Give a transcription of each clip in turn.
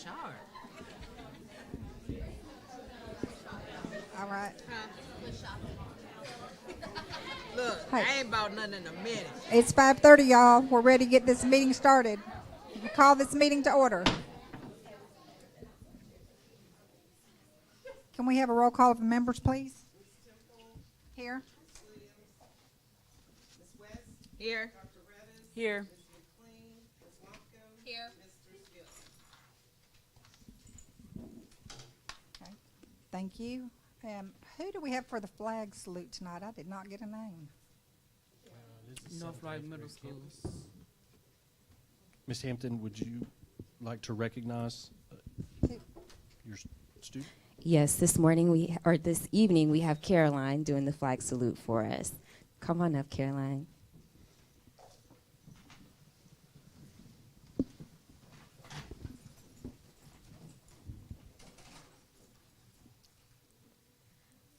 Sharp. All right. Look, Hey. I ain't bought nothing in a minute. It's 5:30, y'all. We're ready to get this meeting started. We call this meeting to order. Can we have a roll call of the members, please? Here. Here. Here. Here. Okay. Thank you. Who do we have for the flag salute tonight? I did not get a name. North Florida Middle School. Ms. Hampton, would you like to recognize your student? Yes, this evening we have Caroline doing the flag salute for us. Come on up, Caroline.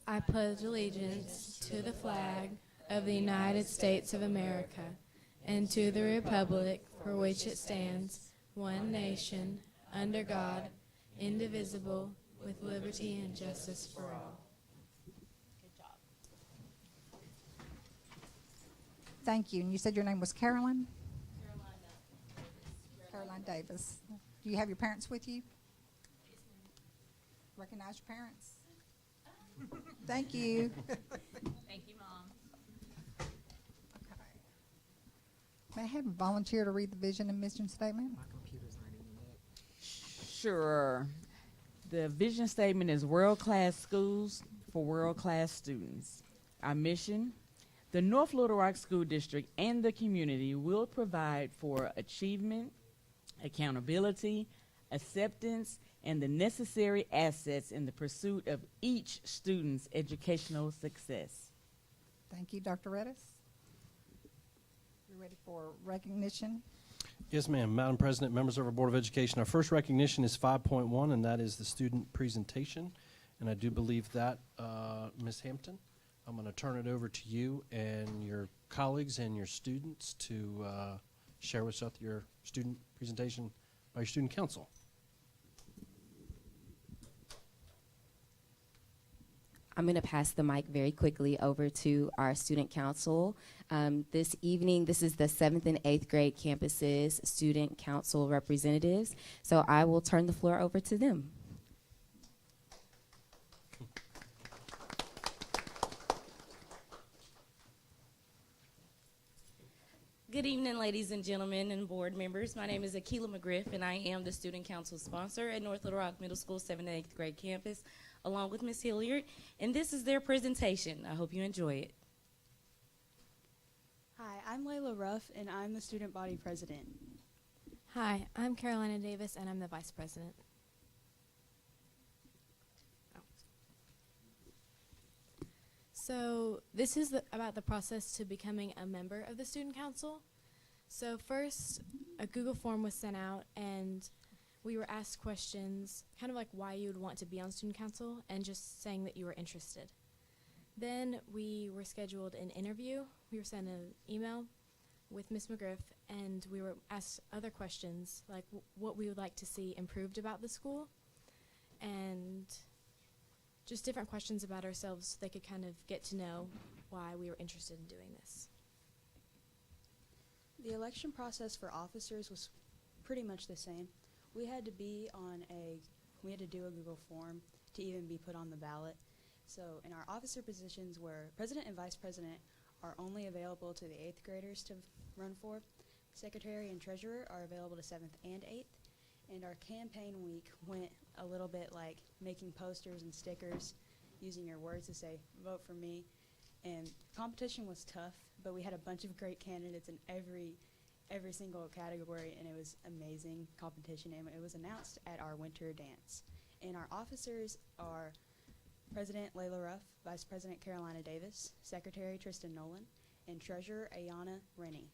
I pledge allegiance to the flag of the United States of America and to the republic for which it stands, one nation, under God, indivisible, with liberty and justice for all. Good job. Thank you. And you said your name was Carolyn? Caroline Davis. Do you have your parents with you? Recognize your parents? Thank you. Thank you, Mom. Okay. May I have a volunteer to read the vision and mission statement? My computer's not even up. Sure. The vision statement is world-class schools for world-class students. Our mission, the North Little Rock School District and the community will provide for achievement, accountability, acceptance, and the necessary assets in the pursuit of each student's educational success. Thank you, Dr. Redis. You're ready for recognition? Yes, ma'am. Madam President, members of our Board of Education, our first recognition is 5.1, and that is the student presentation. And I do believe that, Ms. Hampton, I'm going to turn it over to you and your colleagues and your students to share with us your student presentation by your student council. I'm going to pass the mic very quickly over to our student council. This evening, this is the 7th and 8th grade campuses student council representatives. So I will turn the floor over to them. Good evening, ladies and gentlemen and board members. My name is Akila McGriff, and I am the student council sponsor at North Little Rock Middle School 7th and 8th grade campus, along with Ms. Hilliard, and this is their presentation. I hope you enjoy it. Hi, I'm Layla Ruff, and I'm the student body president. Hi, I'm Carolina Davis, and I'm the vice president. So this is about the process to becoming a member of the student council. So first, a Google form was sent out, and we were asked questions, kind of like why you would want to be on student council, and just saying that you were interested. Then we were scheduled an interview. We were sent an email with Ms. McGriff, and we were asked other questions, like what we would like to see improved about the school, and just different questions about ourselves so they could kind of get to know why we were interested in doing this. The election process for officers was pretty much the same. We had to do a Google form to even be put on the ballot. So in our officer positions where president and vice president are only available to the 8th graders to run for, secretary and treasurer are available to 7th and 8th. And our campaign week went a little bit like making posters and stickers, using your words to say, vote for me. And competition was tough, but we had a bunch of great candidates in every single category, and it was amazing competition. And it was announced at our winter dance. And our officers are President Layla Ruff, Vice President Carolina Davis, Secretary Tristan Nolan, and Treasurer Ayana Rennie.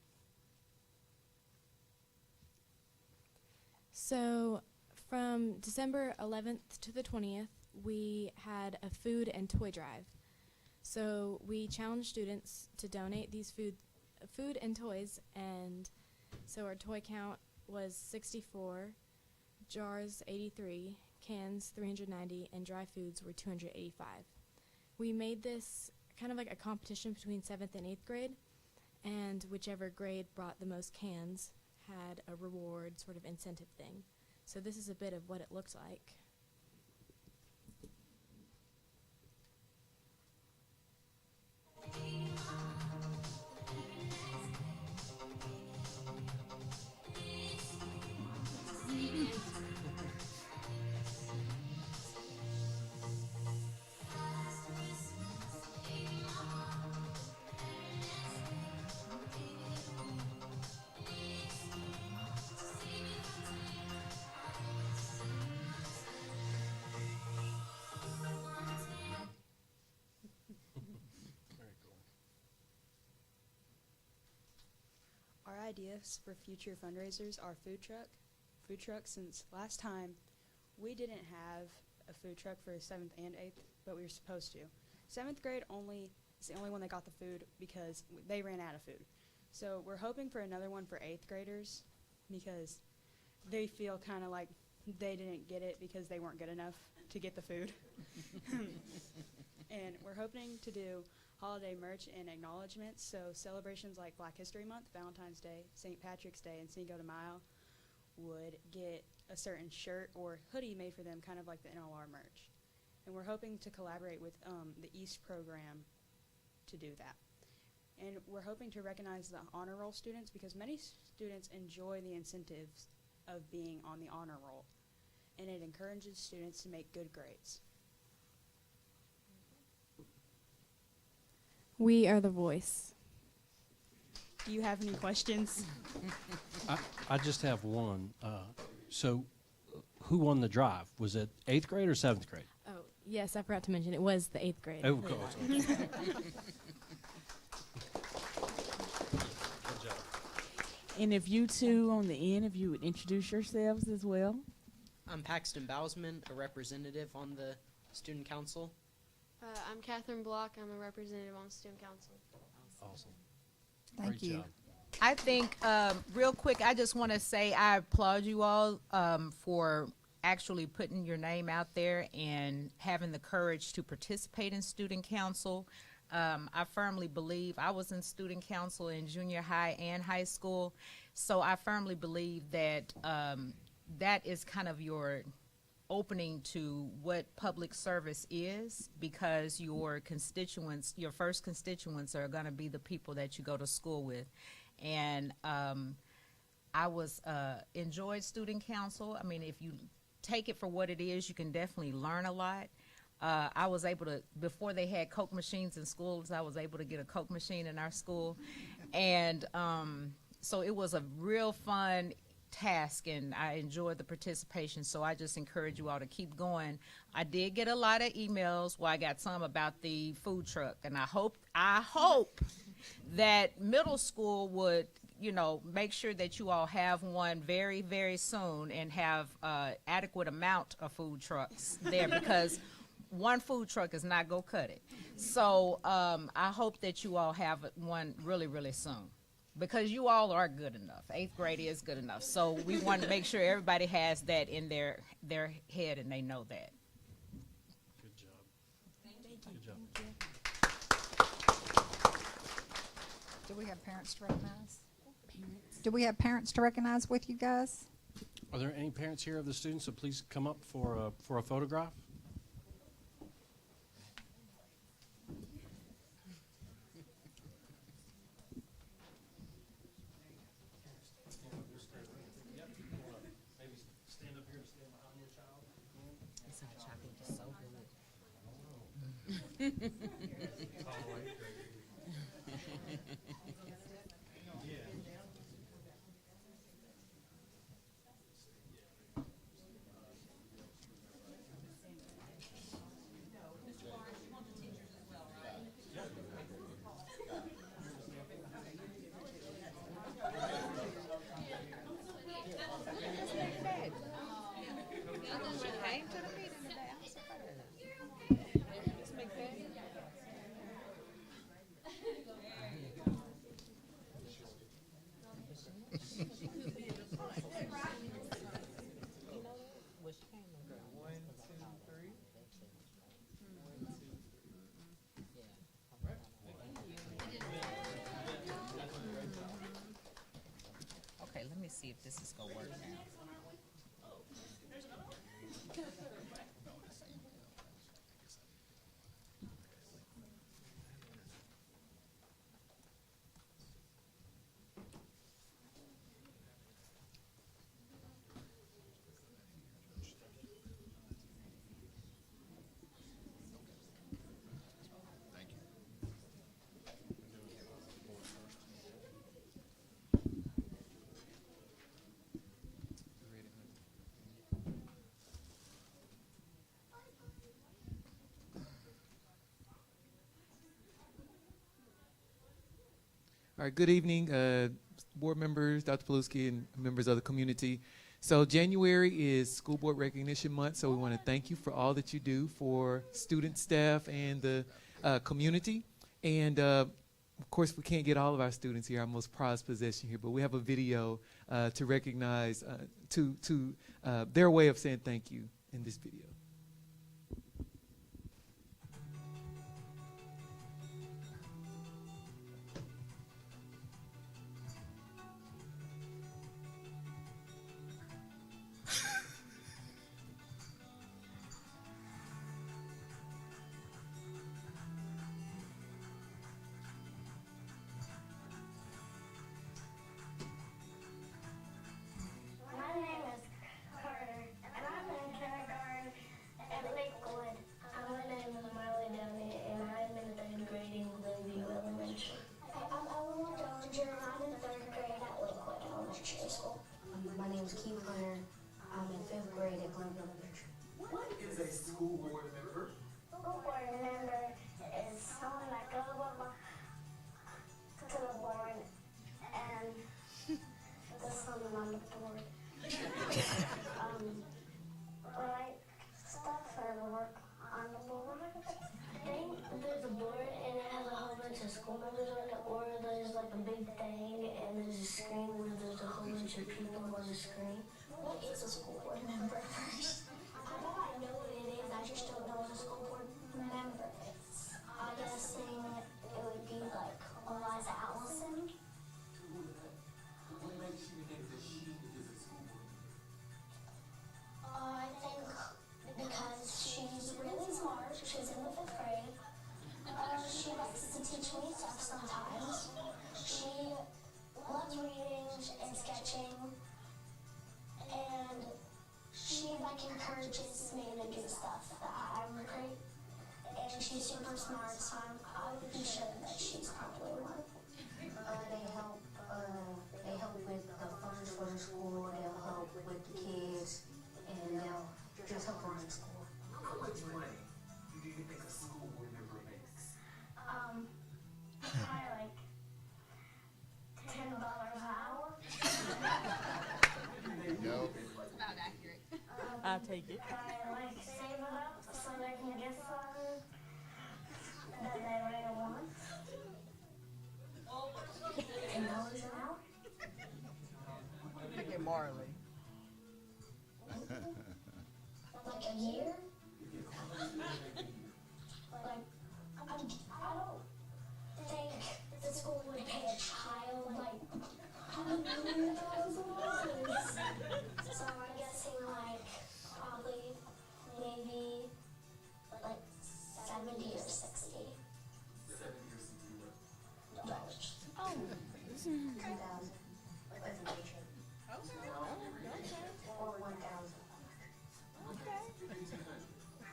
So from December 11th to the 20th, we had a food and toy drive. So we challenged students to donate these food and toys, and so our toy count was 64. jars 83, cans 390, and dry foods were 285. We made this kind of like a competition between 7th and 8th grade, and whichever grade brought the most cans had a reward sort of incentive thing. So this is a bit of what it looked like. Very cool. Our ideas for future fundraisers are food truck. Food truck, since last time we didn't have a food truck for 7th and 8th, but we were supposed to. 7th grade is the only one that got the food because they ran out of food. So we're hoping for another one for 8th graders because they feel kind of like they didn't get it because they weren't good enough to get the food. And we're hoping to do holiday merch and acknowledgments, so celebrations like Black History Month, Valentine's Day, St. Patrick's Day, and Cinco de Mayo would get a certain shirt or hoodie made for them, kind of like the NLR merch. And we're hoping to collaborate with the East program to do that. And we're hoping to recognize the honor roll students because many students enjoy the incentives of being on the honor roll, and it encourages students to make good grades. We are the voice. Do you have any questions? I just have one. So, who won the drive? Was it 8th grade or 7th grade? Oh, yes, I forgot to mention it was the 8th grade. Oh, God. Good job. And if you two on the end, if you would introduce yourselves as well. I'm Paxton Bousman, a representative on the student council. I'm Catherine Block. I'm a representative on student council. Awesome. Thank Great you. job. I think, real quick, I just want to say I applaud you all for actually putting your name out there and having the courage to participate in student council. I firmly believe I was in student council in junior high and high school, so I firmly believe that that is kind of your opening to what public service is, because your constituents, your first constituents, are going to be the people that you go to school with. And I was enjoyed student council. I mean, if you take it for what it is, you can definitely learn a lot. I was able to, before they had Coke machines in schools, I was able to get a Coke machine in our school. And so it was a real fun task, and I enjoyed the participation, so I just encourage you all to keep going. I did get a lot of emails, well, I got some about the food truck, and I hope that middle school would, you know, make sure that you all have one very, very soon and have adequate amount of food trucks there, because one food truck is not gonna cut it. So I hope that you all have one really, really soon, because you all are good enough. 8th grade is good enough. So we want to make sure everybody has that in their head and they know that. Good job. Good job. Do we have parents to recognize? Do we have parents to recognize with you guys? Are there any parents here of the students? So please come up for a photograph. me see if this is gonna work now. All right, good evening, board members, Dr. Paluski, and members of the community. So January is School Board Recognition Month, so we want to thank you for all that you do for student, staff, and the community. And of course, we can't get all of our students here, our most prized possession here, but we have a video to recognize their way of saying thank you in this video. My name is Carter, and I'm in kindergarten at Lakewood. My name is Marley Downey, and I'm in the 3rd grade in Glenview Elementary. I'm Eleanor Dellinger, and I'm in 3rd grade at Lakewood Elementary School. My name is Keith Hunter. I'm in 5th grade at Glenview Elementary. What is a school board member? School board member is someone that goes to the board and does something on the board. Like stuff or work on the board. I think there's a board and it has a whole bunch of school members on it, or there's like a big thing and there's a screen where there's a whole bunch of people on the screen. What is a school board member first? I know what it is, I just don't know what a school board member is. I'm guessing it would be like Eliza Allison. What makes you think that she is a school board member? I think because she's really smart, she's in the 5th grade. She likes to teach me stuff sometimes. She loves reading and sketching. And she encourages me to do stuff that I'm great. And she's super smart, so I would be sure that she's probably one. They help with the funds for the school, they'll help with the kids, and they'll just help run the school. How much money do you think a school board member makes? Probably like $10 an hour. About accurate. I'll take it. I save it up so they can get something that they really want. $10 an hour? Look at Marley. Like a year? Like, I don't think the school would pay a child like $100,000. So I'm guessing like probably maybe like 70 or 60 dollars. Oh. 2,000 presentation. Or 1,000.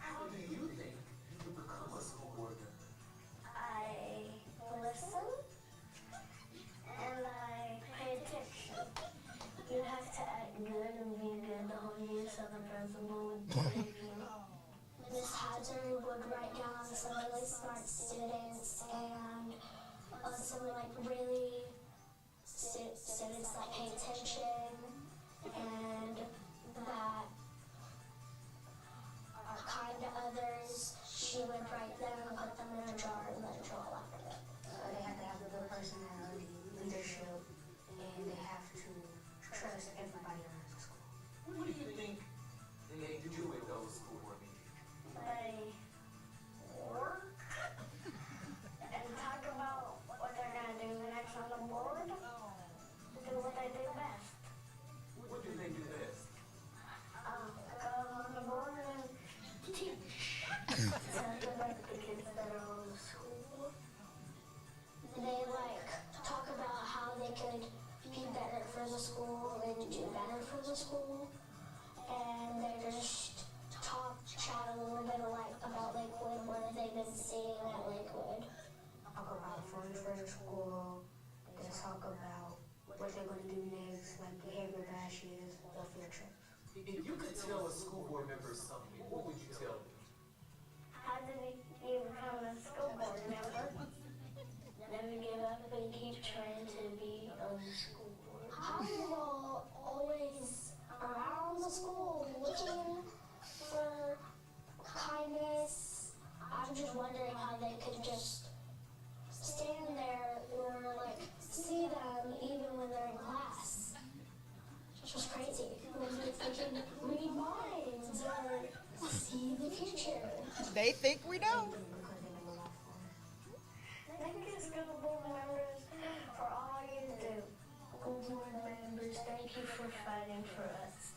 How do you think you become a school board member? I listen and I pay attention. You have to act good and be good the whole year so the principal would believe you. Miss Hadzer would write down some really smart students and some like really students that pay attention and that are kind to others. She would write them and put them in a jar and then draw after them. They have to have a good personality, leadership, and they have to trust everybody around the school. What do you think they do at those school board meetings? They work and talk about what they're going to do next on the board. Do what they do best. do better for the school, and they just chat a little bit about Lakewood, what have they been seeing at Lakewood. Talk about funds for the school, they talk about what they're going to do next, like behavior bashes, or field trips. If you could tell a school board member something, what would you tell them? How did you become a school board member? Never give up and keep trying to be on the school board. How are you all always around the school looking for kindness? I'm just wondering how they could just stand there or see them even when they're in class. It's just crazy. They can read minds or see the future. They think we know. Thank you, school board members, for all you do. School board members, thank you for fighting for us.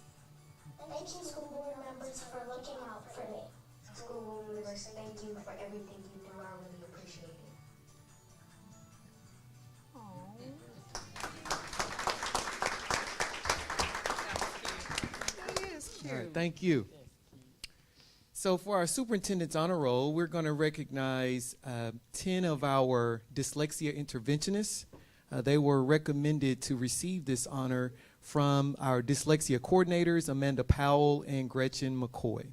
Thank you, school board members, for looking out for me. School board members, thank you for everything you do. I really appreciate it. All right, thank you. So for our superintendent's honor roll, we're going to recognize 10 of our dyslexia interventionists. They were recommended to receive this honor from our dyslexia coordinators, Amanda Powell and Gretchen McCoy.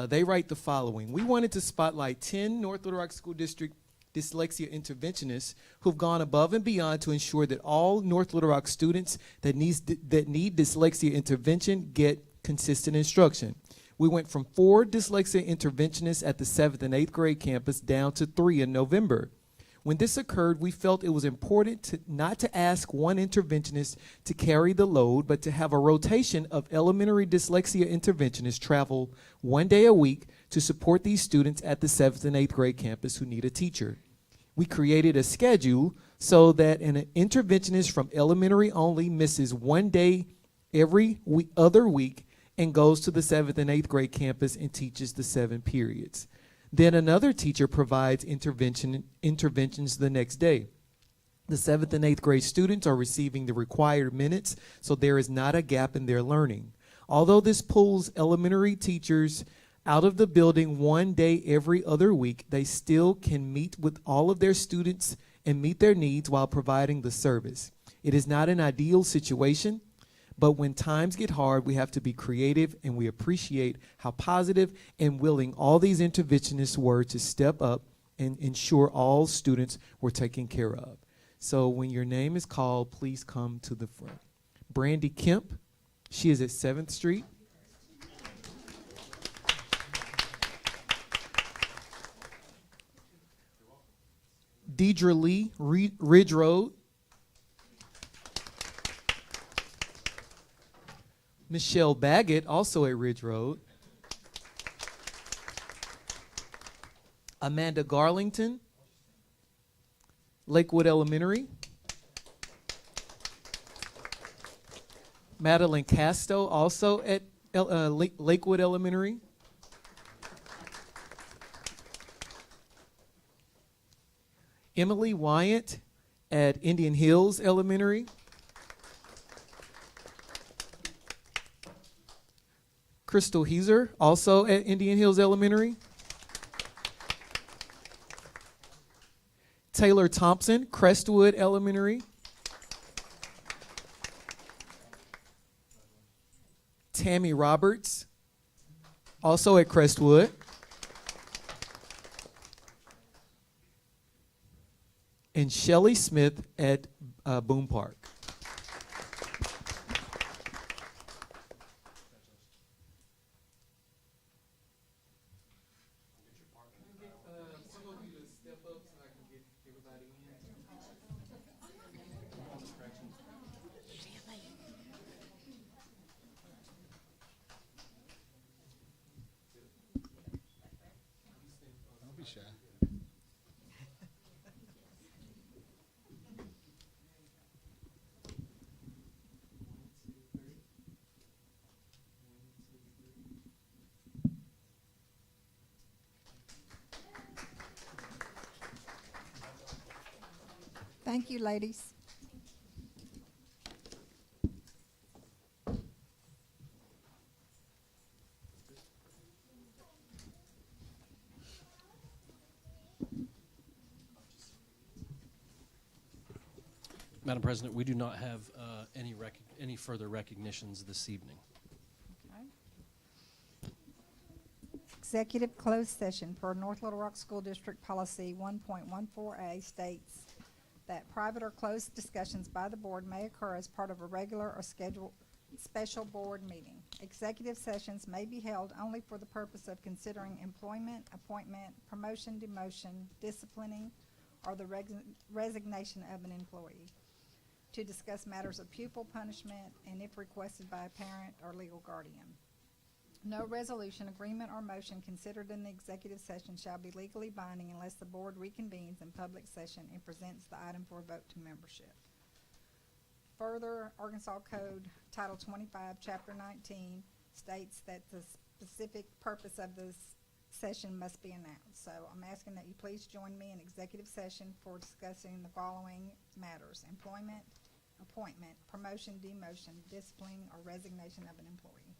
They write the following. We wanted to spotlight 10 North Little Rock School District dyslexia interventionists who've gone above and beyond to ensure that all North Little Rock students that need dyslexia intervention get consistent instruction. We went from 4 dyslexia interventionists at the 7th and 8th grade campus down to 3 in November. When this occurred, we felt it was important not to ask one interventionist to carry the load, but to have a rotation of elementary dyslexia interventionists travel 1 day a week to support these students at the 7th and 8th grade campus who need a teacher. We created a schedule so that an interventionist from elementary only misses 1 day every other week and goes to the 7th and 8th grade campus and teaches the 7 periods. Then another teacher provides interventions the next day. The 7th and 8th grade students are receiving the required minutes, so there is not a gap in their learning. Although this pulls elementary teachers out of the building 1 day every other week, they still can meet with all of their students and meet their needs while providing the service. It is not an ideal situation, but when times get hard, we have to be creative, and we appreciate how positive and willing all these interventionists were to step up and ensure all students were taken care of. So when your name is called, please come to the front. Brandy Kemp, she is at 7th Street. Deidre Lee, Ridge Road. Michelle Baggett, also at Ridge Road. Amanda Garlington, Lakewood Elementary. Madeline Casto, also at Lakewood Elementary. Emily Wyatt at Indian Hills Elementary. Crystal Heiser, also at Indian Hills Elementary. Taylor Thompson, Crestwood Elementary. Tammy Roberts, also at Crestwood. And Shelley Smith at Boone Park. Don't be shy. Thank you, ladies. Madam President, we do not have any further recognitions this evening. Executive closed session per North Little Rock School District Policy 1.14A states that private or closed discussions by the board may occur as part of a regular or scheduled special board meeting. Executive sessions may be held only for the purpose of considering employment, appointment, promotion, demotion, disciplining, or the resignation of an employee, to discuss matters of pupil punishment, and if requested by a parent or legal guardian. No resolution, agreement, or motion considered in the executive session shall be legally binding unless the board reconvenes in public session and presents the item for a vote to membership. Further, Arkansas Code Title 25, Chapter 19 states that the specific purpose of this session must be announced. So I'm asking that you please join me in executive session for discussing the following matters: employment, appointment, promotion, demotion, discipline, or resignation of an employee.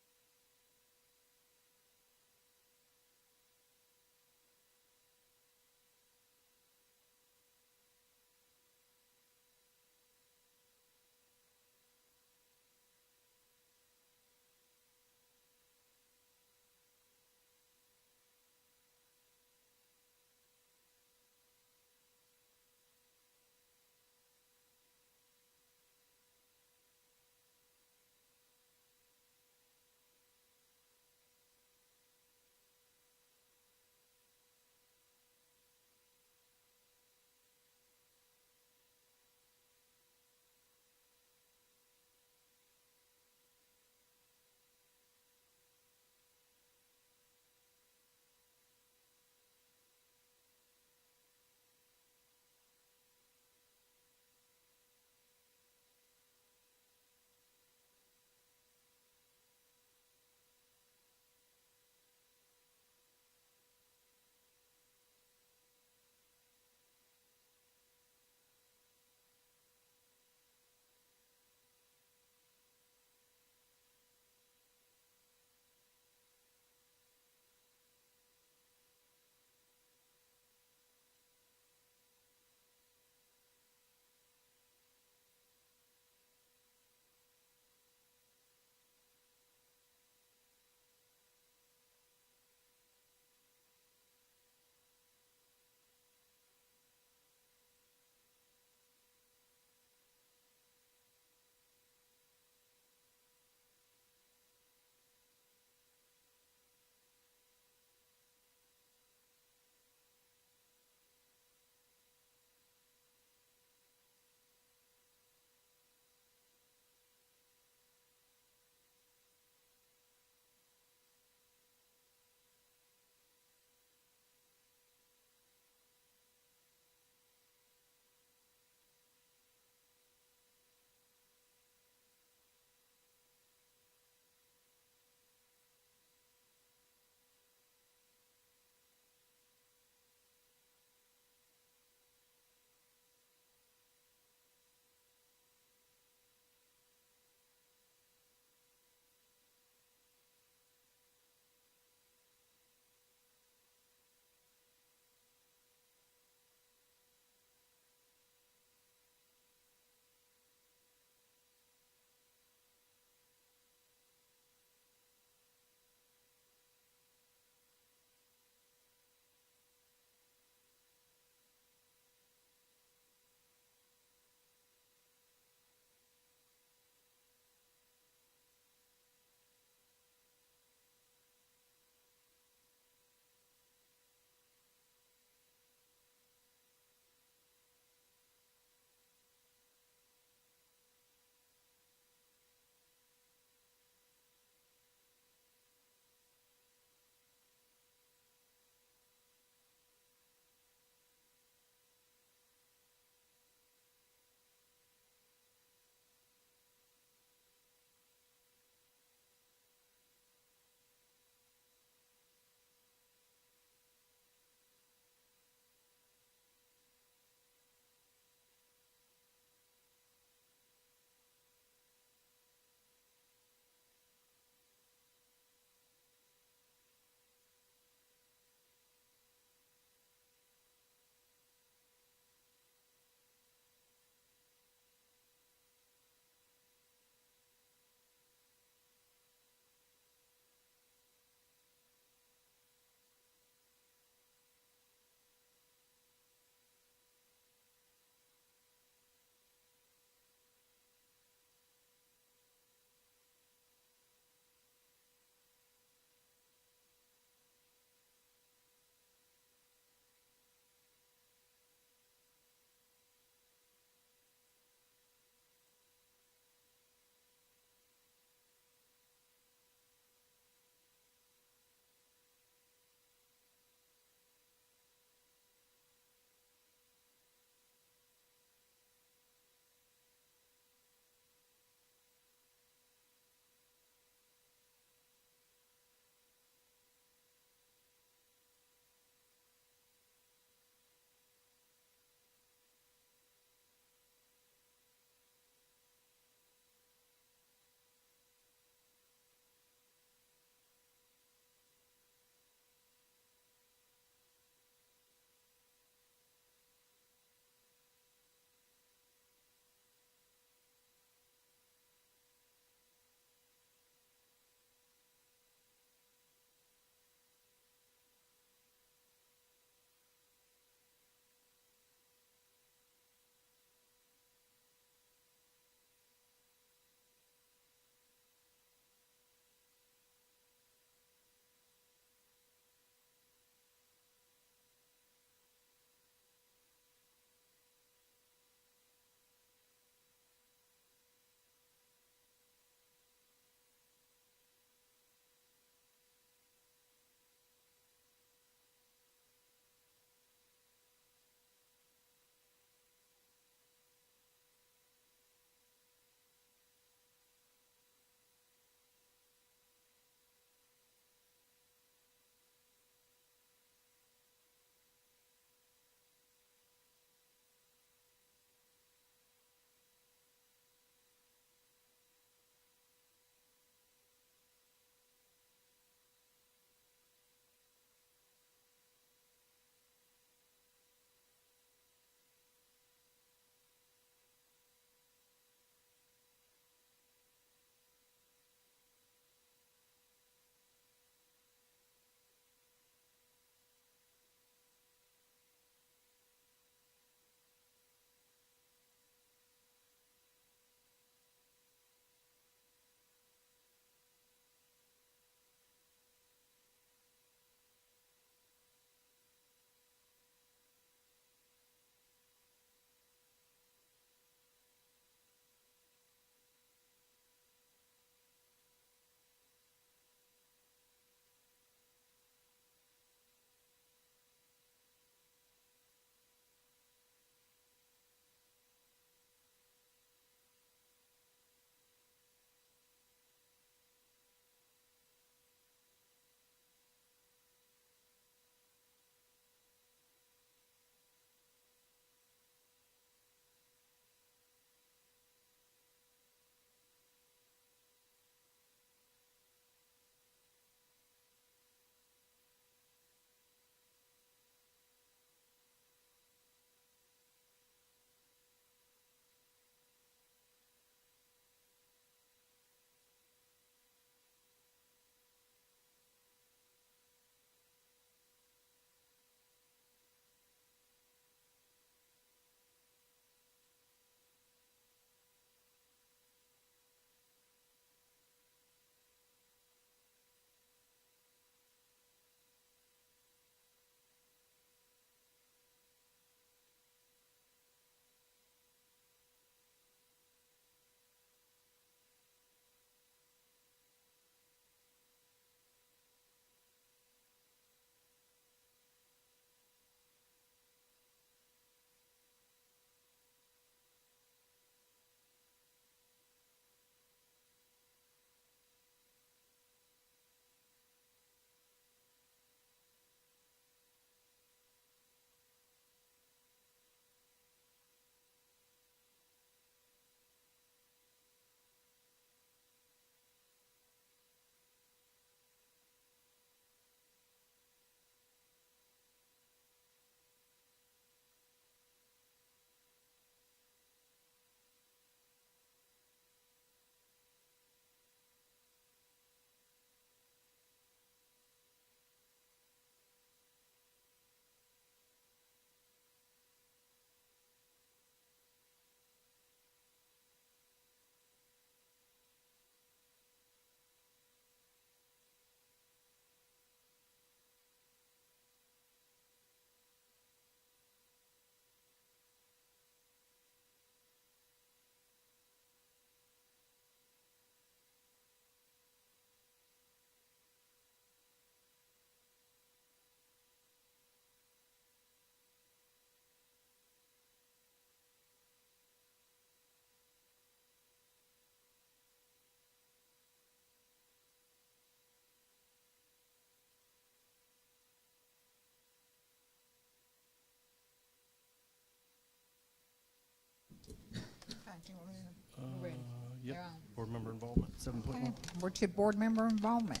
Ready. Yep, Yeah. board member involvement, 7.1. Okay, we're to board member involvement.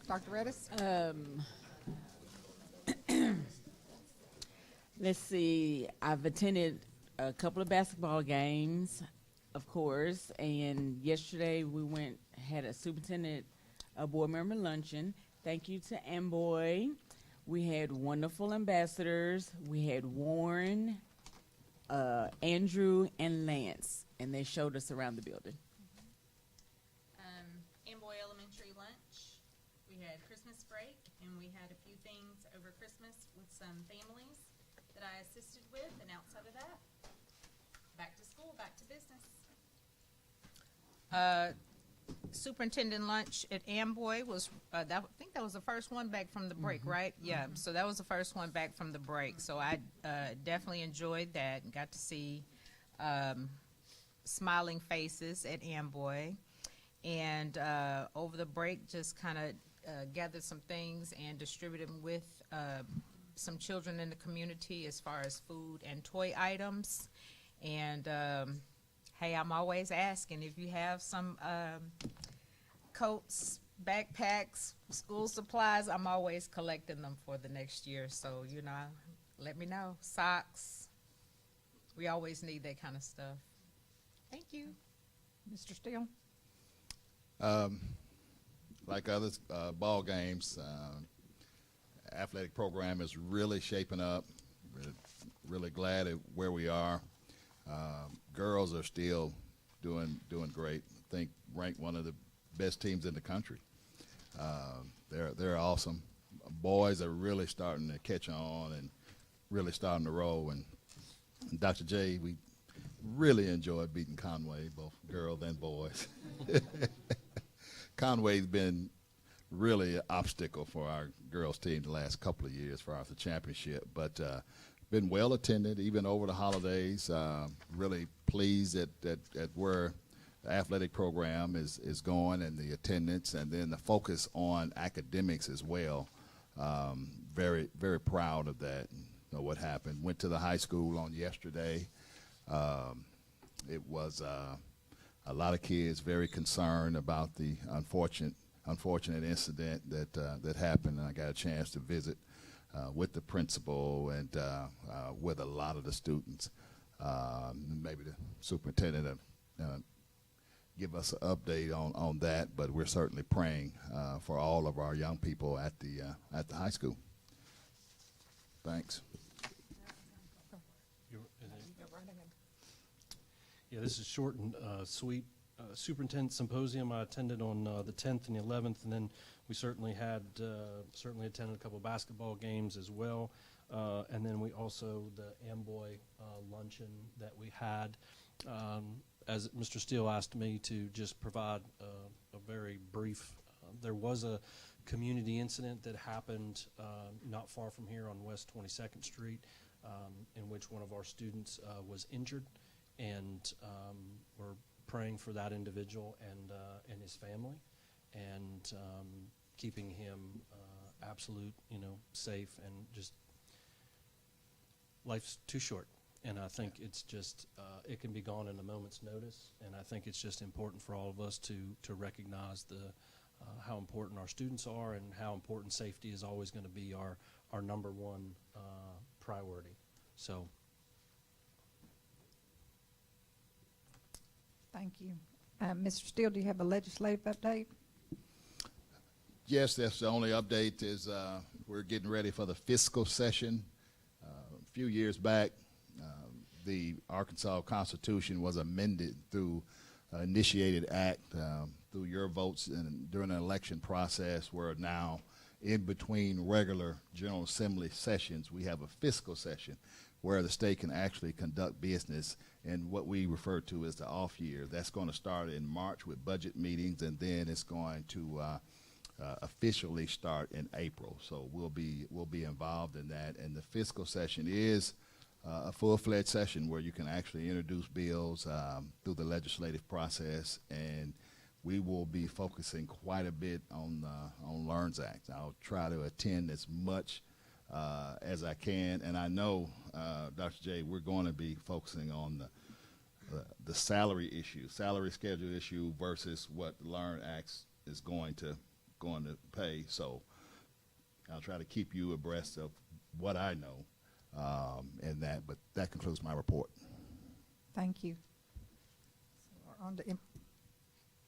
Dr. Redis? Let's see. I've attended a couple of basketball games, of course, and yesterday we had a superintendent, a board member luncheon. Thank you to Amboy. We had wonderful ambassadors. We had Warren, Andrew, and Lance, and they showed us around the building. Amboy Elementary lunch. We had Christmas break, and we had a few things over Christmas with some families that I assisted with, and outside of that, back to school, back to business. Superintendent lunch at Amboy was, I think that was the first one back from the break, right? Yeah, so that was the first one back from the break. So I definitely enjoyed that and got to see smiling faces at Amboy. And over the break, just kind of gathered some things and distributed them with some children in the community as far as food and toy items. And hey, I'm always asking if you have some coats, backpacks, school supplies. I'm always collecting them for the next year. So, you know, let me know. Socks. We always need that kind of stuff. Thank you. Mr. Steele? Like other ball games, athletic program is really shaping up. We're really glad at where we are. Girls are still doing great. I think ranked one of the best teams in the country. They're awesome. Boys are really starting to catch on and really starting to roll. And Dr. J, we really enjoyed beating Conway, both girls and boys. Conway's been really an obstacle for our girls team the last couple of years for our championship, but been well attended even over the holidays. Really pleased at where the athletic program is going and the attendance, and then the focus on academics as well. Very, very proud of that. You know what happened. Went to the high school on yesterday. It was a lot of kids very concerned about the unfortunate incident that happened, and I got a chance to visit with the principal and with a lot of the students. Maybe the superintendent give us an update on that, but we're certainly praying for all of our young people at the high school. Thanks. Yeah, this is short and sweet. Superintendent symposium I attended on the 10th and the 11th, and then we certainly attended a couple of basketball games as well, and then we also the Amboy luncheon that we had. As Mr. Steele asked me to just provide a very brief, there was a community incident that happened not far from here on West 22nd Street, in which one of our students was injured, and we're praying for that individual and his family, and keeping him absolute, safe, and just life's too short. And I think it's just, it can be gone in a moment's notice, and I think it's just important for all of us to recognize how important our students are and how important safety is always going to be our number one priority. So. Thank you. Mr. Steele, do you have a legislative update? Yes, that's the only update is we're getting ready for the fiscal session. A few years back, the Arkansas Constitution was amended through initiated act through your votes and during an election process. Where now, in between regular General Assembly sessions, we have a fiscal session where the state can actually conduct business in what we refer to as the off year. That's going to start in March with budget meetings, and then it's going to officially start in April. So we'll be involved in that, and the fiscal session is a full-fledged session where you can actually introduce bills through the legislative process, and we will be focusing quite a bit on LEARNS Act. I'll try to attend as much as I can, and I know, Dr. J, we're going to be focusing on the salary issue, salary schedule issue versus what the Learn Acts is going to pay. So I'll try to keep you abreast of what I know, and that. But that concludes my report. Thank you. So we're on to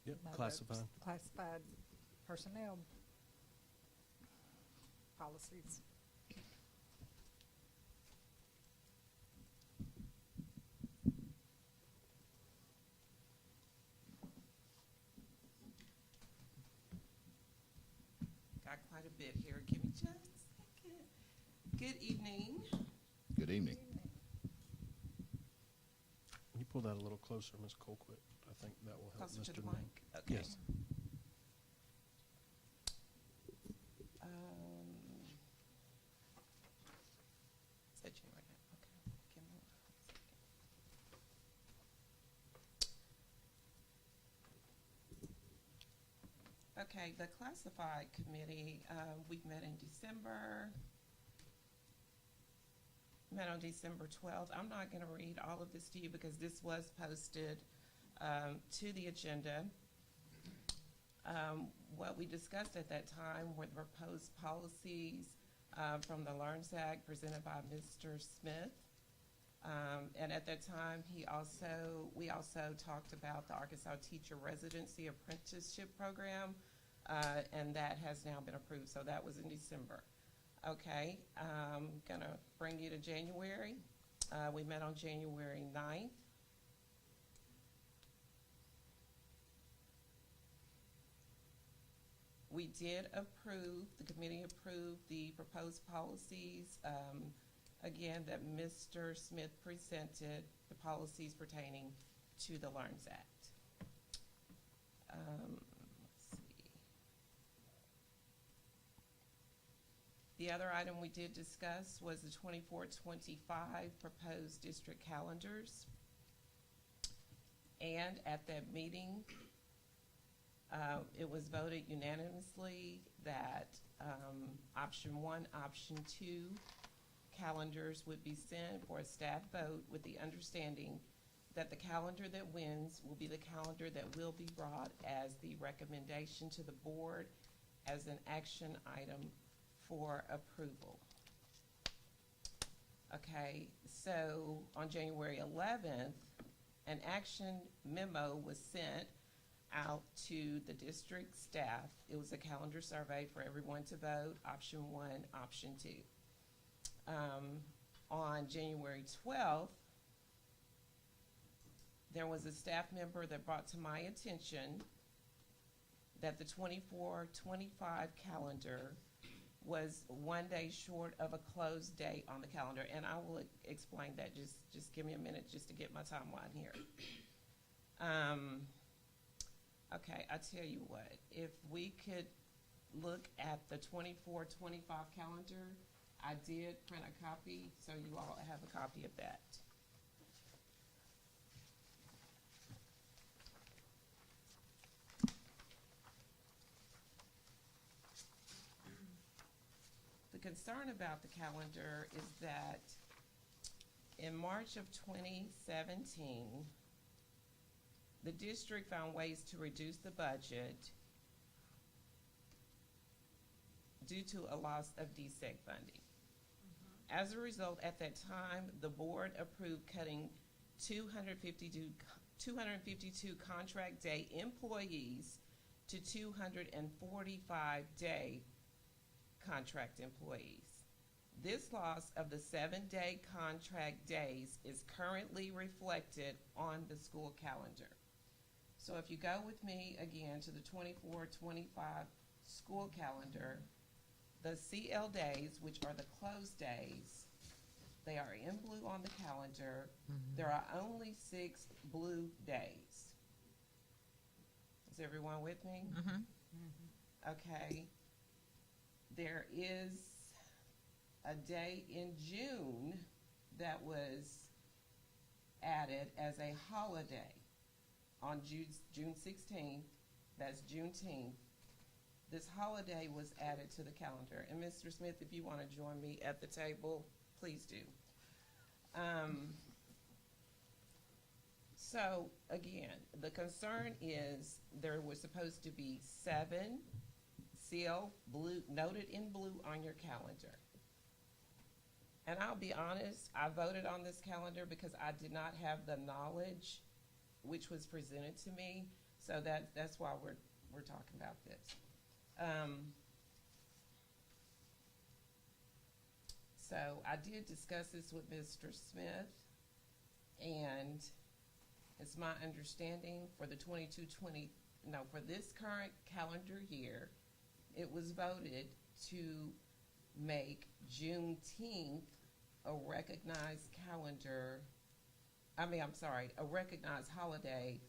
Yep, no, classified. classified personnel policies. Got quite a bit here. Give me just a second. Good evening. Good evening. Can you pull that a little closer, Ms. Colquitt? I think that will help Closer to Mr. the Knapp. mic? Okay. Yes. Said you right now. Okay. Give me 1 second. Okay, the classified committee, we've met in December. Met on December 12th. I'm not going to read all of this to you because this was posted to the agenda. What we discussed at that time were the proposed policies from the LEARNS Act presented by Mr. Smith. And at that time, we also talked about the Arkansas Teacher Residency Apprenticeship Program, and that has now been approved. So that was in December. Okay, I'm gonna bring you to January. We met on January 9th. We did approve, the committee approved the proposed policies, again, that Mr. Smith presented, the policies pertaining to the LEARNS Act. Let's see. The other item we did discuss was the 24-25 proposed district calendars. And at that meeting, it was voted unanimously that option 1, option 2 calendars would be sent for a staff vote with the understanding that the calendar that wins will be the calendar that will be brought as the recommendation to the board as an action item for approval. Okay, so on January 11th, an action memo was sent out to the district staff. It was a calendar survey for everyone to vote, option 1, option 2. On January 12th, there was a staff member that brought to my attention that the 24-25 calendar was 1 day short of a closed date on the calendar, and I will explain that. Just give me a minute just to get my timeline here. Okay, I tell you what, if we could look at the 24-25 calendar, I did print a copy, so you all have a copy of that. The concern about the calendar is that in March of 2017, the district found ways to reduce the budget due to a loss of DSEC funding. As a result, at that time, the board approved cutting 252 contract day employees to 245-day contract employees. This loss of the 7-day contract days is currently reflected on the school calendar. So if you go with me again to the 24-25 school calendar, the CL days, which are the closed days, they are in blue on the calendar. There are only 6 blue days. Is everyone with me? Okay. There is a day in June that was added as a holiday on June 16th, that's Juneteenth. This holiday was added to the calendar. And Mr. Smith, if you want to join me at the table, please do. So again, the concern is there was supposed to be 7 noted in blue on your calendar. And I'll be honest, I voted on this calendar because I did not have the knowledge which was presented to me. So that's why we're talking about this. So I did discuss this with Mr. Smith, and it's my understanding for the for this current calendar year, it was voted to make Juneteenth a recognized a recognized holiday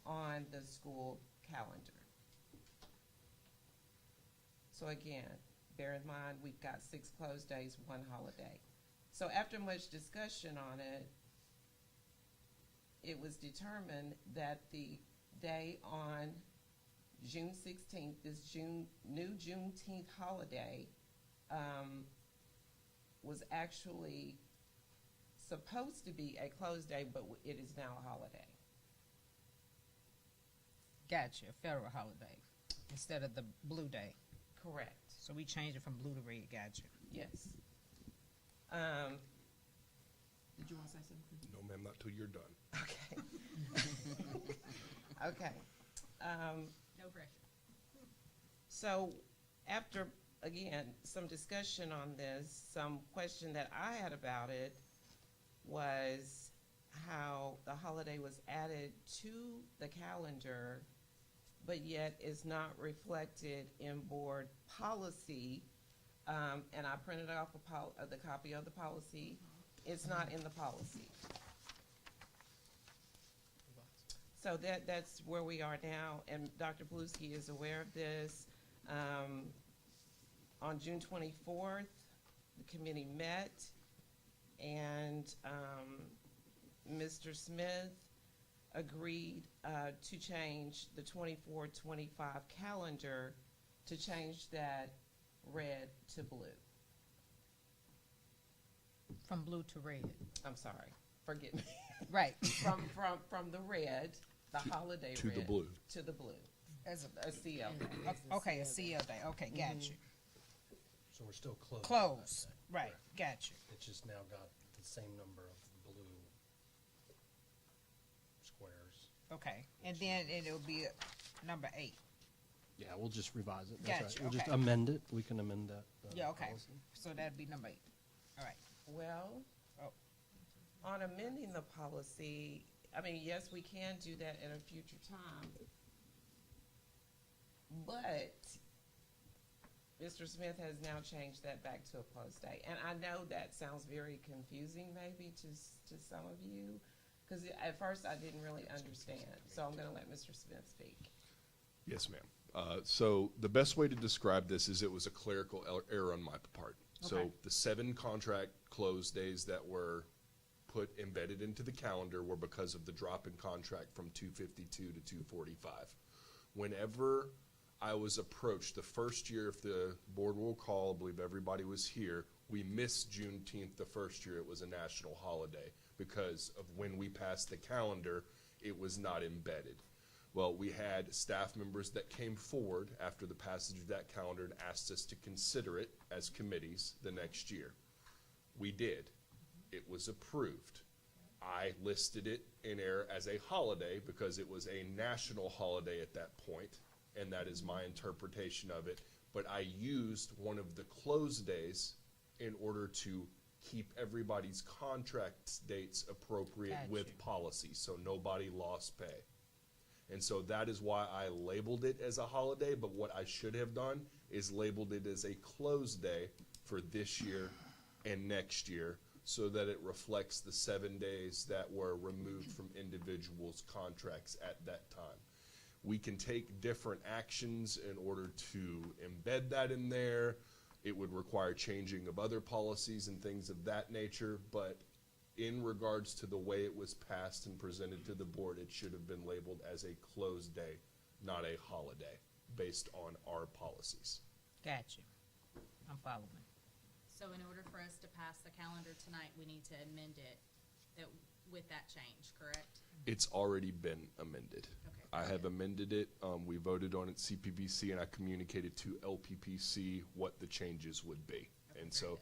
on the school calendar. So again, bear in mind, we've got 6 closed days, 1 holiday. So after much discussion on it, it was determined that the day on June 16th, this new Juneteenth holiday, was actually supposed to be a closed day, but it is now a holiday. Gotcha, federal holiday instead of the blue day. Correct. So we changed it from blue to red. Gotcha. Yes. Did you want to say something? No, ma'am, not till you're done. Okay. Okay. No pressure. So after, again, some discussion on this, some question that I had about it was how the holiday was added to the calendar, but yet is not reflected in board policy. And I printed off the copy of the policy. It's not in the policy. So that's where we are now, and Dr. Paluski is aware of this. On June 24th, the committee met, and Mr. Smith agreed to change the 24-25 calendar, to change that red to blue. From blue to red. I'm sorry, forgive me. Right. From the red, the holiday To red. the blue. To the blue. As A CL. okay, a CL day. Okay, got you. So we're still closed. Close. Right, got you. It's just now got the same number of blue squares. Okay, and then it'll be number 8. Yeah, we'll just revise it. That's Gotcha, right. We'll just okay. amend it. We can amend that. Yeah, okay. policy. So that'd be number 8. All right. Well, on amending the policy, I mean, yes, we can do that at a future time. But Mr. Smith has now changed that back to a closed day. And I know that sounds very confusing maybe to some of you, because at first I didn't really understand. So I'm going to let Mr. Smith speak. Yes, ma'am. So the best way to describe this is it was a clerical error on my part. So Okay. the 7 contract close days that were embedded into the calendar were because of the drop in contract from 252 to 245. Whenever I was approached the first year, if the board will recall, I believe everybody was here, we missed Juneteenth the first year. It was a national holiday because of when we passed the calendar, it was not embedded. Well, we had staff members that came forward after the passage of that calendar and asked us to consider it as committees the next year. We did. It was approved. I listed it in error as a holiday because it was a national holiday at that point, and that is my interpretation of it. But I used one of the close days in order to keep everybody's contract dates appropriate Gotcha. with policy, so nobody lost pay. And so that is why I labeled it as a holiday, but what I should have done is labeled it as a closed day for this year and next year, so that it reflects the 7 days that were removed from individuals' contracts at that time. We can take different actions in order to embed that in there. It would require changing of other policies and things of that nature, but in regards to the way it was passed and presented to the board, it should have been labeled as a closed day, not a holiday, based on our policies. Got you. I'm following. So in order for us to pass the calendar tonight, we need to amend it with that change, correct? It's already been amended. I have amended it. We voted on it CPBC, and I communicated to LPPC what the changes would be. And so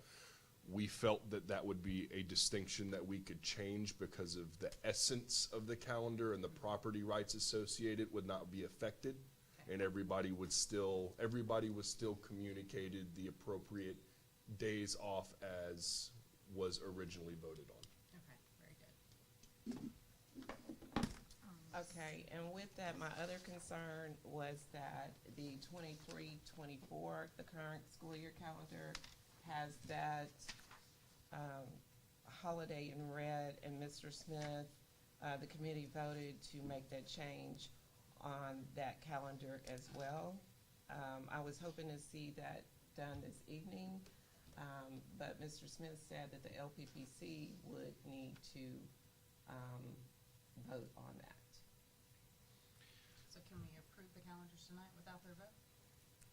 we felt that that would be a distinction that we could change because of the essence of the calendar, and the property rights associated would not be affected. And everybody was still communicated the appropriate days off as was originally voted on. Okay, very good. Okay, and with that, my other concern was that the 23-24, the current school year calendar, has that holiday in red, and Mr. Smith, the committee voted to make that change on that calendar as well. I was hoping to see that done this evening, but Mr. Smith said that the LPPC would need to vote on that. So can we approve the calendars tonight without their vote?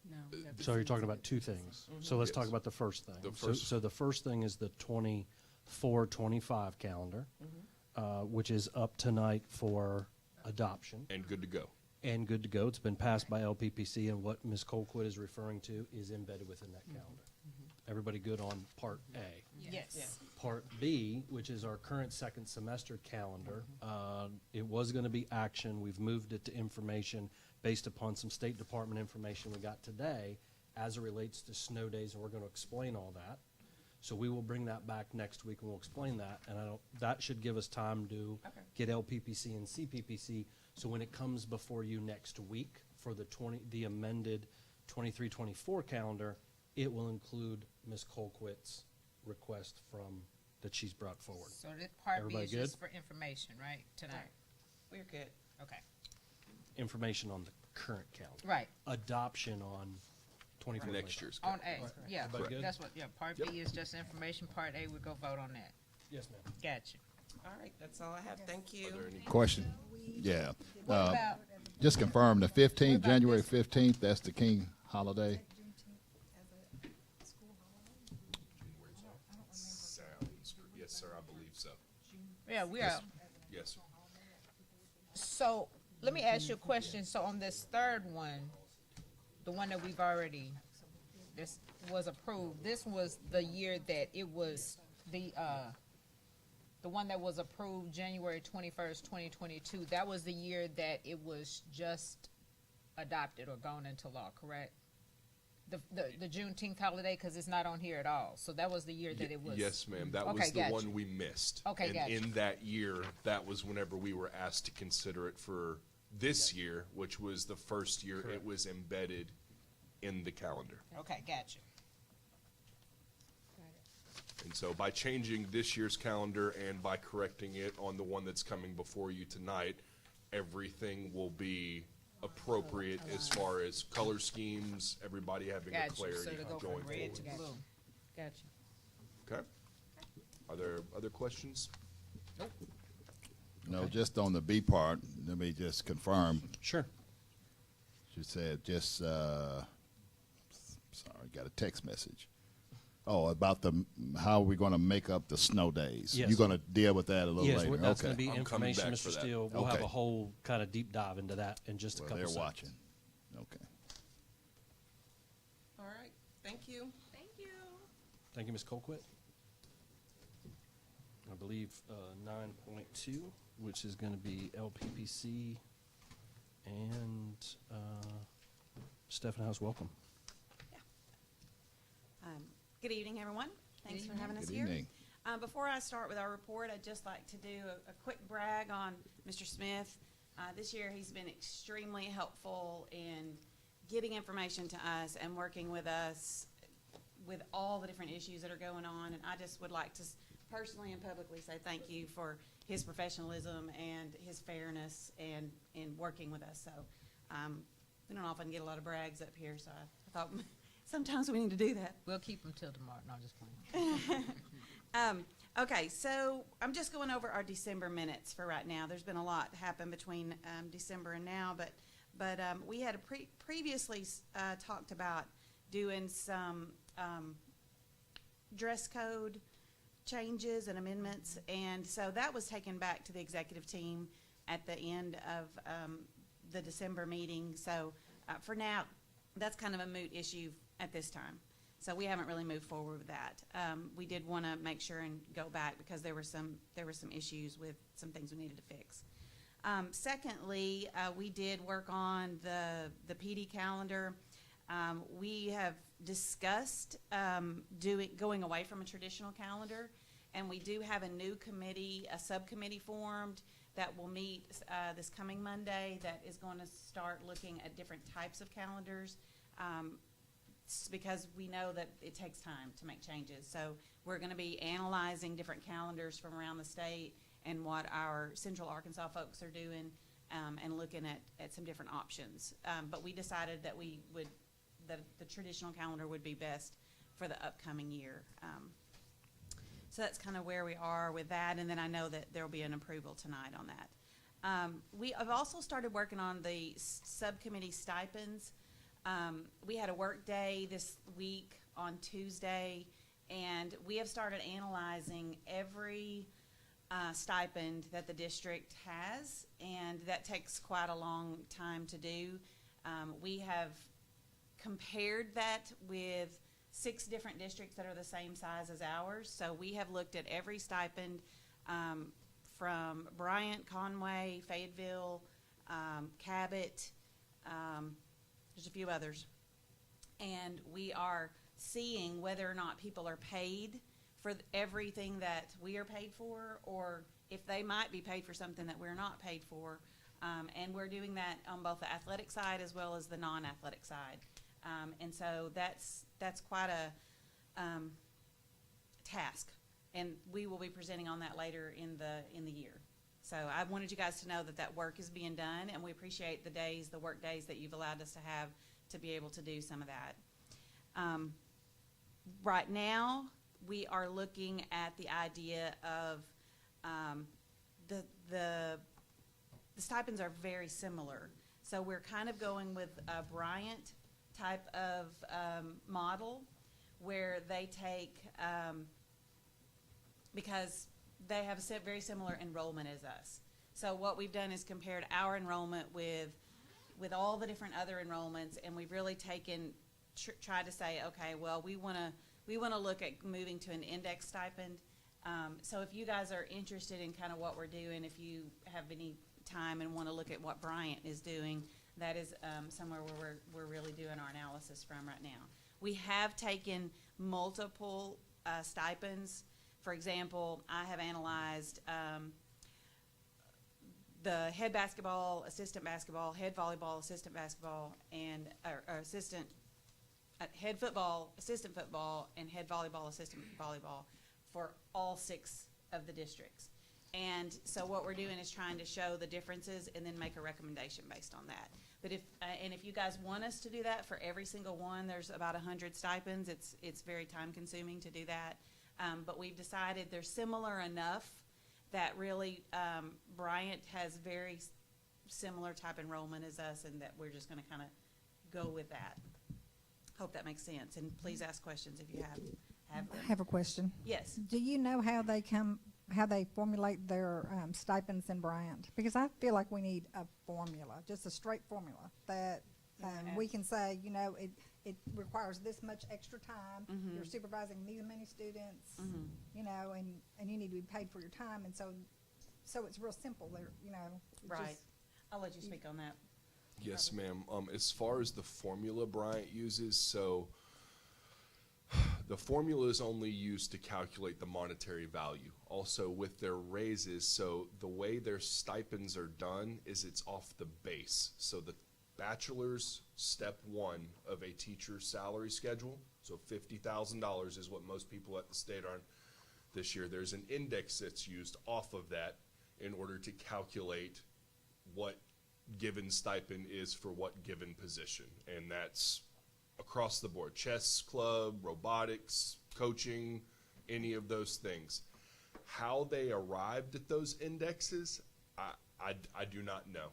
No. So you're talking about two things. So let's talk Yes. about the first thing. The first- So the first thing is the 24-25 calendar, which is up tonight for adoption And good to go. and good to go. It's been passed by LPPC, and what Ms. Colquitt is referring to is embedded within that calendar. Everybody good on Part A? Yes. Part B, which is our current second semester calendar, it was going to be action. We've moved it to information based upon some State Department information we got today as it relates to snow days, and we're going to explain all that. So we will bring that back next week, and we'll explain that. And that should give us time to get LPPC and CPPC. So when it comes before you next week for the amended 23-24 calendar, it will include Ms. Colquitt's request that she's brought forward. So this part B Everybody is good? just for information, right, tonight? We're good. Okay. Information on the current calendar. Right. Adoption on 24. Next year's On calendar. A, yeah, Everybody good? that's what, part B is just information, part A, we go vote on that. Yes, ma'am. Gotcha. All right, that's all I have. Thank you. Are there any Question? Yeah. What about, Just confirm the 15th, January 15th, that's the King holiday. Sounds, yes, sir, I believe so. yeah, we are, Yes. so, let me ask you a question, so on this third one, the one that we've already, this was approved, this was the year that it was the one that was approved January 21st, 2022, that was the year that it was just adopted or gone into law, correct? The Juneteenth holiday, because it's not on here at all, so that was the year that it was. Yes, ma'am, that Okay, was the gotcha. one we missed. Okay, And gotcha. in that year, that was whenever we were asked to consider it for this year, which was the first year it was embedded in the calendar. Okay, gotcha. And so by changing this year's calendar and by correcting it on the one that's coming before you tonight, everything will be appropriate as far as color schemes, everybody having a Gotcha, so clarity to go going from red forward. to blue. Gotcha. Okay? Are there other questions? No, just on the B part, let me just confirm. Sure. She said sorry, got a text message. Oh, about how we're going to make up the snow days. Yes. You're going to deal with that a little Yes, later. that's Okay. going to be I'm coming information, back for Mr. that. Steele. We'll have Okay. a whole kind of deep dive into that in just a Well, couple they're seconds. watching. Okay. All right, thank you. Thank you. Thank you, Ms. Colquitt. I believe 9.2, which is going to be LPPC and Stephen House, welcome. Good evening, everyone. Thanks for having us Good here. evening. Before I start with our report, I'd just like to do a quick brag on Mr. Smith. This year, he's been extremely helpful in getting information to us and working with us with all the different issues that are going on. And I just would like to personally and publicly say thank you for his professionalism and his fairness and in working with us. So we don't often get a lot of brags up here, so I thought sometimes we need to do that. We'll keep them till tomorrow, no, just playing. Okay, so I'm just going over our December minutes for right now. There's been a lot happen between December and now, but we had previously talked about doing some dress code changes and amendments, and so that was taken back to the executive team at the end of the December meeting. So for now, that's kind of a moot issue at this time. So we haven't really moved forward with that. We did want to make sure and go back because there were some issues with some things we needed to fix. Secondly, we did work on the PD calendar. We have discussed going away from a traditional calendar, and we do have a new committee, a subcommittee formed that will meet this coming Monday that is going to start looking at different types of calendars because we know that it takes time to make changes. So we're going to be analyzing different calendars from around the state and what our Central Arkansas folks are doing and looking at some different options. But we decided that that the traditional calendar would be best for the upcoming year. So that's kind of where we are with that, and then I know that there will be an approval tonight on that. We have also started working on the subcommittee stipends. We had a work day this week on Tuesday, and we have started analyzing every stipend that the district has, and that takes quite a long time to do. We have compared that with 6 different districts that are the same size as ours. So we have looked at every stipend from Bryant, Conway, Fayetteville, Cabot, there's a few others. And we are seeing whether or not people are paid for everything that we are paid for, or if they might be paid for something that we're not paid for. And we're doing that on both the athletic side as well as the non-athletic side. And so that's quite a task, and we will be presenting on that later in the year. So I wanted you guys to know that work is being done, and we appreciate the work days that you've allowed us to have to be able to do some of that. Right now, we are looking at the idea of the stipends are very similar. So we're kind of going with a Bryant type of model where they take, because they have a very similar enrollment as us. So what we've done is compared our enrollment with all the different other enrollments, and we've really tried to say, okay, well, we want to look at moving to an index stipend. So if you guys are interested in kind of what we're doing, if you have any time and want to look at what Bryant is doing, that is somewhere where we're really doing our analysis from right now. We have taken multiple stipends. For example, I have analyzed the head basketball, assistant basketball, head volleyball, assistant basketball, and head football, assistant football, and head volleyball, assistant volleyball for all 6 of the districts. And so what we're doing is trying to show the differences and then make a recommendation based on that. But if you guys want us to do that for every single one, there's about 100 stipends. It's very time consuming to do that. But we've decided they're similar enough that really Bryant has very similar type enrollment as us, and that we're just going to kind of go with that. Hope that makes sense. And please ask questions if you have them. I have a question. Yes. Do you know how they formulate their stipends in Bryant? Because I feel like we need a formula, just a straight formula that we can say, it requires this much extra time. Mm-hmm. You're supervising these many students, Mm-hmm. and you need to be paid for your time. And so it's real simple. Right. I'll let you speak on that. Yes, ma'am. As far as the formula Bryant uses, so the formula is only used to calculate the monetary value. Also with their raises, so the way their stipends are done is it's off the base. So the bachelor's step 1 of a teacher's salary schedule, so $50,000 is what most people at the state are this year. There's an index that's used off of that in order to calculate what given stipend is for what given position, and that's across the board: chess club, robotics, coaching, any of those things. How they arrived at those indexes, I do not know.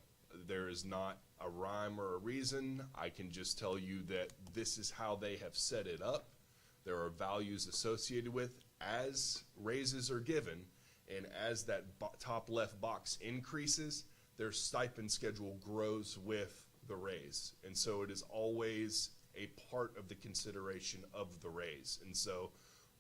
There is not a rhyme or a reason. I can just tell you that this is how they have set it up. There are values associated with as raises are given, and as that top left box increases, their stipend schedule grows with the raise. And so it is always a part of the consideration of the raise. And so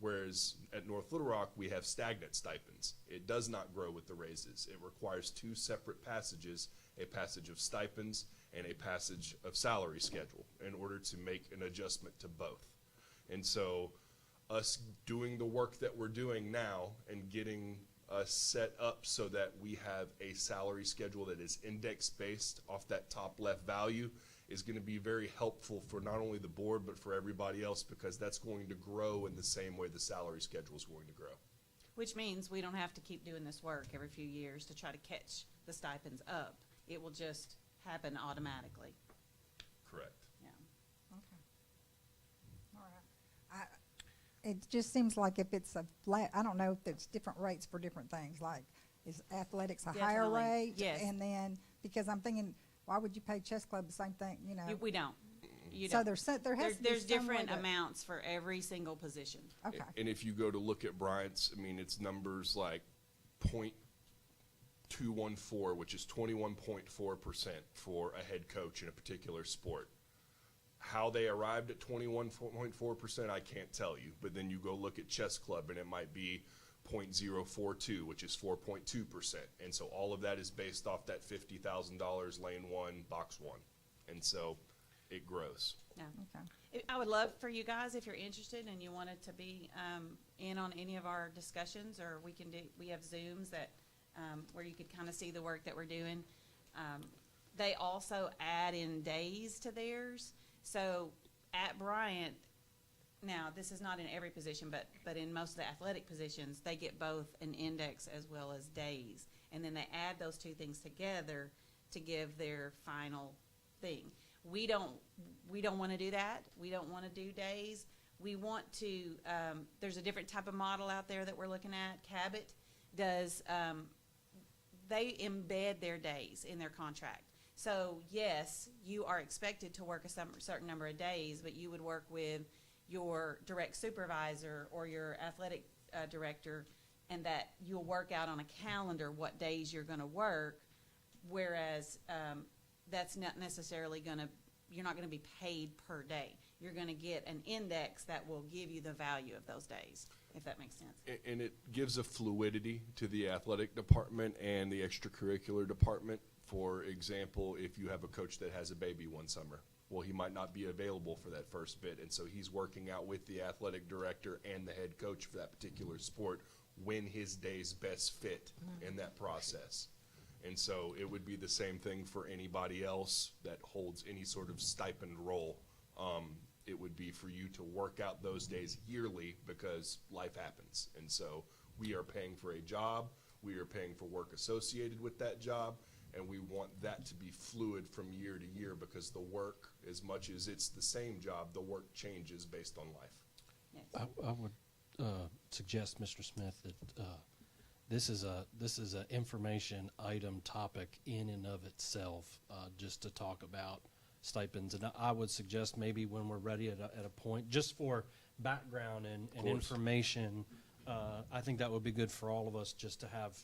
whereas at North Little Rock, we have stagnant stipends. It does not grow with the raises. It requires two separate passages, a passage of stipends and a passage of salary schedule in order to make an adjustment to both. And so us doing the work that we're doing now and getting us set up so that we have a salary schedule that is index-based off that top left value is going to be very helpful for not only the board but for everybody else, because that's going to grow in the same way the salary schedule is going to grow. Which means we don't have to keep doing this work every few years to try to catch the stipends up. It will just happen automatically. Correct. Yeah. Okay. All right. It just seems like if it's a flat, I don't know if there's different rates for different things, like is athletics a higher Definitely. rate? Yes. And then, because I'm thinking, why would you pay chess club the same thing, you know? We don't. You So don't. there has to be There's some way different to- amounts for every single position. Okay. And if you go to look at Bryant's, I mean, it's numbers like 0.214, which is 21.4% for a head coach in a particular sport. How they arrived at 21.4%, I can't tell you. But then you go look at chess club, and it might be 0.042, which is 4.2%. And so all of that is based off that $50,000 lane one, box one. And so it grows. Yeah. Okay. I would love for you guys, if you're interested and you wanted to be in on any of our discussions, or we have Zooms that where you could kind of see the work that we're doing. They also add in days to theirs. So at Bryant, now this is not in every position, but in most of the athletic positions, they get both an index as well as days. And then they add those two things together to give their final thing. We don't want to do that. We don't want to do days. We want to, there's a different type of model out there that we're looking at. Cabot does, they embed their days in their contract. So yes, you are expected to work a certain number of days, but you would work with your direct supervisor or your athletic director, and that you'll work out on a calendar what days you're going to work, whereas that's not necessarily you're not going to be paid per day. You're going to get an index that will give you the value of those days, if that makes sense. And it gives a fluidity to the athletic department and the extracurricular department. For example, if you have a coach that has a baby one summer, well, he might not be available for that first bit. And so he's working out with the athletic director and the head coach for that particular sport when his days best fit in that process. And so it would be the same thing for anybody else that holds any sort of stipend role. It would be for you to work out those days yearly because life happens. And so we are paying for a job, we are paying for work associated with that job, and we want that to be fluid from year to year because the work, as much as it's the same job, the work changes based on life. Yes. I would suggest, Mr. Smith, that this is a information item topic in and of itself, just to talk about stipends. And I would suggest maybe when we're ready at a point, just for background and information, I think that would be good for all of us just to have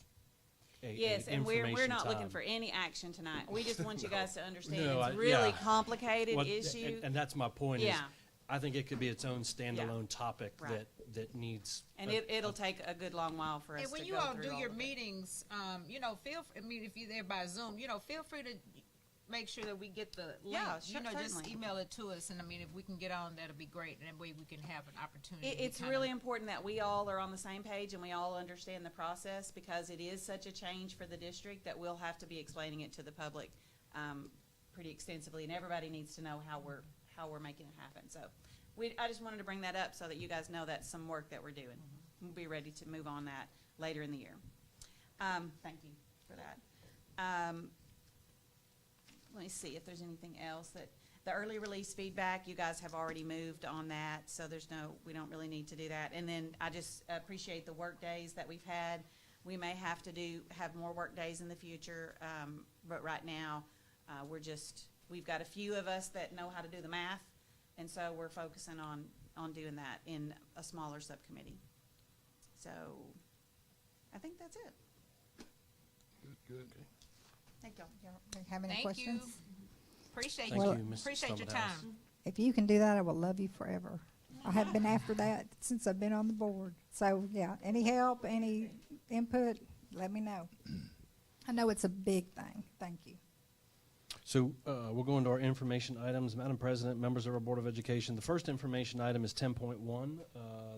Yes, an and we're information not looking time. for any action tonight. We just want you guys to understand No, it's a I- really yeah. complicated Well, issue. and that's my point. Yeah. Is I think it could be its own standalone topic Right. that needs. And it'll take a good long while for us And to when you go all through do all your of it. meetings, if you're there by Zoom, feel free to make sure that we get the link. Yeah, Just certainly. email it to us, and if we can get on, that'll be great, and that way we can have an opportunity. It's to kinda- really important that we all are on the same page and we all understand the process, because it is such a change for the district that we'll have to be explaining it to the public pretty extensively, and everybody needs to know how we're making it happen. So I just wanted to bring that up so that you guys know that's some work that we're doing. We'll be ready to move on that later in the year. Thank you for that. Let me see if there's anything else the early release feedback, you guys have already moved on that, so we don't really need to do that. And then I just appreciate the work days that we've had. We may have to have more work days in the future, but right now, we've got a few of us that know how to do the math, and so we're focusing on doing that in a smaller subcommittee. So I think that's it. Good. Thank y'all. Do you have any Thank questions? you. Appreciate Thank you. you, Ms. Appreciate your Stumphouse. time. If you can do that, I will love you forever. I have been after that since I've been on the board. So, yeah, any help, any input, let me know. I know it's a big thing. Thank you. So we'll go into our information items. Madam President, members of our Board of Education, the first information item is 10.1,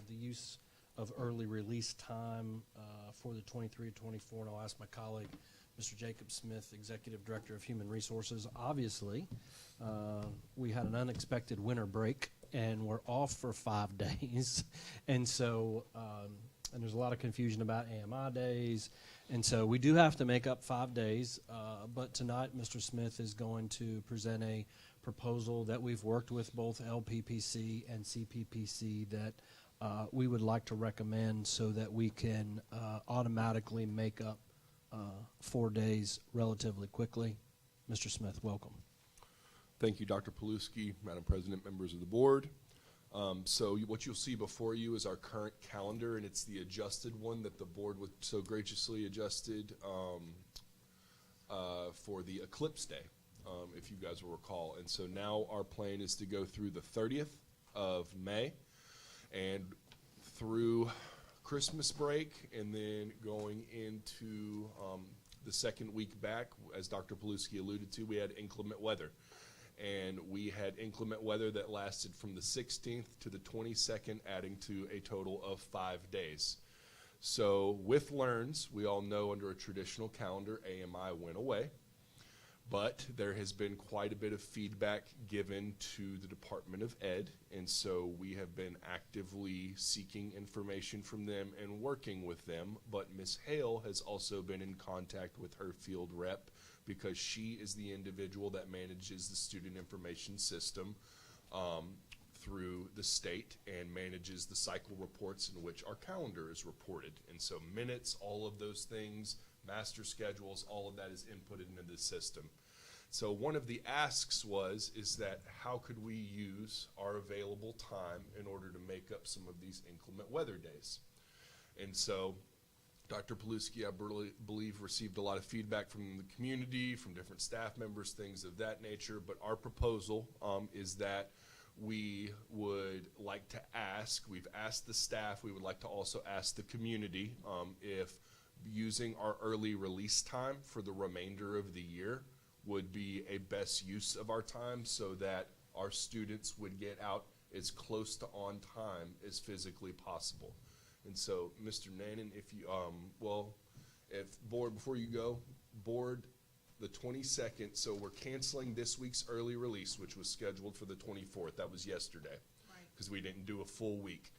the use of early release time for the 23-24. And I'll ask my colleague, Mr. Jacob Smith, Executive Director of Human Resources. Obviously, we had an unexpected winter break, and we're off for 5 days. And so, and there's a lot of confusion about AMI days. And so we do have to make up 5 days, but tonight Mr. Smith is going to present a proposal that we've worked with both LPPC and CPPC that we would like to recommend so that we can automatically make up 4 days relatively quickly. Mr. Smith, welcome. Thank you, Dr. Paluski, Madam President, members of the board. So what you'll see before you is our current calendar, and it's the adjusted one that the board so graciously adjusted for the eclipse day, if you guys will recall. And so now our plan is to go through the 30th of May and through Christmas break, and then going into the second week back. As Dr. Paluski alluded to, we had inclement weather. And we had inclement weather that lasted from the 16th to the 22nd, adding to a total of 5 days. So with LEARNS, we all know under a traditional calendar, AMI went away. But there has been quite a bit of feedback given to the Department of Ed, and so we have been actively seeking information from them and working with them. But Ms. Hale has also been in contact with her field rep, because she is the individual that manages the student information system through the state and manages the cycle reports in which our calendar is reported. And so minutes, all of those things, master schedules, all of that is inputted into the system. So one of the asks is that how could we use our available time in order to make up some of these inclement weather days? And so Dr. Paluski, I believe, received a lot of feedback from the community, from different staff members, things of that nature. But our proposal is that we would like to ask, we've asked the staff, we would like to also ask the community if using our early release time for the remainder of the year would be a best use of our time, so that our students would get out as close to on time as physically possible. And so, Mr. Nannon, if you, board, before you go, board, the 22nd, so we're canceling this week's early release, which was scheduled for the 24th. That was yesterday, because we didn't do a full week.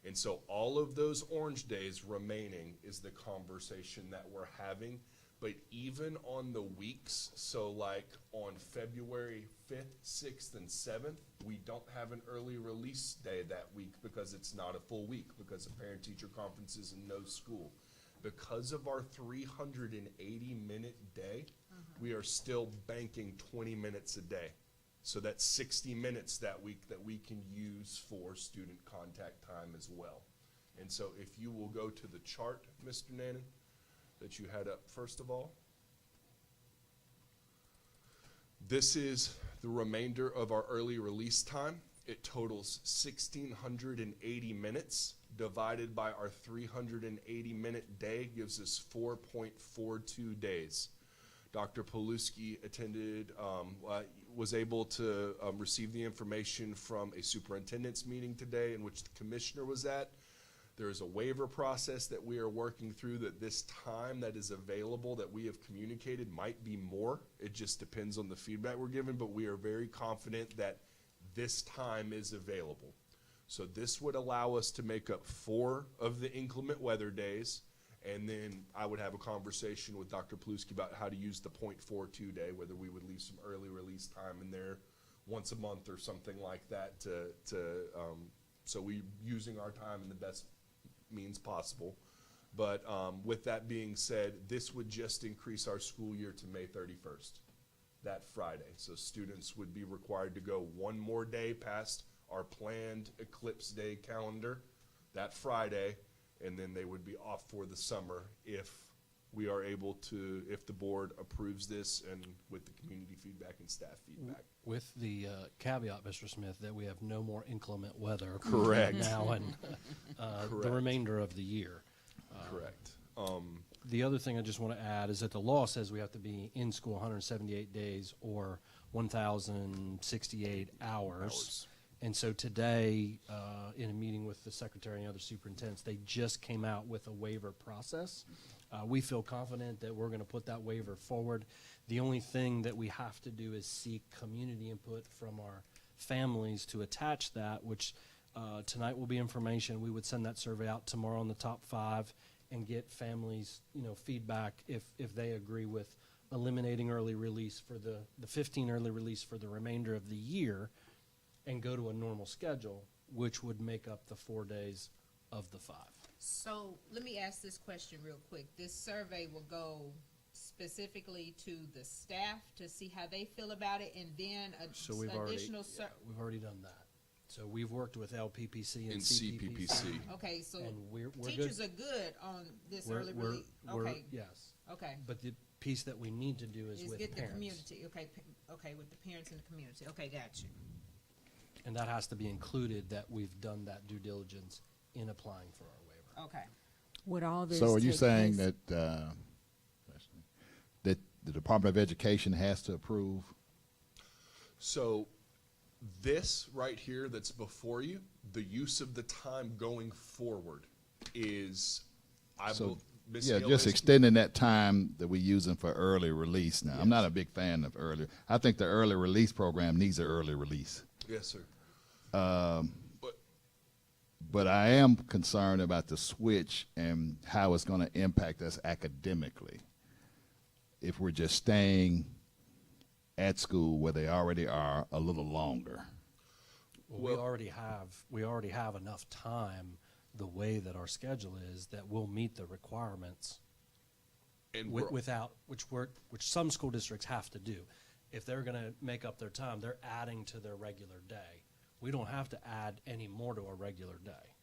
And so all of those orange days remaining is the conversation that we're having. But even on the weeks, so like on February 5th, 6th, and 7th, we don't have an early release day that week because it's not a full week, because of parent-teacher conferences and no school. Because of our 380-minute day, we are still banking 20 minutes a day. So that's 60 minutes that week that we can use for student contact time as well. And so if you will go to the chart, Mr. Nannon, that you had up first of all. This is the remainder of our early release time. It totals 1,680 minutes. Divided by our 380-minute day gives us 4.42 days. Dr. Paluski attended, was able to receive the information from a superintendent's meeting today in which the commissioner was at. There is a waiver process that we are working through, that this time that is available that we have communicated might be more. It just depends on the feedback we're given, but we are very confident that this time is available. So this would allow us to make up 4 of the inclement weather days, and then I would have a conversation with Dr. Paluski about how to use the .42 day, whether we would leave some early release time in there once a month or something like that so we using our time in the best means possible. But with that being said, this would just increase our school year to May 31st, that Friday. So students would be required to go one more day past our planned eclipse day calendar that Friday, and then they would be off for the summer if we are able to, if the board approves this and with the community feedback and staff feedback. With the caveat, Mr. Smith, that we have no more inclement weather. Correct. Now and the Correct. remainder of the year. Correct. The other thing I just want to add is that the law says we have to be in school 178 days or 1,068 hours. And so today, in a meeting with the secretary and other superintendents, they just came out with a waiver process. We feel confident that we're going to put that waiver forward. The only thing that we have to do is seek community input from our families to attach that, which tonight will be information. We would send that survey out tomorrow on the top 5 and get families, feedback if they agree with eliminating early release for the 15 early release for the remainder of the year and go to a normal schedule, which would make up the 4 days of the 5. So let me ask this question real quick. This survey will go specifically to the staff to see how they feel about it, and then So we've already done that. So we've worked with LPPC and CPPC. Okay, so and we're teachers good. are good on this We're- early we're- release. we're- Okay. Yes. Okay. But the piece that we need to do is with get the parents. community. Okay. Okay, with the parents and the community. Okay, got you. And that has to be included, that we've done that due diligence in applying for our waiver. Okay. Would all this So are you take saying place- that the Department of Education has to approve? So this right here that's before you, the use of the time going forward is, Ms. Yeah, Hill just has- extending that time that we're using for early release now. I'm not a big fan of early. I think the early release program needs an early release. Yes, sir. But I am concerned about the switch and how it's going to impact us academically if we're just staying at school where they already are a little longer. Well, we already have enough time the way that our schedule is that we'll meet the requirements And which some school districts have to do. If they're going to make up their time, they're adding to their regular day. We don't have to add any more to our regular day.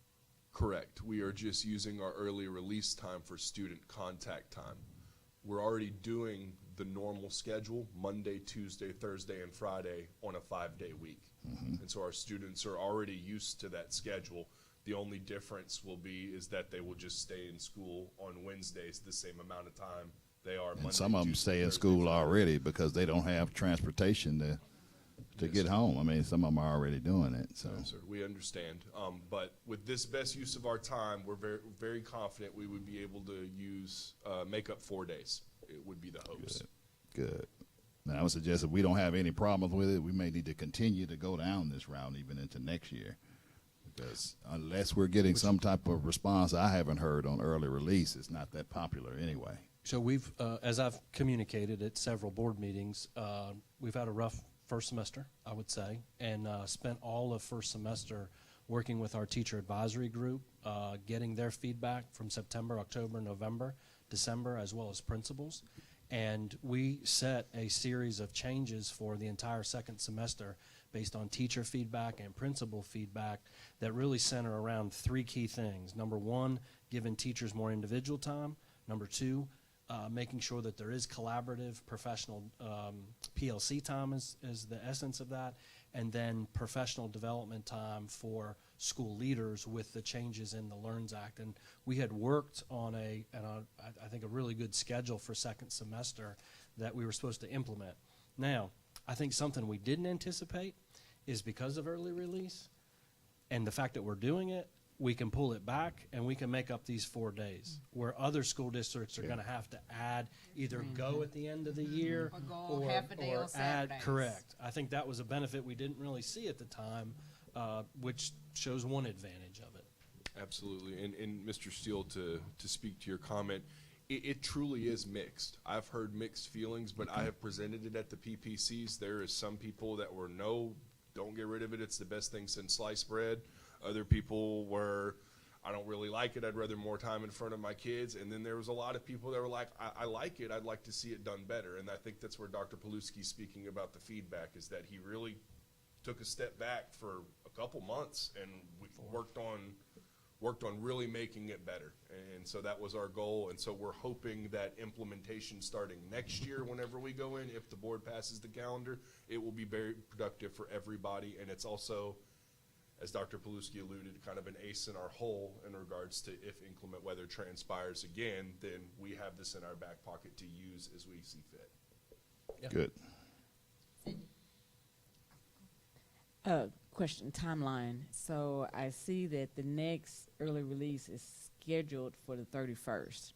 Correct. We are just using our early release time for student contact time. We're already doing the normal schedule, Monday, Tuesday, Thursday, and Friday on a 5-day week. And so our students are already used to that schedule. The only difference will be is that they will just stay in school on Wednesdays the same amount of time they are Monday, And some of them Tuesday, stay in Thursday, school Friday. already because they don't have transportation to get home. I mean, some of them are already doing it. So. Yes, sir. We understand. But with this best use of our time, we're very, very confident we would be able to make up 4 days. It would be the hopes. Good. Now, I would suggest if we don't have any problems with it, we may need to continue to go down this route even into next year. Because unless we're getting some type of response I haven't heard on early release, it's not that popular anyway. So we've, as I've communicated at several board meetings, we've had a rough first semester, I would say, and spent all of first semester working with our teacher advisory group, getting their feedback from September, October, November, December, as well as principals. And we set a series of changes for the entire second semester based on teacher feedback and principal feedback that really center around 3 key things. Number 1, giving teachers more individual time. Number 2, making sure that there is collaborative professional PLC time is the essence of that, and then professional development time for school leaders with the changes in the LEARNS Act. And we had worked on I think a really good schedule for second semester that we were supposed to implement. Now, I think something we didn't anticipate is because of early release and the fact that we're doing it, we can pull it back and we can make up these 4 days where other school districts are going to have to add, either go at the end of the year Or go half a day on add. Saturdays. Correct. I think that was a benefit we didn't really see at the time, which shows one advantage of it. Absolutely. And Mr. Steele, to speak to your comment, it truly is mixed. I've heard mixed feelings, but I have presented it at the PPCs. There is some people that were, no, don't get rid of it. It's the best thing since sliced bread. Other people were, I don't really like it. I'd rather more time in front of my kids. And then there was a lot of people that were like, I like it. I'd like to see it done better. And I think that's where Dr. Paluski's speaking about the feedback, is that he really took a step back for a couple months and we worked on worked on really making it better. And so that was our goal. And so we're hoping that implementation starting next year, whenever we go in, if the board passes the calendar, it will be very productive for everybody. And it's also, as Dr. Paluski alluded, kind of an ace in our hole in regards to if inclement weather transpires again, then we have this in our back pocket to use as we see fit. Yeah. Good. Question, timeline. So I see that the next early release is scheduled for the 31st.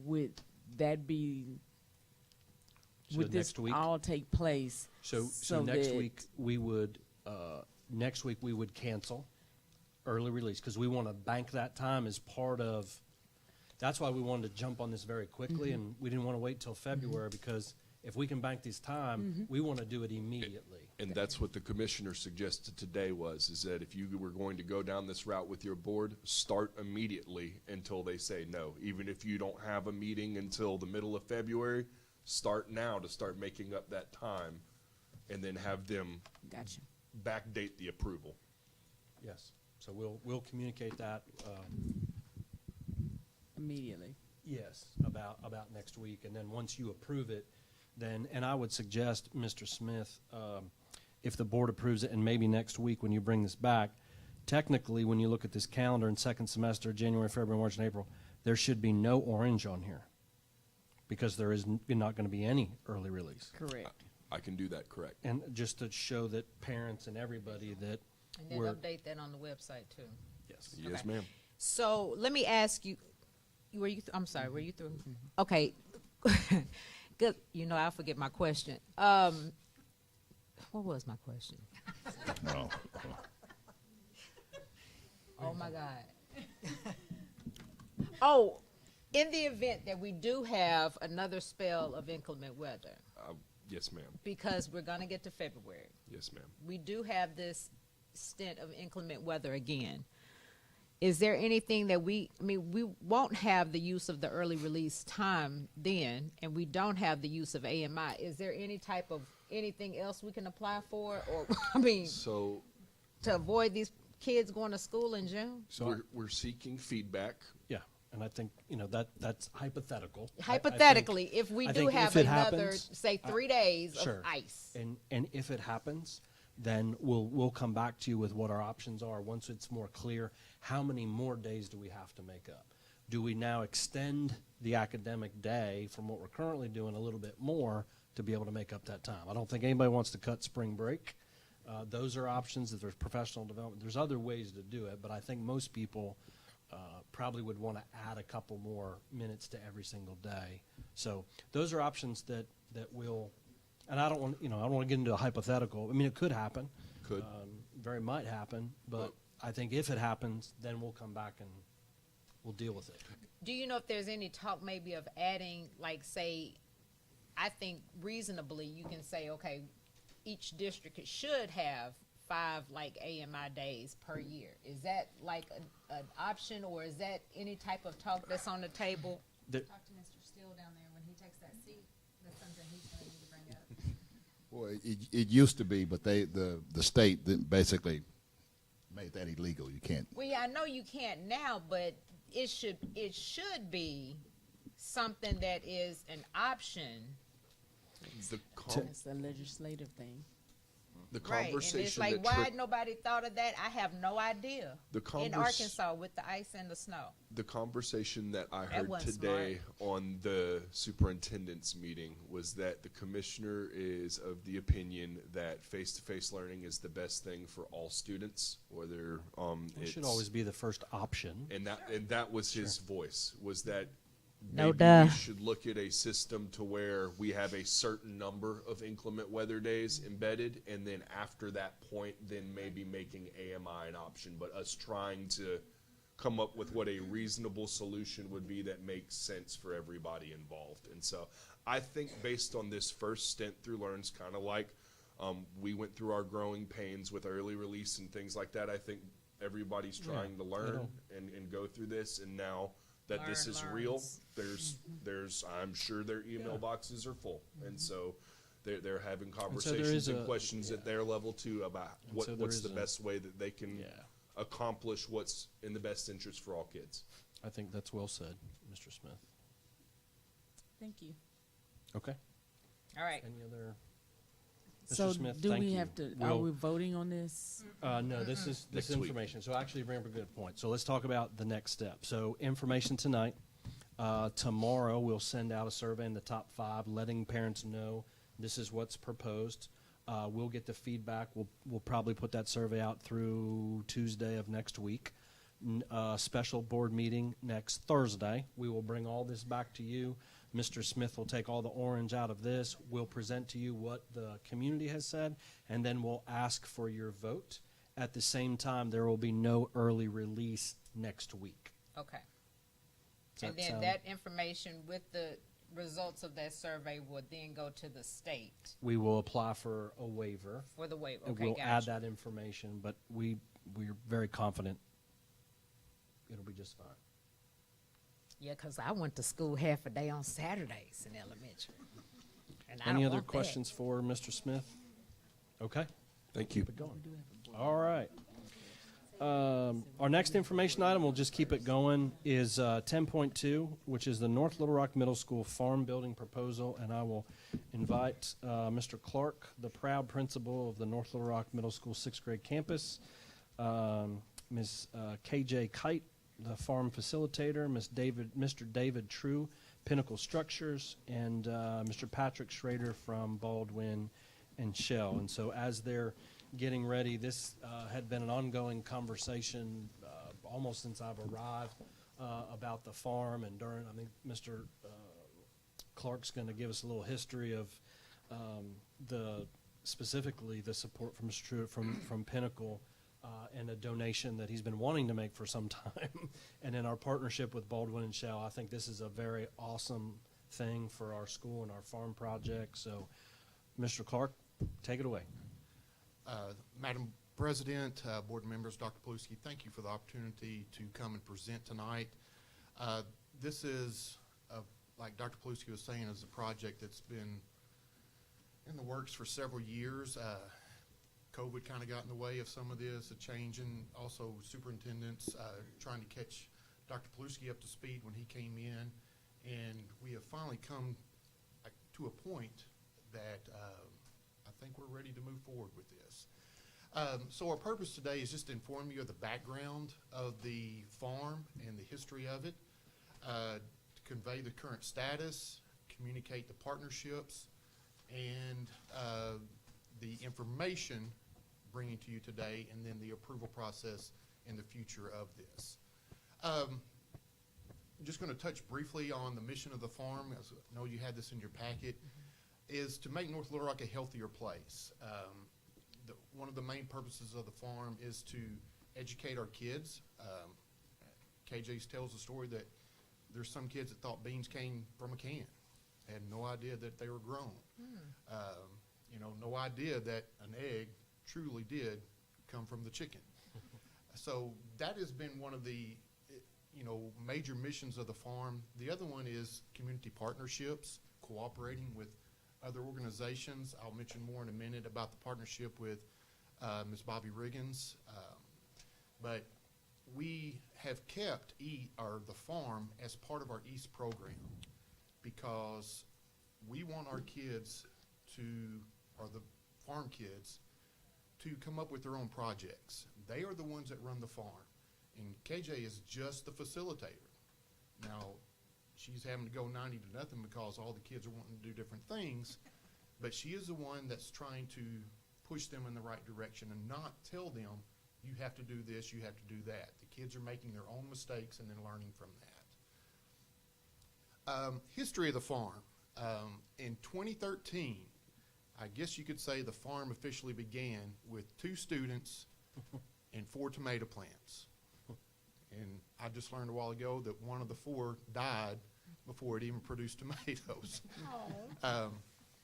Would that be, So would this next week? all take place? So next week we would cancel early release because we want to bank that time as part of. That's why we wanted to jump on this very quickly, and we didn't want to wait till February because if we can bank this time, we want to do it immediately. And that's what the commissioner suggested today is that if you were going to go down this route with your board, start immediately until they say no. Even if you don't have a meeting until the middle of February, start now to start making up that time and then have them backdate the approval. Yes. So we'll communicate that immediately. Yes, about next week, and then once you approve it, then, and I would suggest, Mr. Smith, if the board approves it, and maybe next week when you bring this back, technically when you look at this calendar in second semester, January, February, March, and April, there should be no orange on here because there is not going to be any early release. Correct. I can do that, correct. And just to show that parents and everybody that And then update that on the website too. Yes. Yes, ma'am. So let me ask you, I'm sorry, were you through? Okay. Good. You know, I'll forget my question. What was my question? No. Oh my God. Oh, in the event that we do have another spell of inclement weather, Yes, ma'am. because we're going to get to February, Yes, ma'am. we do have this stint of inclement weather again. Is there anything that we won't have the use of the early release time then, and we don't have the use of AMI. Is there any type of anything else we can apply for? Or, So to avoid these kids going to school in June? So we're seeking feedback. Yeah, and I think, that's hypothetical. Hypothetically, if we do have another, happens, say, 3 days sure. of ice. And if it happens, then we'll come back to you with what our options are once it's more clear. How many more days do we have to make up? Do we now extend the academic day from what we're currently doing a little bit more to be able to make up that time? I don't think anybody wants to cut spring break. Those are options. If there's professional development, there's other ways to do it, but I think most people probably would want to add a couple more minutes to every single day. So those are options that will. And I don't want, I don't want to get into a hypothetical. I mean, it could happen. Could. Very might happen. But I think if it happens, then we'll come back and we'll deal with it. Do you know if there's any talk maybe of adding, like, say, I think reasonably you can say, okay, each district should have 5 like AMI days per year. Is that like an option, or is that any type of talk that's on the table? Talk to Mr. Steele down there when he takes that seat. That's something he's going to need to bring up. Well, it used to be, but the state basically made that illegal. You can't. Well, yeah, I know you can't now, but it should be something that is an option. It's a legislative thing. The Right, conversation and it's like, that why nobody thought of that? I have no idea. In Arkansas with the ice and the snow. The conversation that I That heard wasn't today on the superintendent's meeting was that the commissioner is of the opinion that face-to-face learning is the best thing for all students, whether It should always be the first option. and that was his voice, was that No maybe duh. we should look at a system to where we have a certain number of inclement weather days embedded, and then after that point, then maybe making AMI an option, but us trying to come up with what a reasonable solution would be that makes sense for everybody involved. And so I think based on this first stint through Learn's, kind of like we went through our growing pains with early release and things like that, I think everybody's trying to learn and go through this, and now that this is real, there's I'm sure their email boxes are full, and so they're having conversations and questions at their level too about what's the best way that they can accomplish what's in the best interest for all kids. I think that's well said, Mr. Smith. Thank you. Okay. All right. Any other? Mr. So Smith, do thank we you. have to, are we voting on this? No, this is Next week. information. So actually, you bring up a good point. So let's talk about the next step. So information tonight. Tomorrow, we'll send out a survey in the top 5, letting parents know this is what's proposed. We'll get the feedback. We'll probably put that survey out through Tuesday of next week. Special board meeting next Thursday. We will bring all this back to you. Mr. Smith will take all the orange out of this. We'll present to you what the community has said, and then we'll ask for your vote. At the same time, there will be no early release next week. Okay. Does And then sound- that information with the results of that survey would then go to the state We will apply for a waiver. for the waiver. And Okay, we'll add gotcha. that information, but we're very confident it'll be just fine. Yeah, because I went to school half a day on Saturdays in elementary. And I Any don't other want that. questions for Mr. Smith? Okay. Thank you. Keep it going. All right. Our next information item, we'll just keep it going, is 10.2, which is the North Little Rock Middle School farm building proposal, and I will invite Mr. Clark, the proud principal of the North Little Rock Middle School 6th grade campus, Ms. KJ Kite, the farm facilitator, Mr. David True, Pinnacle Structures, and Mr. Patrick Schrader from Baldwin and Shell. And so as they're getting ready, this had been an ongoing conversation almost since I've arrived about the farm. And during, I think Mr. Clark's going to give us a little history of specifically the support from Mr. True from Pinnacle. And a donation that he's been wanting to make for some time. And in our partnership with Baldwin and Shell, I think this is a very awesome thing for our school and our farm project. So, Mr. Clark, take it away. Madam President, board members, Dr. Paluski, thank you for the opportunity to come and present tonight. This is, like Dr. Paluski was saying, is a project that's been in the works for several years. COVID kind of got in the way of some of this, a change in also superintendents trying to catch Dr. Paluski up to speed when he came in. And we have finally come to a point that I think we're ready to move forward with this. So our purpose today is just to inform you of the background of the farm and the history of it, to convey the current status, communicate the partnerships, and the information bringing to you today, and then the approval process in the future of this. I'm just going to touch briefly on the mission of the farm. As I know you had this in your packet, is to make North Little Rock a healthier place. One of the main purposes of the farm is to educate our kids. KJ tells the story that there's some kids that thought beans came from a can, had no idea that they were grown. No idea that an egg truly did come from the chicken. So that has been one of the major missions of the farm. The other one is community partnerships, cooperating with other organizations. I'll mention more in a minute about the partnership with Ms. Bobby Riggins. But we have kept the farm as part of our EAST program because we want our kids or the farm kids, to come up with their own projects. They are the ones that run the farm. And KJ is just the facilitator. Now, she's having to go 90 to nothing because all the kids are wanting to do different things, but she is the one that's trying to push them in the right direction and not tell them, you have to do this, you have to do that. The kids are making their own mistakes and then learning from that. History of the farm. In 2013, I guess you could say the farm officially began with 2 students and 4 tomato plants. And I just learned a while ago that one of the 4 died before it even produced tomatoes.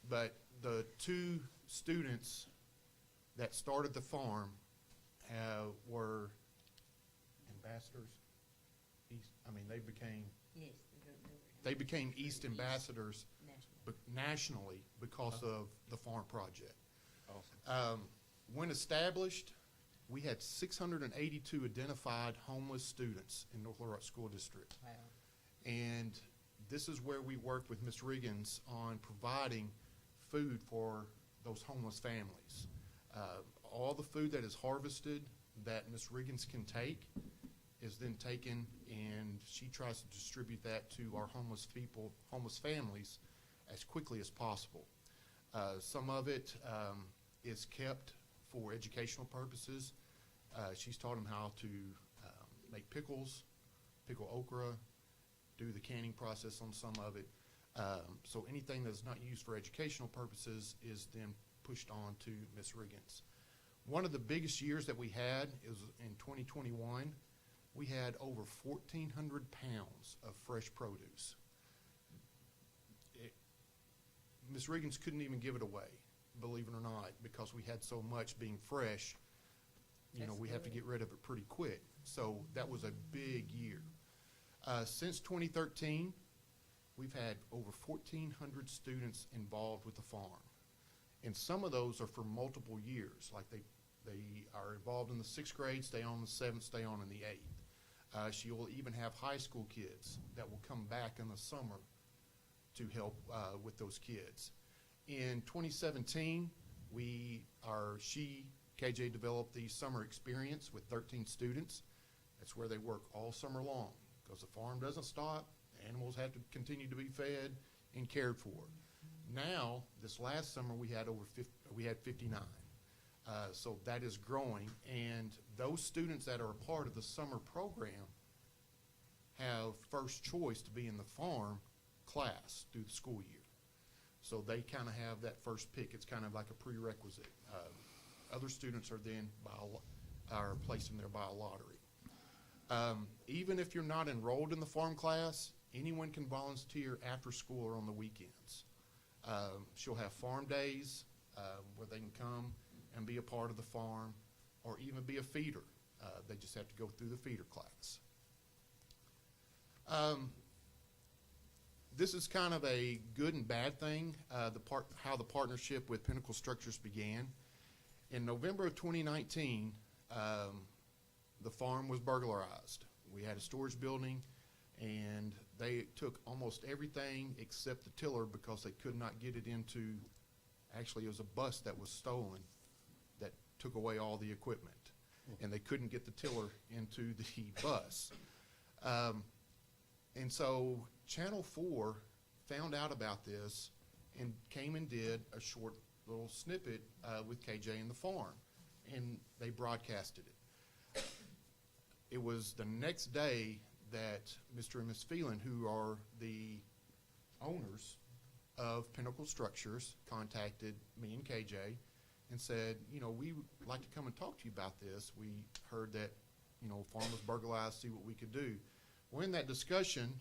But the 2 students that started the farm were ambassadors. They became East ambassadors nationally because of the farm project. Awesome. When established, we had 682 identified homeless students in North Little Rock School District. Wow. And this is where we worked with Ms. Riggins on providing food for those homeless families. All the food that is harvested that Ms. Riggins can take is then taken, and she tries to distribute that to our homeless people, homeless families, as quickly as possible. Some of it is kept for educational purposes. She's taught them how to make pickles, pickle okra, do the canning process on some of it. So anything that's not used for educational purposes is then pushed on to Ms. Riggins. One of the biggest years that we had is in 2021. We had over 1,400 pounds of fresh produce. Ms. Riggins couldn't even give it away, believe it or not, because we had so much being fresh. We have to get rid of it pretty quick. So that was a big year. Since 2013, we've had over 1,400 students involved with the farm. And some of those are for multiple years, like they are involved in the 6th grade, stay on in the 7th, stay on in the 8th. She will even have high school kids that will come back in the summer to help with those kids. In 2017, KJ developed the summer experience with 13 students. That's where they work all summer long because the farm doesn't stop. Animals have to continue to be fed and cared for. Now, this last summer, we had 59. So that is growing, and those students that are a part of the summer program have first choice to be in the farm class through the school year. So they kind of have that first pick. It's kind of like a prerequisite. Other students are then are placed in there by a lottery. Even if you're not enrolled in the farm class, anyone can volunteer after school or on the weekends. She'll have farm days where they can come and be a part of the farm or even be a feeder. They just have to go through the feeder class. This is kind of a good and bad thing, how the partnership with Pinnacle Structures began. In November of 2019, the farm was burglarized. We had a storage building, and they took almost everything except the tiller because they could not get it into, actually it was a bus that was stolen that took away all the equipment, and they couldn't get the tiller into the bus. And so Channel 4 found out about this and came and did a short little snippet with KJ and the farm, and they broadcasted it. It was the next day that Mr. and Ms. Phelan, who are the owners of Pinnacle Structures, contacted me and KJ and said, we would like to come and talk to you about this. We heard that, farm was burglarized, see what we could do. Well, in that discussion,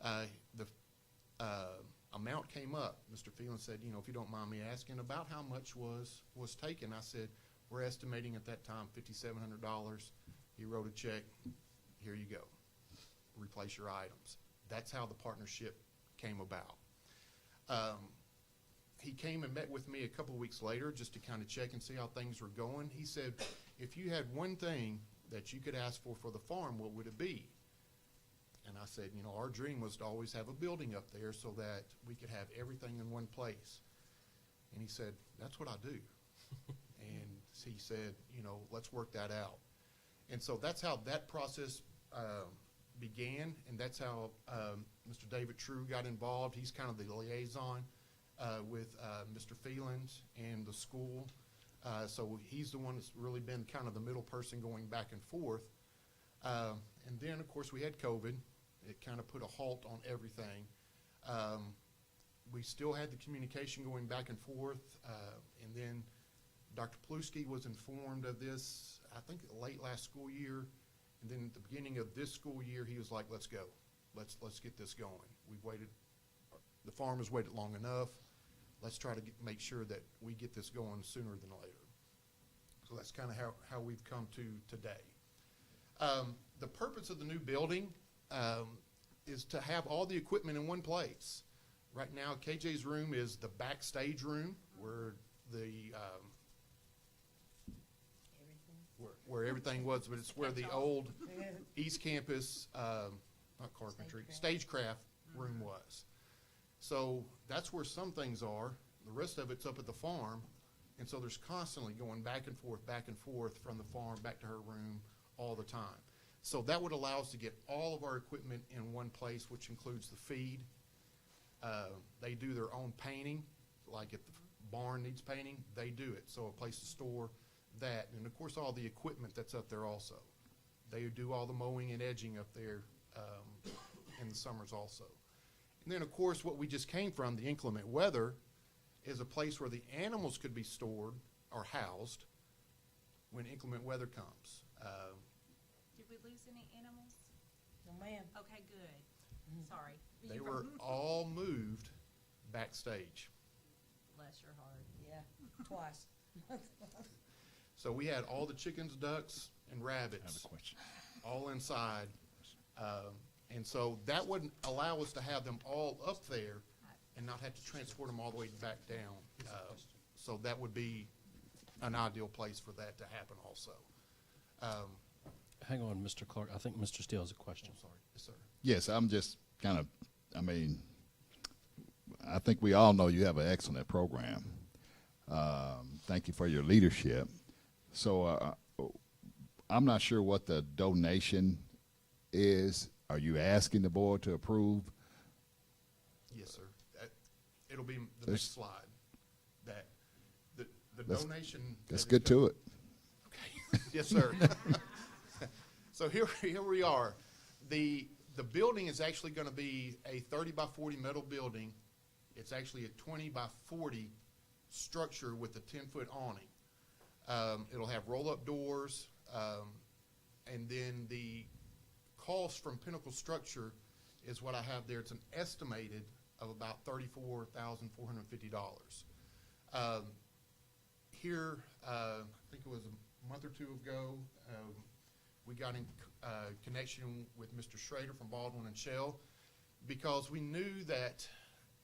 the amount came up. Mr. Phelan said, if you don't mind me asking, about how much was taken. I said, we're estimating at that time $5,700. He wrote a check. Here you go. Replace your items. That's how the partnership came about. He came and met with me a couple of weeks later just to kind of check and see how things were going. He said, if you had one thing that you could ask for the farm, what would it be? And I said, our dream was to always have a building up there so that we could have everything in one place. And he said, that's what I do. And he said, let's work that out. And so that's how that process began, and that's how Mr. David True got involved. He's kind of the liaison with Mr. Phelan's and the school. So he's the one that's really been kind of the middle person going back and forth. And then, of course, we had COVID. It kind of put a halt on everything. We still had the communication going back and forth, and then Dr. Pawlowski was informed of this, I think, late last school year, and then at the beginning of this school year, he was like, let's go. Let's get this going. We've waited, the farm has waited long enough. Let's try to make sure that we get this going sooner than later. So that's kind of how we've come to today. The purpose of the new building is to have all the equipment in one place. Right now, KJ's room is the backstage room where where everything was, but it's where the old East Campus, not carpentry, stagecraft room was. So that's where some things are. The rest of it's up at the farm, and so there's constantly going back and forth from the farm back to her room all the time. So that would allow us to get all of our equipment in one place, which includes the feed. They do their own painting, like if the barn needs painting, they do it. So a place to store that, and of course all the equipment that's up there also. They do all the mowing and edging up there in the summers also. And then of course what we just came from, the inclement weather, is a place where the animals could be stored or housed when inclement weather comes. Did we lose any animals? No, ma'am. Okay, good. Sorry. They were all moved backstage. Bless your heart. Yeah, twice. So we had all the chickens, ducks, and rabbits I have a question. all inside. And so that would allow us to have them all up there and not have to transport them all the way back down. So that would be an ideal place for that to happen also. Hang on, Mr. Clark. I think Mr. Steele has a question. Sorry. Yes, sir. Yes, I'm just kind of, I mean, I think we all know you have an excellent program. Thank you for your leadership. So I'm not sure what the donation is. Are you asking the board to approve? Yes, sir. It'll be the next slide. That the donation. Let's get to it. Okay. Yes, sir. So here we are. The building is actually going to be a 30 by 40 metal building. It's actually a 20 by 40 structure with a 10-foot awning. It'll have roll-up doors, and then the cost from Pinnacle Structure is what I have there. It's an estimated of about $34,450. Here, I think it was a month or two ago, we got in connection with Mr. Schrader from Baldwin and Shell, because we knew that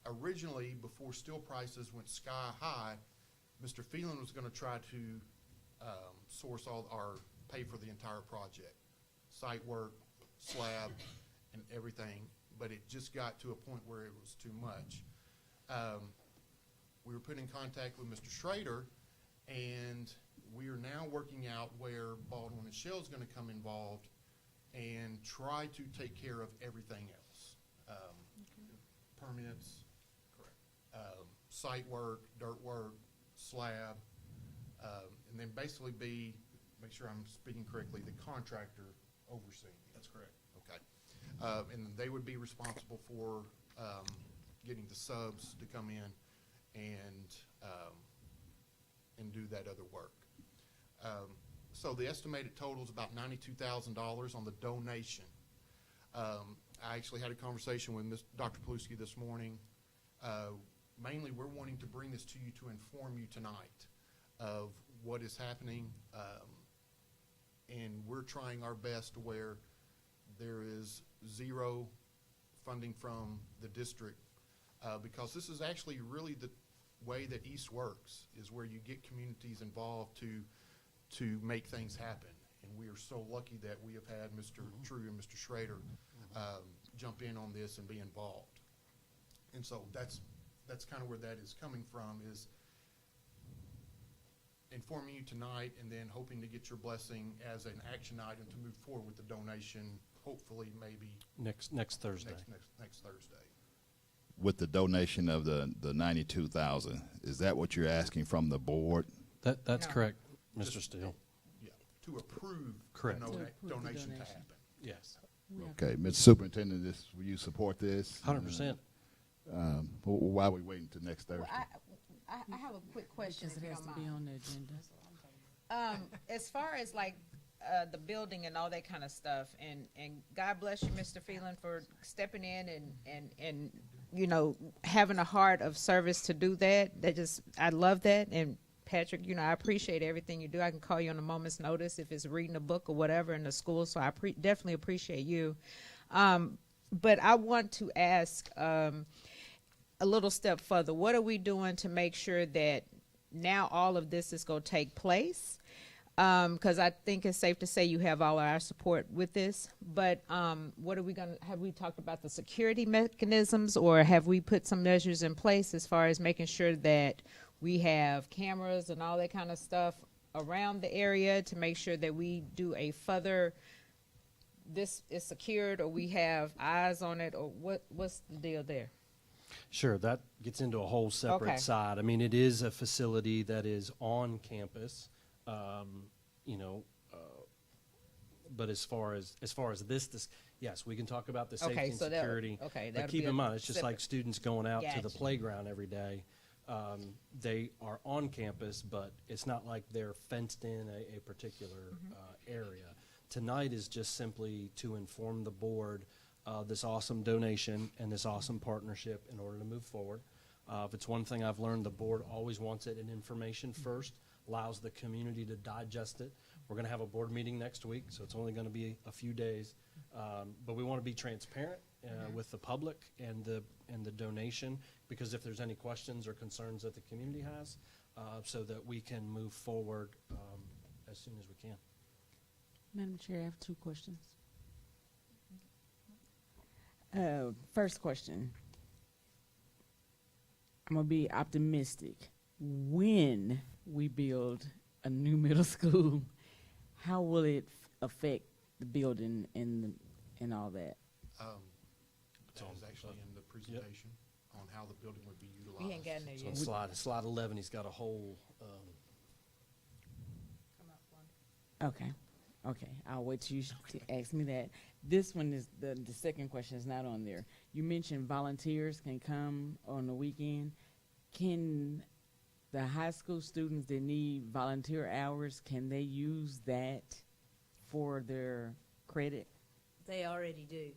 originally, before steel prices went sky high, Mr. Phelan was going to try to source all or pay for the entire project, site work, slab, and everything. But it just got to a point where it was too much. We were put in contact with Mr. Schrader, and we are now working out where Baldwin and Shell is going to come involved and try to take care of everything else. Permits, site work, dirt work, slab, and then basically make sure I'm speaking correctly, the contractor overseeing. That's correct. Okay. And they would be responsible for getting the subs to come in and do that other work. So the estimated total is about $92,000 on the donation. I actually had a conversation with Dr. Paluski this morning. Mainly, we're wanting to bring this to you to inform you tonight of what is happening, and we're trying our best to where there is zero funding from the district, because this is actually really the way that East works, is where you get communities involved to make things happen. And we are so lucky that we have had Mr. True and Mr. Schrader jump in on this and be involved. And so that's kind of where that is coming from, is informing you tonight and then hoping to get your blessing as an action item to move forward with the donation, hopefully maybe Next Thursday. Next Thursday. With the donation of the $92,000, is that what you're asking from the board? That's No. correct, Mr. Steele. Yeah, to approve Correct. the To approve the donation to donation. happen. Yes. Okay, Mr. Superintendent, will you support this? 100%. Why are we waiting till next Thursday? I have a quick question, Because if it you has don't to be mind. on the agenda. As far as like the building and all that kind of stuff, and God bless you, Mr. Phelan, for stepping in and you know, having a heart of service to do that. I love that. And Patrick, you know, I appreciate everything you do. I can call you on a moment's notice if it's reading a book or whatever in the school. So I definitely appreciate you. But I want to ask a little step further. What are we doing to make sure that now all of this is going to take place? because I think it's safe to say you have all our support with this. But what are we gonna, have we talked about the security mechanisms, or have we put some measures in place as far as making sure that we have cameras and all that kind of stuff around the area to make sure that we do a further, this is secured, or we have eyes on it, or what's the deal there? Sure, that gets into a whole separate Okay. side. I mean, it is a facility that is on campus, you know, but as far as this, yes, we can talk about the safety Okay, and so that- security. okay, But that'll keep be a in mind, it's just like separate- students going out to the Gotcha. playground every day. They are on campus, but it's not like they're fenced in a particular area. Tonight is just simply to inform the board this awesome donation and this awesome partnership in order to move forward. If it's one thing I've learned, the board always wants it in information first, allows the community to digest it. We're going to have a board meeting next week, so it's only going to be a few days. But we want to be transparent with the public and the donation, because if there's any questions or concerns that the community has, so that we can move forward as soon as we can. Madam Chair, I have 2 questions. First question. I'm going to be optimistic. When we build a new middle school, how will it affect the building and all that? That is actually in the presentation on how the building would be utilized. We ain't gotten there So yet. on slide 11, he's got a whole, Okay. I'll wait till you to ask me that. This one is the second question is not on there. You mentioned volunteers can come on the weekend. Can the high school students that need volunteer hours, can they use that for their credit? They already do.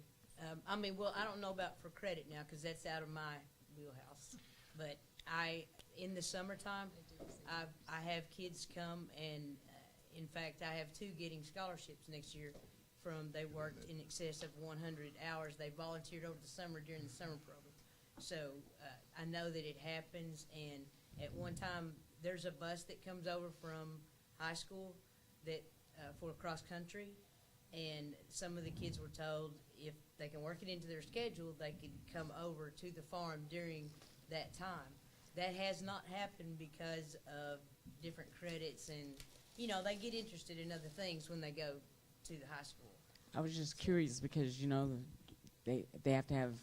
I mean, well, I don't know about for credit now because that's out of my wheelhouse. But in the summertime, I have kids come, and in fact, I have 2 getting scholarships next year they worked in excess of 100 hours. They volunteered over the summer during the summer program. So I know that it happens, and at one time, there's a bus that comes over from high school that for cross country, and some of the kids were told if they can work it into their schedule, they could come over to the farm during that time. That has not happened because of different credits, and they get interested in other things when they go to the high school. I was just curious because, they have to have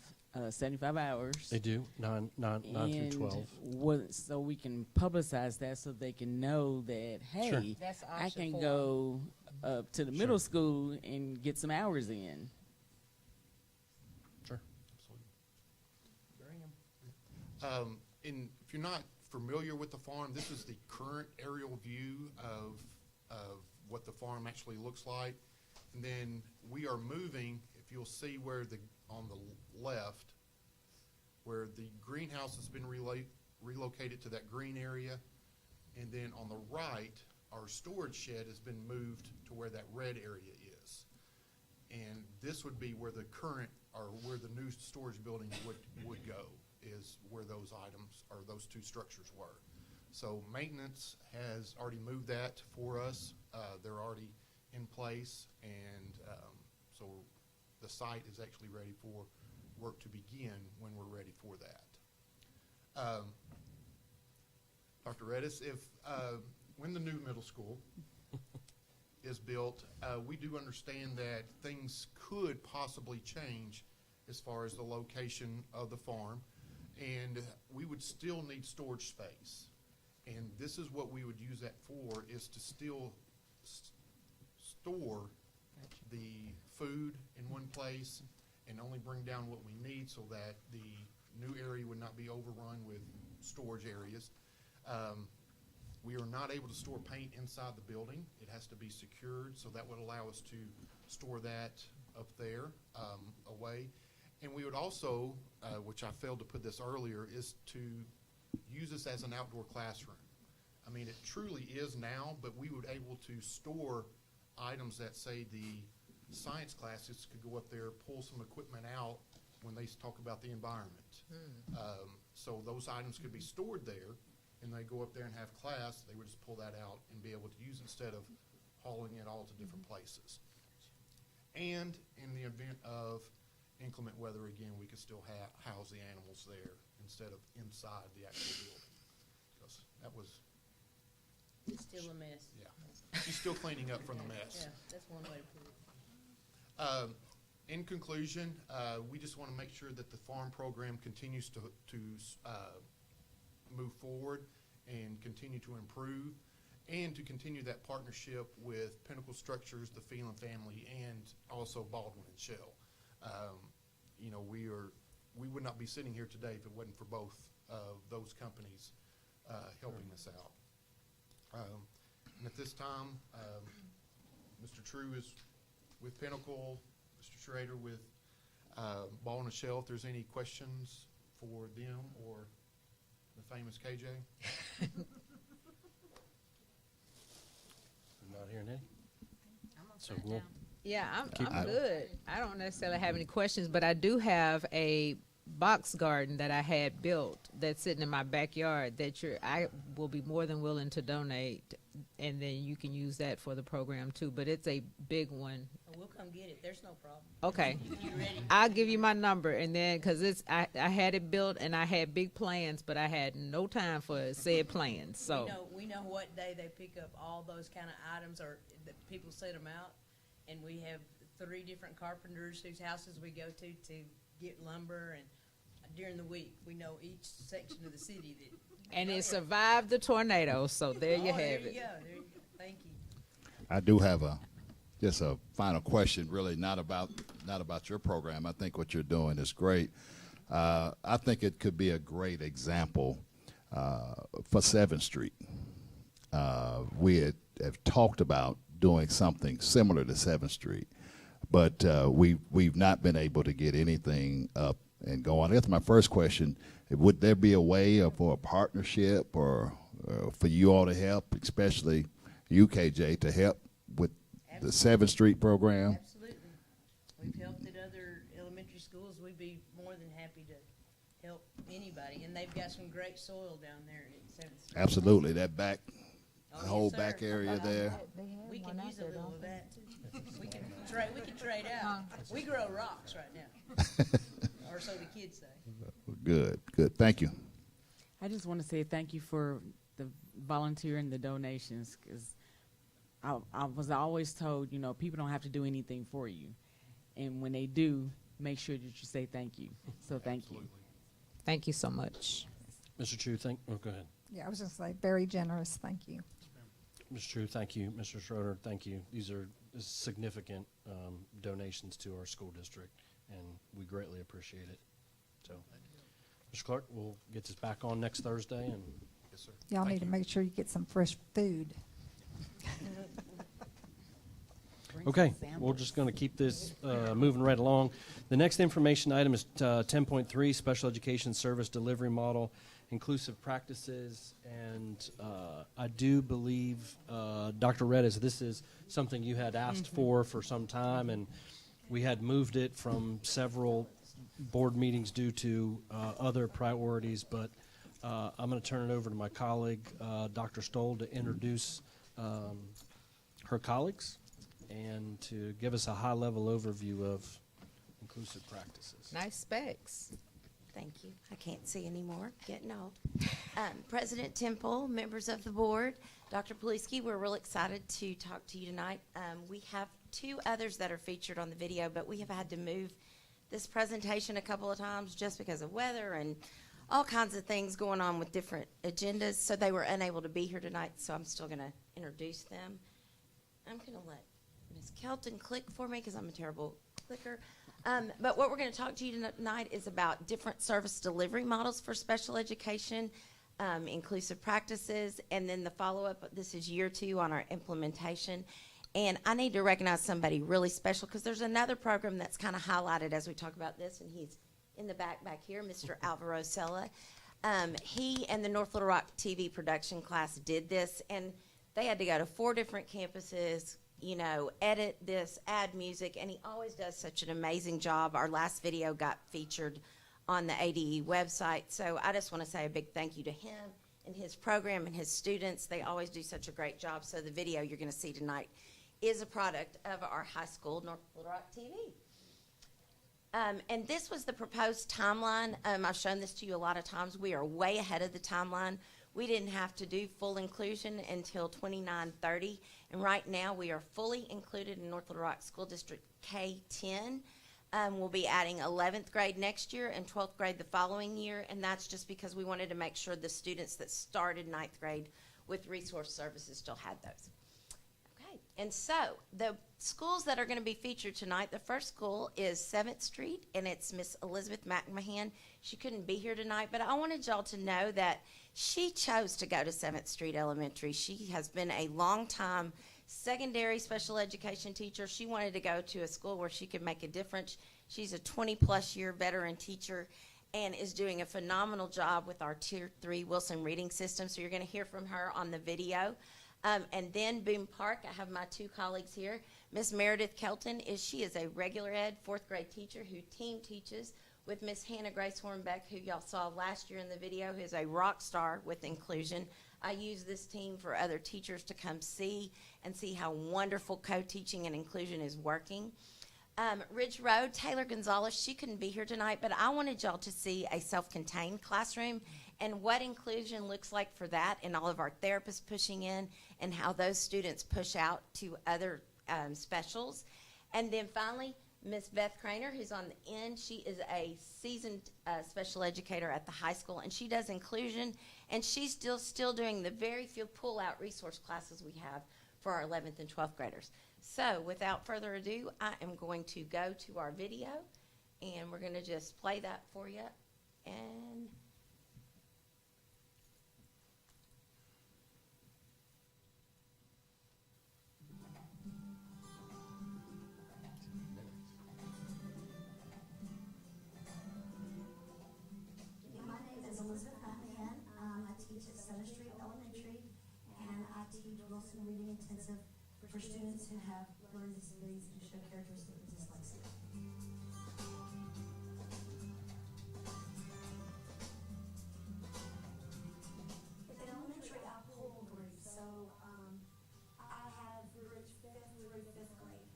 75 hours. they do, 9 through 12. So we can publicize that so they can know that, hey, Sure. That's an I option can for go up to the middle school and get some hours in. Sure. If you're not familiar with the farm, this is the current aerial view of what the farm actually looks like. And then we are moving, if you'll see where on the left, where the greenhouse has been relocated to that green area. And then on the right, our storage shed has been moved to where that red area is. And this would be where the current, or where the new storage building would go, is where those items, or those 2 structures were. So maintenance has already moved that for us. They're already in place, and so the site is actually ready for work to begin when we're ready for that. Dr. Redis, when the new middle school is built, we do understand that things could possibly change as far as the location of the farm, and we would still need storage space. And this is what we would use that for, is to still store the food in one place and only bring down what we need so that the new area would not be overrun with storage areas. We are not able to store paint inside the building. It has to be secured, so that would allow us to store that up there away. And we would also, which I failed to put this earlier, is to use this as an outdoor classroom. I mean, it truly is now, but we would able to store items that, say, the science classes could go up there, pull some equipment out when they talk about the environment. So those items could be stored there, and they go up there and have class. They would just pull that out and be able to use, instead of hauling it all to different places. And in the event of inclement weather again, we could still house the animals there instead of inside the actual building. Because that was, It's still a mess. yeah, she's still cleaning up from the mess. Yeah, that's one way to put it. In conclusion, we just want to make sure that the farm program continues to move forward and continue to improve, and to continue that partnership with Pinnacle Structures, the Phelan family, and also Baldwin and Shell. You know, we would not be sitting here today if it wasn't for both of those companies helping us out. And at this time, Mr. True is with Pinnacle, Mr. Schrader with Baldwin and Shell. If there's any questions for them or the famous KJ. Not hearing any. So sit we'll down. Yeah, Keep I'm going. good. I don't necessarily have any questions, but I do have a box garden that I had built that's sitting in my backyard that I will be more than willing to donate, and then you can use that for the program too. But it's a big one. We'll come get it. There's no problem. Okay, You ready? I'll give you my number, and then because I had it built and I had big plans, but I had no time for said plans. So We know what day they pick up all those kind of items, or the people set them out, and we have 3 different carpenters whose houses we go to get lumber, and during the week we know each section of the city that. and it survived the tornado. So there you have There it. you go. There you go. Thank you. I do have just a final question, really not about your program. I think what you're doing is great. I think it could be a great example for 7th Street. We have talked about doing something similar to 7th Street, but we've not been able to get anything up and going. I guess my first question, would there be a way for a partnership or for you all to help, especially you, KJ, to help with the 7th Street program? Absolutely. We've helped at other elementary schools. We'd be more than happy to help anybody, and they've got some great soil down there at 7th Street. Absolutely, that back, Oh, the whole yes, back sir. area there. We can use a little of that too. We can trade out. We grow rocks right now, or so the kids say. Good. Thank you. I just want to say thank you for the volunteering, the donations, because I was always told, you know, people don't have to do anything for you. And when they do, make sure that you say thank you. So thank you. Thank you so much. Mr. True, go ahead. Yeah, I was just say very generous. Thank you. Mr. True, thank you. Mr. Schroeder, thank you. These are significant donations to our school district, and we greatly appreciate it. So, Mr. Clark, we'll get this back on next Thursday. And Yes, sir. Y'all Thank need to you. make sure you get some fresh food. Okay, we're just going to keep this moving right along. The next information item is 10.3, Special Education Service Delivery Model, Inclusive Practices. And I do believe, Dr. Redis, this is something you had asked for some time, and we had moved it from several board meetings due to other priorities. But I'm going to turn it over to my colleague, Dr. Stoll, to introduce her colleagues and to give us a high-level overview of inclusive practices. Nice specs. Thank you. I can't see anymore. Getting old. President Temple, members of the board, Dr. Paluski, we're real excited to talk to you tonight. We have 2 others that are featured on the video, but we have had to move this presentation a couple of times just because of weather and all kinds of things going on with different agendas, so they were unable to be here tonight, so I'm still going to introduce them. I'm going to let Ms. Kelton click for me because I'm a terrible clicker. But what we're going to talk to you tonight is about different service delivery models for special education, inclusive practices, and then the follow-up. This is year 2 on our implementation. And I need to recognize somebody really special because there's another program that's kind of highlighted as we talk about this, and he's in the back here, Mr. Alvaro Sella. He and the North Little Rock TV production class did this, and they had to go to 4 different campuses, you know, edit this, add music, and he always does such an amazing job. Our last video got featured on the ADE website, so I just want to say a big thank you to him and his program and his students. They always do such a great job, so the video you're going to see tonight is a product of our high school, North Little Rock TV. And this was the proposed timeline. I've shown this to you a lot of times. We are way ahead of the timeline. We didn't have to do full inclusion until 2930, and right now we are fully included in North Little Rock School District K-10. We'll be adding 11th grade next year and 12th grade the following year, and that's just because we wanted to make sure the students that started 9th grade with resource services still had those. Okay, and so the schools that are going to be featured tonight, the first school is 7th Street, and it's Miss Elizabeth McMahon. She couldn't be here tonight, but I wanted y'all to know that she chose to go to 7th Street Elementary. She has been a long-time secondary special education teacher. She wanted to go to a school where she could make a difference. She's a 20-plus year veteran teacher and is doing a phenomenal job with our Tier 3 Wilson reading system. So you're going to hear from her on the video. And then Boone Park, I have my two colleagues here. Miss Meredith Kelton, she is a regular ed 4th grade teacher who team teaches with Miss Hannah Grace Hornbeck, who y'all saw last year in the video, who's a rock star with inclusion. I use this team for other teachers to come see and see how wonderful co-teaching and inclusion is working. Ridge Road, Taylor Gonzalez, she couldn't be here tonight, but I wanted y'all to see a self-contained classroom and what inclusion looks like for that, and all of our therapists pushing in and how those students push out to other specials. And then finally, Miss Beth Craner, who's on the end, she is a seasoned special educator at the high school, and she does inclusion, and she's still doing the very few pull-out resource classes we have for our 11th and 12th graders. So without further ado, I am going to go to our video, and we're going to just play that for you. And my name is Elizabeth McMahon. I teach at 7th Street Elementary, and I teach Wilson Reading Intensive for students who have learning disabilities and show characteristics of dyslexia. In elementary, I pull groups, so I have groups 5th through 5th grade,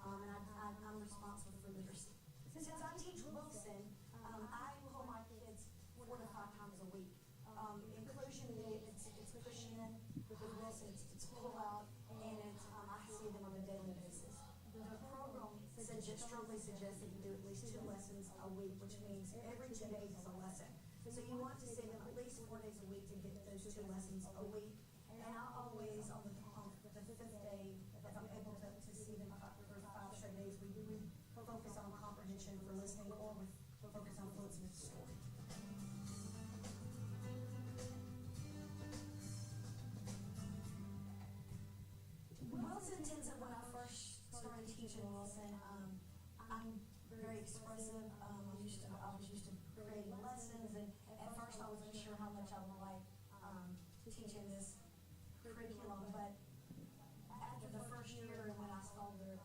and I'm responsible for literacy. Since I teach Wilson, I pull my kids 4 to 5 times a week. Inclusion, it's push in with Wilson, it's pull out, and it's I see them on a daily basis. The program strongly suggests that you do at least 2 lessons a week, which means every 2 days is a lesson. So you want to see them at least 4 days a week to get those 2 lessons a week. And I always, on the 5th day, if I'm able to see them for 5 straight days, we focus on comprehension for listening, or we focus on fluency with story. Wilson Intensive, when I first started teaching Wilson, I'm very expressive. I was used to creating lessons, and at first I wasn't sure how much I would like teaching this curriculum. But after the first year, when I saw their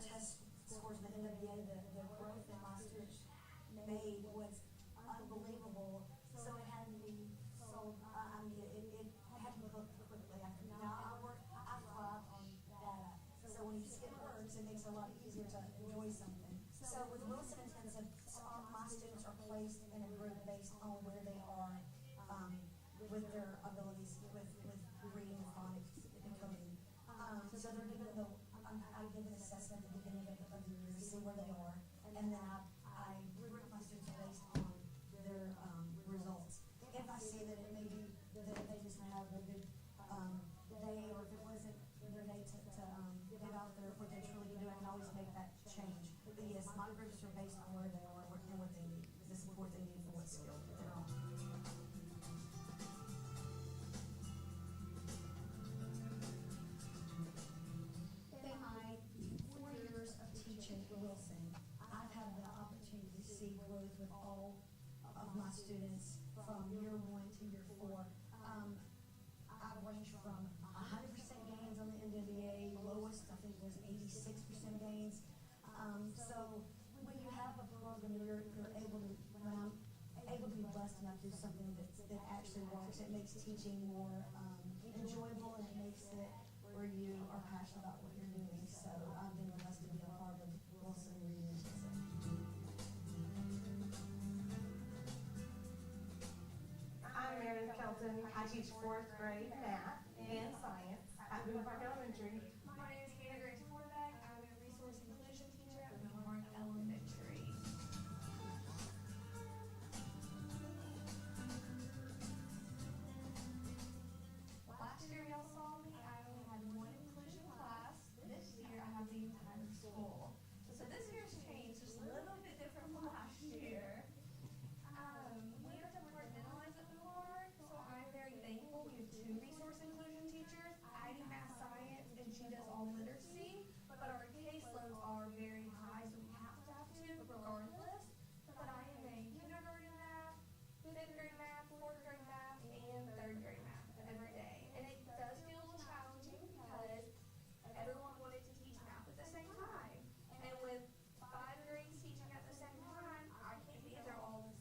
test scores in the NWA, the growth that my students made was unbelievable. So it had to be so. It had to look quickly. Now I thrive on data. So when you skip words, it makes it a lot easier to enjoy something. So with Wilson Intensive, my students are placed in a group based on where they are with their abilities with reading, phonics, and coding. So they're given I give an assessment at the beginning of the year to see where they are, and then I group my students based on their results. If I see that it may be that they just have a good day, or if it wasn't their day to get out there, what they truly do, I can always make that change. But yes, my groups are based on where they are and what they need, the support they need for what skill they're on. In my 4 years of teaching Wilson, I've had the opportunity to see growth with all of my students from year 1 to year 4. I've ranged from 100% gains on the NWA, lowest I think was 86% gains. So when you have a program, you're able to, when I'm able to be blessed enough to do something that actually works, it makes teaching more enjoyable, and it makes it where you are passionate about what Wilson. I teach 4th grade math and science at Boone Park Elementary. My name is Hannah Grace Horvath. I'm a resource inclusion teacher at Boone Park Elementary. Last year y'all saw me, I only had one inclusion class. This year I have the entire school. So this year's changed just a little bit different from last year. We are departmentalized at Boone Park, so I'm very thankful. We have 2 resource inclusion teachers. I do math science and she does all literacy, but our caseloads are very high, so we have to have 2 regardless. But I am a kindergarten math, 5th grade math, 4th grade math, and 3rd grade math every day. And it does feel a little challenging because everyone wanted to teach math at the same time. And with 5 grades teaching at the same time, I can't be in there all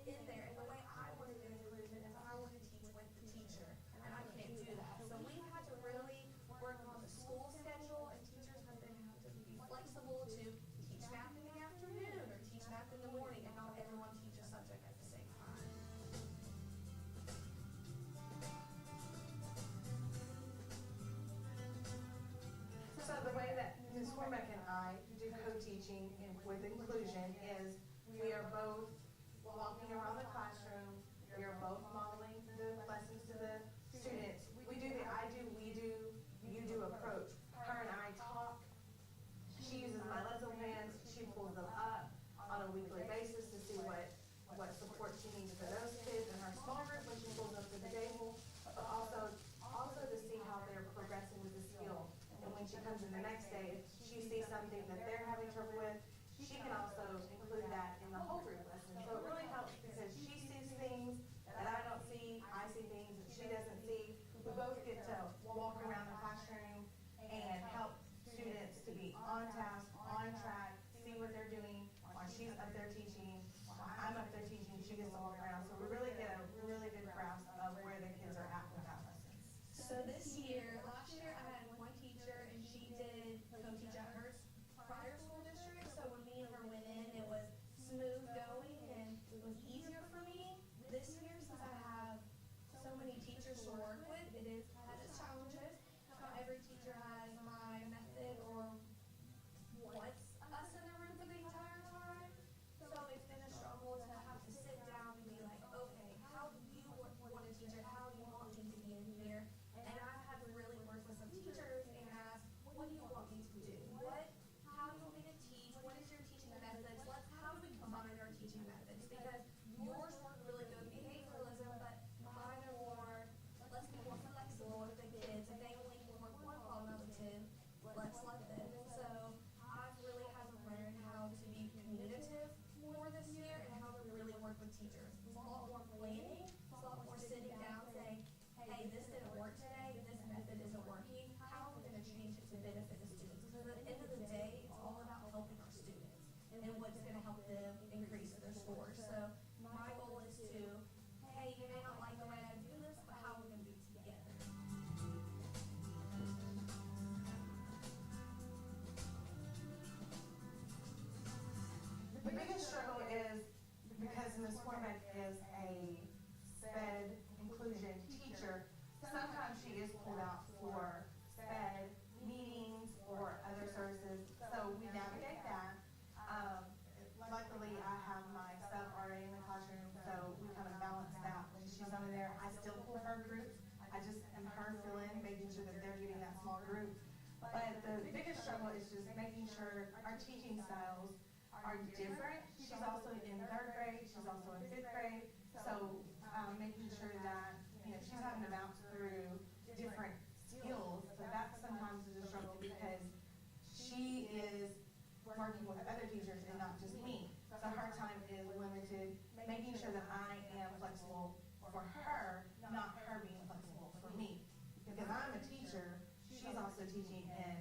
in there. And the way I want to do inclusion is I want to teach with the teacher, and I can't do that. So we had to really work on the school schedule, and teachers have been have to be flexible to teach math in the afternoon or teach math in the morning, and not everyone teach a subject at the same time. So the way that Ms. Hormack and I do co-teaching with inclusion is we are both walking around the classroom, we are both modeling the lessons to the students. We do the I do, we do, you do approach. Her and I talk. She uses my lesson plans, she pulls them up on a weekly basis to see what support she needs for those kids in her small group when she pulls them to the table, but also to see how they're progressing with the skill. And when she comes in the next day, if she sees something that they're having trouble with, she can also include that in the whole group lesson. So it really helps because she sees things that I don't see, I see things that she doesn't see. We both get to walk around the classroom and help students to be on task, on track, see what they're doing while she's up there teaching, while I'm up there teaching, she gets to walk around. So we really get a really good grasp of where the kids are at with that lesson. So last year I had one teacher and she did co-teach at her prior school district. So when me and her went in, it was smooth going and it was easier for me. This year, since I have so many teachers to work with, it has its challenges. Not every teacher has my method or wants us in the room for the entire time. So it's been a struggle to have to sit down and be like, okay, how do you want a teacher? How do you want me to be in here? And I've had to really work with some teachers and ask, what do you want me to do? How do you want me to teach? What is your teaching methods? How do we combine our teaching methods? Because yours work really good behavioralism, but mine are more, let's be more flexible with the kids. If they only can work one problem out of 10, let's let them. And so I've really had to learn how to be communicative more this year and how to really work with teachers. It's a lot more planning. It's a lot more sitting down saying, hey, this didn't work today, this method isn't working, how are we going to change it to benefit the students? Because at the end of the day, it's all about helping our students and what's going to help them increase their scores. So my goal is to, hey, you may not like the way I do this, but how are we going to do it together? The biggest struggle is because Ms. Hormack is a SPED inclusion teacher, sometimes she is pulled out for SPED meetings or other services, so we navigate that. Luckily, I have my sub RA in the classroom, so we kind of balance that. When she's over there, I still pull her groups. I just am her fill in, making sure that they're getting that small group. But the biggest struggle is just making sure our teaching styles are different. She's also in 3rd grade, she's also in 5th grade, so making sure that she's having to bounce through different skills. So that sometimes is a struggle because she is working with other teachers and not just me. So her time is limited, making sure that I am flexible for her, not her being flexible for me. Because I'm a teacher, she's also teaching in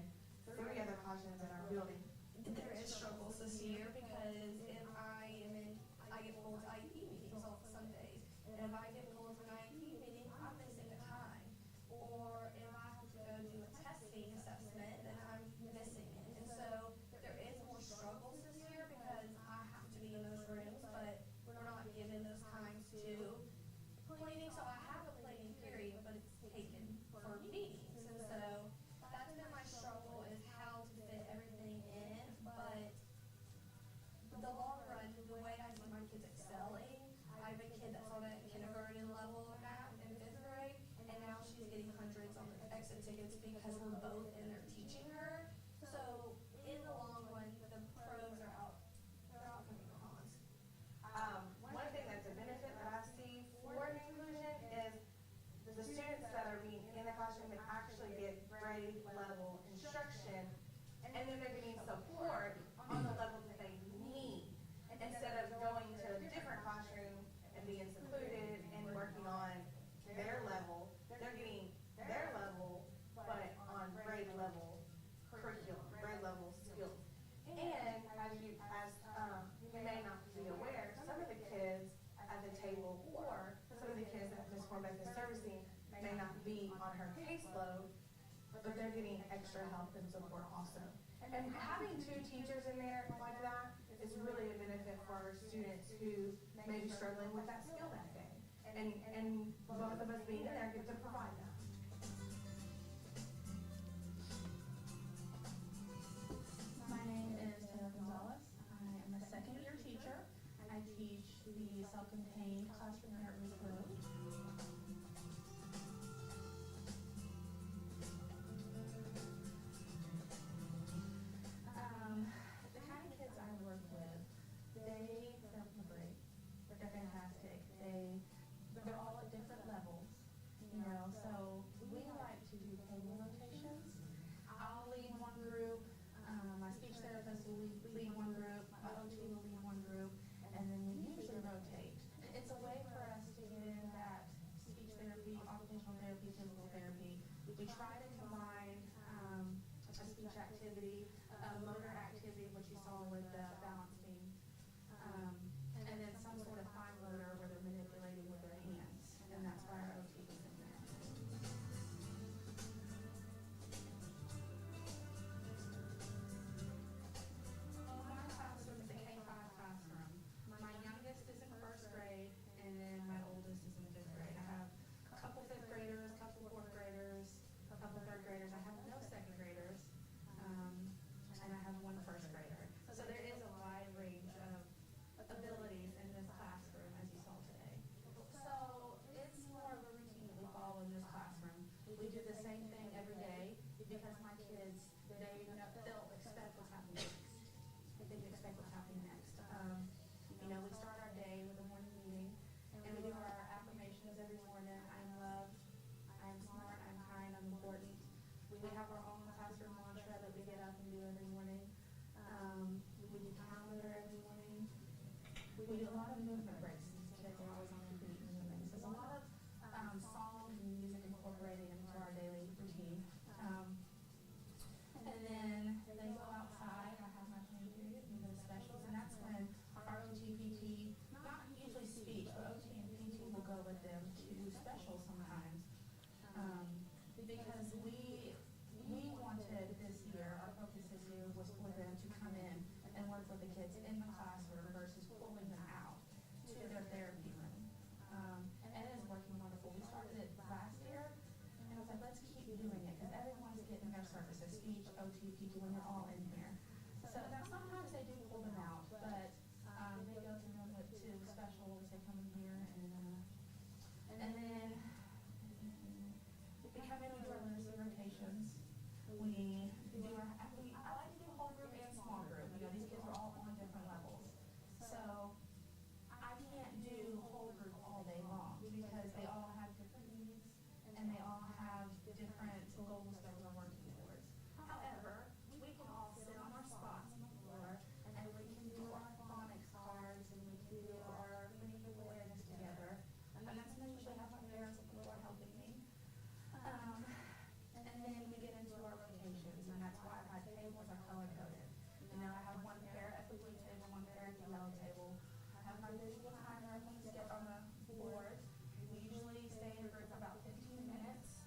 3 other classrooms in our building. There is struggles this year because if I get pulled to IEP meetings on some days, and if I get pulled to an IEP meeting, I'm missing a time. Or if I have to go do a testing assessment, then I'm missing it. And so there is more struggles this year because I have to be in those rooms, but we're not given those times to planning. So I have a plan extra tickets because we're both in there teaching her. So in the long run, the pros are outcoming the cons. One thing that's a benefit that I see for inclusion is the students that are being in the classroom can actually get grade level instruction, and then they're getting support on the level that they need, instead of going to a different classroom and being secluded and working on their level. They're getting their level, but on grade level curriculum, grade level skills. And as you may not be aware, some of the kids at the table or some of the kids that Ms. Horvath is servicing may not be on her caseload, but they're getting extra help and support also. And having two teachers in there like that is really a benefit for our students who may be struggling with that skill that day. And both of us being in there get to provide that. My name is Taylor Gonzalez. I am a second-year teacher. I teach the self-contained classroom here at Ruth Road. The kind of kids I work with, they're great. They're fantastic. They're all at different levels, you know, so we like to do table rotations. I'll lead one group, my speech therapist will lead one group, my OT will lead one group, and then we usually rotate. It's a way for us to get in that speech therapy, occupational therapy, physical therapy. We try to combine a speech activity, a motor activity, which you saw with the balance beam, and then some sort of fine motor where they're manipulating with their hands, and that's why our OT is in there. My classroom is a K-5 classroom. My youngest is in first grade, and then my oldest is in fifth grade. I have a couple fifth graders, a couple fourth graders, a couple third graders. I have no second graders, and I have one first grader. So there is a wide range of abilities in this classroom, as you saw today. So it's more of a routine that we follow in this classroom. We do the same thing every day because my kids, they'll expect what's happening next. They expect what's happening next. You know, we start our day with a morning meeting, and we do our affirmations every morning. I am loved, I am smart, I'm kind, I'm important. We have our own classroom mantra that we get up and do every morning. We do calendar every morning. We do a lot of movement breaks. These kids are always on their feet moving. So there's a lot of songs and music incorporated into our daily routine. And then they go outside. I have my training period, we do specials, and that's when our OT-PT, not usually speech, but OT and PT will go with them to specials sometimes. Because we wanted this year, our focus this year was for them to come in and work with the kids in the classroom versus pulling them out to their therapy room. And it is working wonderful. We started it last year, and I was like, let's keep doing it, because everyone's getting their services, speech, OT, PT, when they're all in here. So now sometimes they do pull them out, but they go through them with two specials, they come in here, and then we come in, we do our literacy rotations. I like to do whole group and small group. You know, these kids are all on different levels. So I can't do whole group all day long because they all have different needs and they all have different goals that we're working towards. However, we can all sit on our spots on the floor and we can do our phonics cards and we can do our financial awareness together. And that's when I usually have my parents on the floor helping me. And then we get into our rotations, and that's why my tables are color-coded. You know, I have one pair at the blue table, one pair at the yellow table. I have my visual timer when we get on the board. We usually stay in a group for about 15 minutes.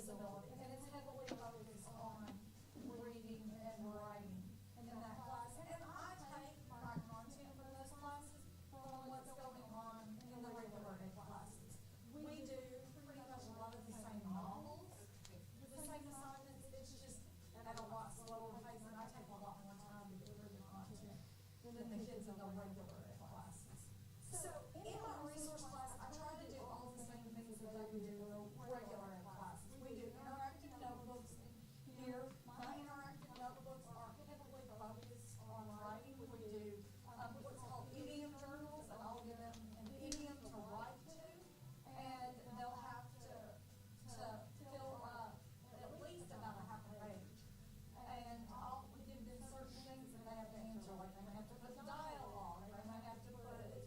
disabilities, and it's heavily focused on reading and writing in that class. And I take my content from those classes from what's going on in the regular ed classes. We do pretty much a lot of the same novels, the same assignments, it's just at a lot slower pace, and I take a lot more time to get through the content than the kids in the regular ed classes. So in my resource class, I try to do all the same things that I do in the regular ed classes. We do interactive notebooks here. My interactive notebooks are heavily focused on writing. We do what's called idiom journals, and I'll give them an idiom to write to, and they'll have to fill up at least about a half a page. And we give them certain things that they have to answer, like they may have to put dialogue, they may have to put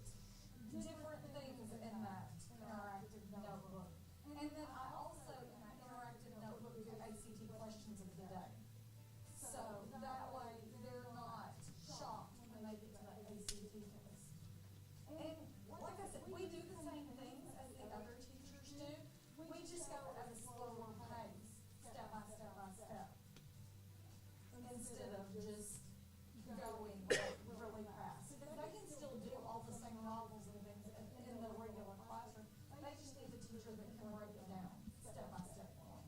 different things in that interactive notebook. And then I also, in that interactive notebook, do ACT questions of the day. So that way they're not shocked when they get to the ACT test. And like I said, we do the same things as the other teachers do. We just go at a slower pace, step by step by step, instead of just going really fast. Because they can still do all the same novels and things in the regular classroom. They just need a teacher that can break it down step by step for them.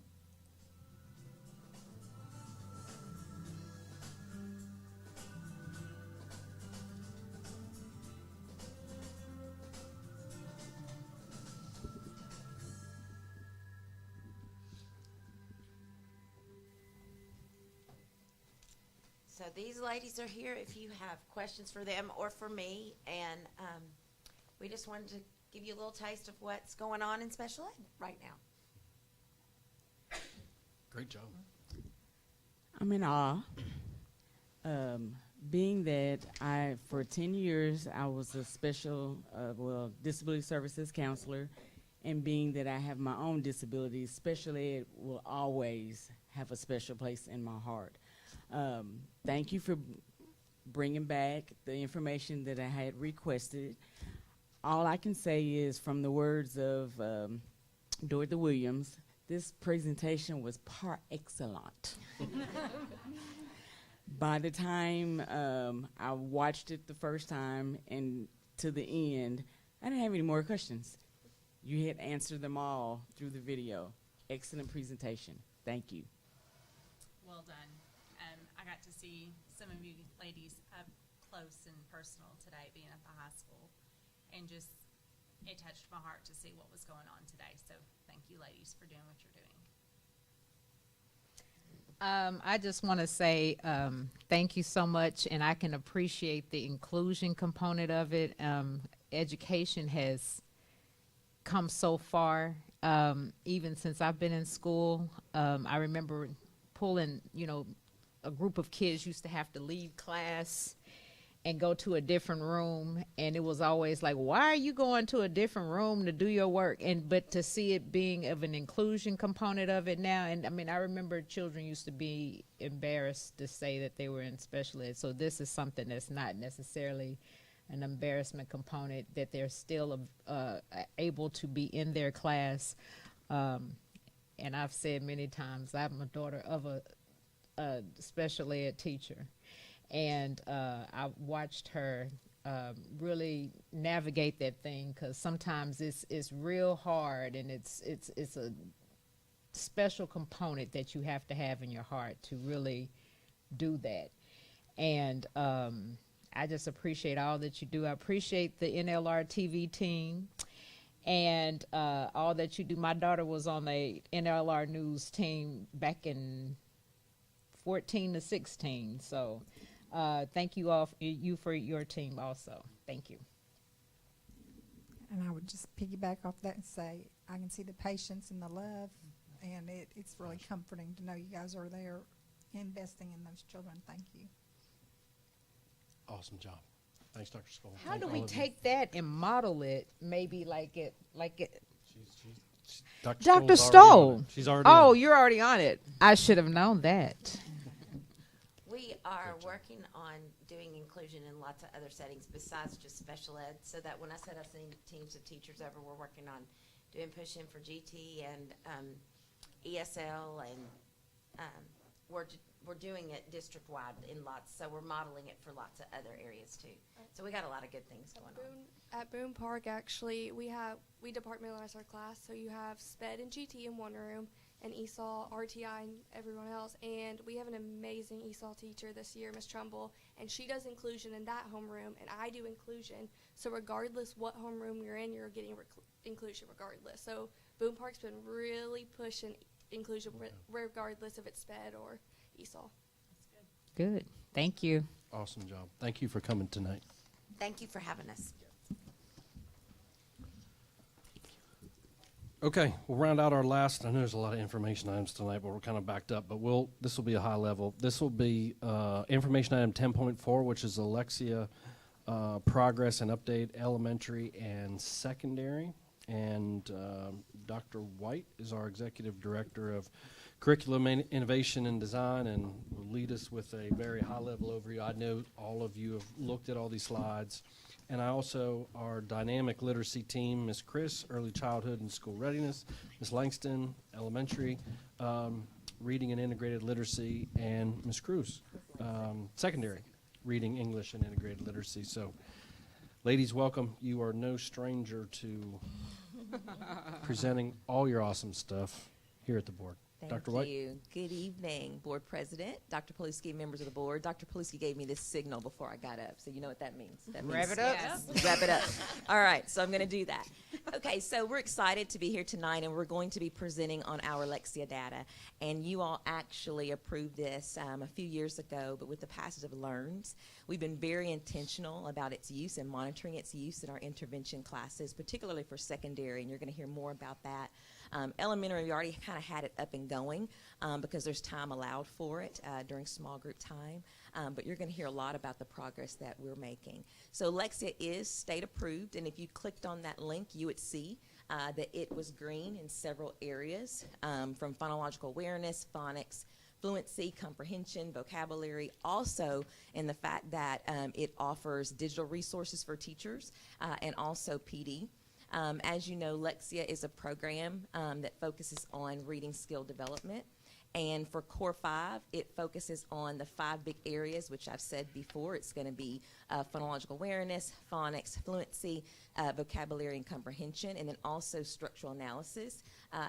So these ladies are here if you have questions for them or for me, and we just wanted to give you a little taste of what's going on in special ed right now. Great job. I'm in awe. Being that for 10 years, I was a special, disability services counselor, and being that I have my own disabilities, special ed will always have a special place in my heart. Thank you for bringing back the information that I had requested. All I can say is, from the words of Dorothy Williams, this presentation was par excellent. By the time I watched it the first time and to the end, I didn't have any more questions. You had answered them all through the video. Excellent presentation. Thank you. Well done. I got to see some of you ladies up close and personal today, being at the high school, and just it touched my heart to see what was going on today. So thank you, ladies, for doing what you're doing. I just want to say thank you so much, and I can appreciate the inclusion component of it. Education has come so far, even since I've been in school. I remember pulling, a group of kids used to have to leave class and go to a different room, and it was always like, why are you going to a different room to do your work? But to see it being of an inclusion component of it now, and I mean, I remember children used to be embarrassed to say that they were in special ed, so this is something that's not necessarily an embarrassment component, that they're still able to be in their class. And I've said many times, I'm a daughter of a special ed teacher, and I watched her really navigate that thing, because sometimes it's real hard, and it's a special component that you have to have in your heart to really do that. And I just appreciate all that you do. I appreciate the NLR TV team and all that you do. My daughter was on the NLR News team back in 14 to 16. So thank you all, you for your team also. Thank you. And I would just piggyback off that and say, I can see the patience and the love, and it's really comforting to know you guys are there investing in those children. Thank you. Awesome job. Thanks, Dr. Skoll. How do we take that and model it? Maybe like it. Dr. Stoll. She's already. Oh, you're already on it. I should have known that. We are working on doing inclusion in lots of other settings besides just special ed, so that when I said I've seen teams of teachers over, we're working on doing push-in for GT and ESL, and we're doing it district-wide in lots, so we're modeling it for lots of other areas too. So we got a lot of good things going on. At Boone Park, actually, we departmentalize our class, so you have SPED and GT in one room, and ESOL, RTI, and everyone else. And we have an amazing ESOL teacher this year, Miss Trumbull, and she does inclusion in that homeroom, and I do inclusion. So regardless what homeroom you're in, you're getting inclusion regardless. So Boone Park's been really pushing inclusion regardless if it's SPED or ESOL. Good. Thank you. Awesome job. Thank you for coming tonight. Thank you for having us. Okay, we'll round out our last. I know there's a lot of information items tonight, but we're kind of backed up. But this will be a high level. This will be information item 10.4, which is Alexia progress and update elementary and secondary. And Dr. White is our executive director of curriculum innovation and design, and will lead us with a very high level overview. I know all of you have looked at all these slides. And I also, our dynamic literacy team, Ms. Chris, early childhood and school readiness, Ms. Langston, elementary, reading and integrated literacy, and Ms. Cruz, secondary, reading, English, and integrated literacy. So, ladies, welcome. You are no stranger to presenting all your awesome stuff here at the board. Dr. White. Thank you. Good evening, Board President, Dr. Paluski, members of the board. Dr. Paluski gave me this signal before I got up, so you know what that means. That means Wrap it up. Yes. Wrap it up. All right, so I'm going to do that. Okay, so we're excited to be here tonight, and we're going to be presenting on our Lexia data. And you all actually approved this a few years ago, but with the passage of LEARNS, we've been very intentional about its use and monitoring its use in our intervention classes, particularly for secondary, and you're going to hear more about that. Elementary, we already kind of had it up and going because there's time allowed for it during small group time. But you're going to hear a lot about the progress that we're making. So Lexia is state approved, and if you clicked on that link, you would see that it was green in several areas, from phonological awareness, phonics, fluency, comprehension, vocabulary, also in the fact that it offers digital resources for teachers and also PD. As you know, Lexia is a program that focuses on reading skill development. And for Core 5, it focuses on the 5 big areas, which I've said before. It's going to be phonological awareness, phonics, fluency, vocabulary and comprehension, and then also structural analysis.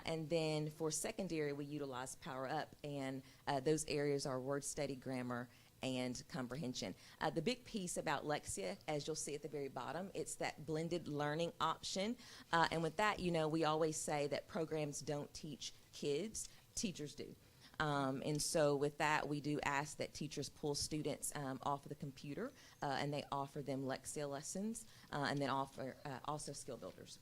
And then for secondary, we utilize Power Up, and those areas are word study, grammar, and comprehension. The big piece about Lexia, as you'll see at the very bottom, it's that blended learning option. And with that, you know, we always say that programs don't teach kids, teachers do. And so with that, we do ask that teachers pull students off of the computer, and they offer them Lexia lessons, and then offer also skill builders.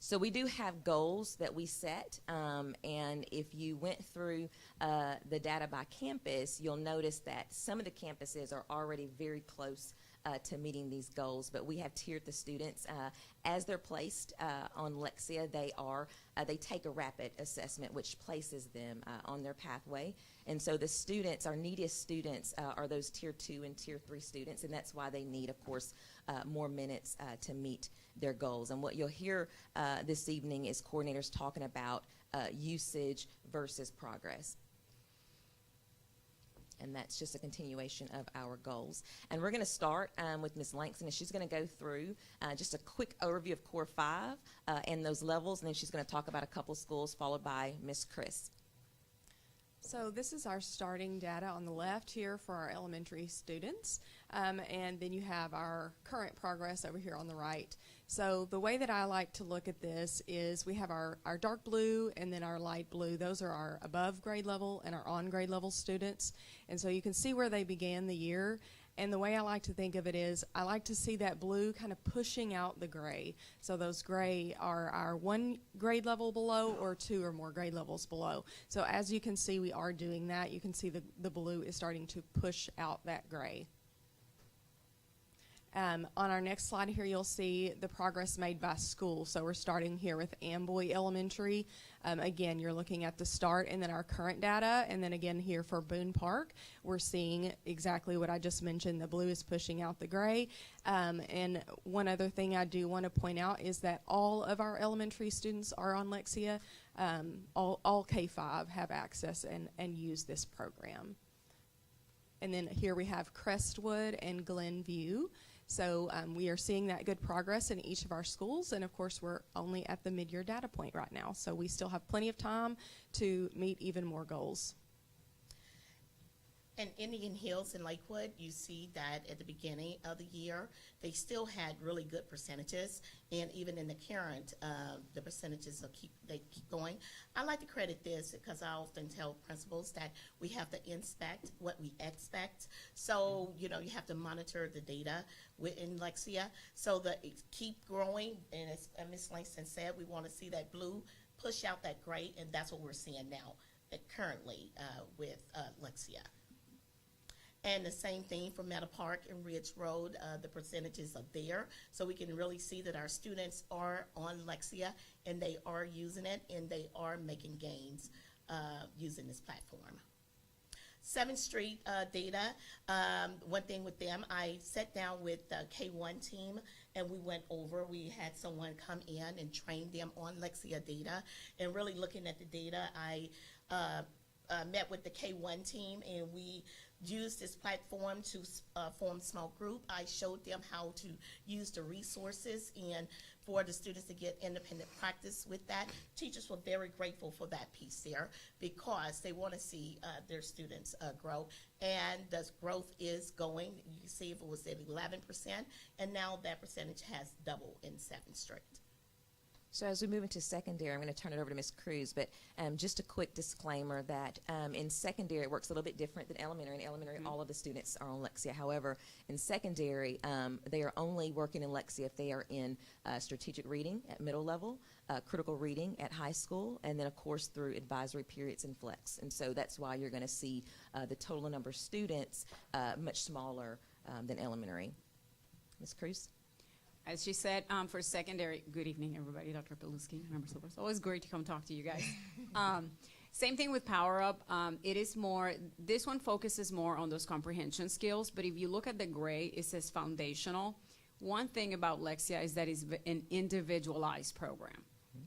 So we do have goals that we set, and if you went through the data by campus, you'll notice that some of the campuses are already very close to meeting these goals, but we have tiered the students. As they're placed on Lexia, they take a rapid assessment, which places them on their pathway. And so the students, our neediest students, are those Tier 2 and Tier 3 students, and that's why they need, of course, more minutes to meet their goals. And what you'll hear this evening is coordinators talking about usage versus progress. And that's just a continuation of our goals. And we're going to start with Ms. Langston, and she's going to go through just a quick overview of Core 5 and those levels, and then she's going to talk about a couple schools, followed by Ms. Chris. So this is our starting data on the left here for our elementary students, and then you have our current progress over here on the right. So the way that I like to look at this is we have our dark blue and then our light blue. Those are our above grade level and our on grade level students. And so you can see where they began the year. And the way I like to think of it is I like to see that blue kind of pushing out the gray. So those gray are our 1 grade level below or 2 or more grade levels below. So as you can see, we are doing that. You can see the blue is starting to push out that gray. On our next slide here, you'll see the progress made by school. So we're starting here with Amboy Elementary. Again, you're looking at the start and then our current data. And then again here for Boone Park, we're seeing exactly what I just mentioned. The blue is pushing out the gray. And one other thing I do want to point out is that all of our elementary students are on Lexia. all K-5 have access and use this program. And then here we have Crestwood and Glenview. So we are seeing that good progress in each of our schools, and of course we're only at the mid-year data point right now, so we still have plenty of time to meet even more goals. In Indian Hills and Lakewood, you see that at the beginning of the year, they still had really good percentages, and even in the current, the percentages keep going. I like to credit this because I often tell principals that we have to inspect what we expect. So, you know, you have to monitor the data within Lexia so that it keep growing, and as Ms. Langston said, we want to see that blue push out that gray, and that's what we're seeing now currently with Lexia. And the same thing for Meadow Park and Ridge Road, the percentages are there. So we can really see that our students are on Lexia and they are using it and they are making gains using this platform. 7th Street data, one thing with them, I sat down with the K1 team and we went over, we had someone come in and train them on Lexia data, and really looking at the data, I met with the K1 team and we used this platform to form small group. I showed them how to use the resources and for the students to get independent practice with that. Teachers were very grateful for that piece there because they want to see their students grow, and the growth is going. You can see if it was at 11%, and now that percentage has doubled in 7th Street. So as we move into secondary, I'm going to turn it over to Ms. Cruz, but just a quick disclaimer that in secondary it works a little bit different than elementary. In elementary, all of the students are on Lexia. However, in secondary, they are only working in Lexia if they are in strategic reading at middle level, critical reading at high school, and then of course through advisory periods and flex. And so that's why you're going to see the total number of students much smaller than elementary. Ms. Cruz? As she said, for secondary, good evening, everybody. Dr. Peluski, members of the board. It's always great to come talk to you guys. Same thing with Power Up. It is more, this one focuses more on those comprehension skills, but if you look at the gray, it says foundational. One thing about Lexia is that it's an individualized program.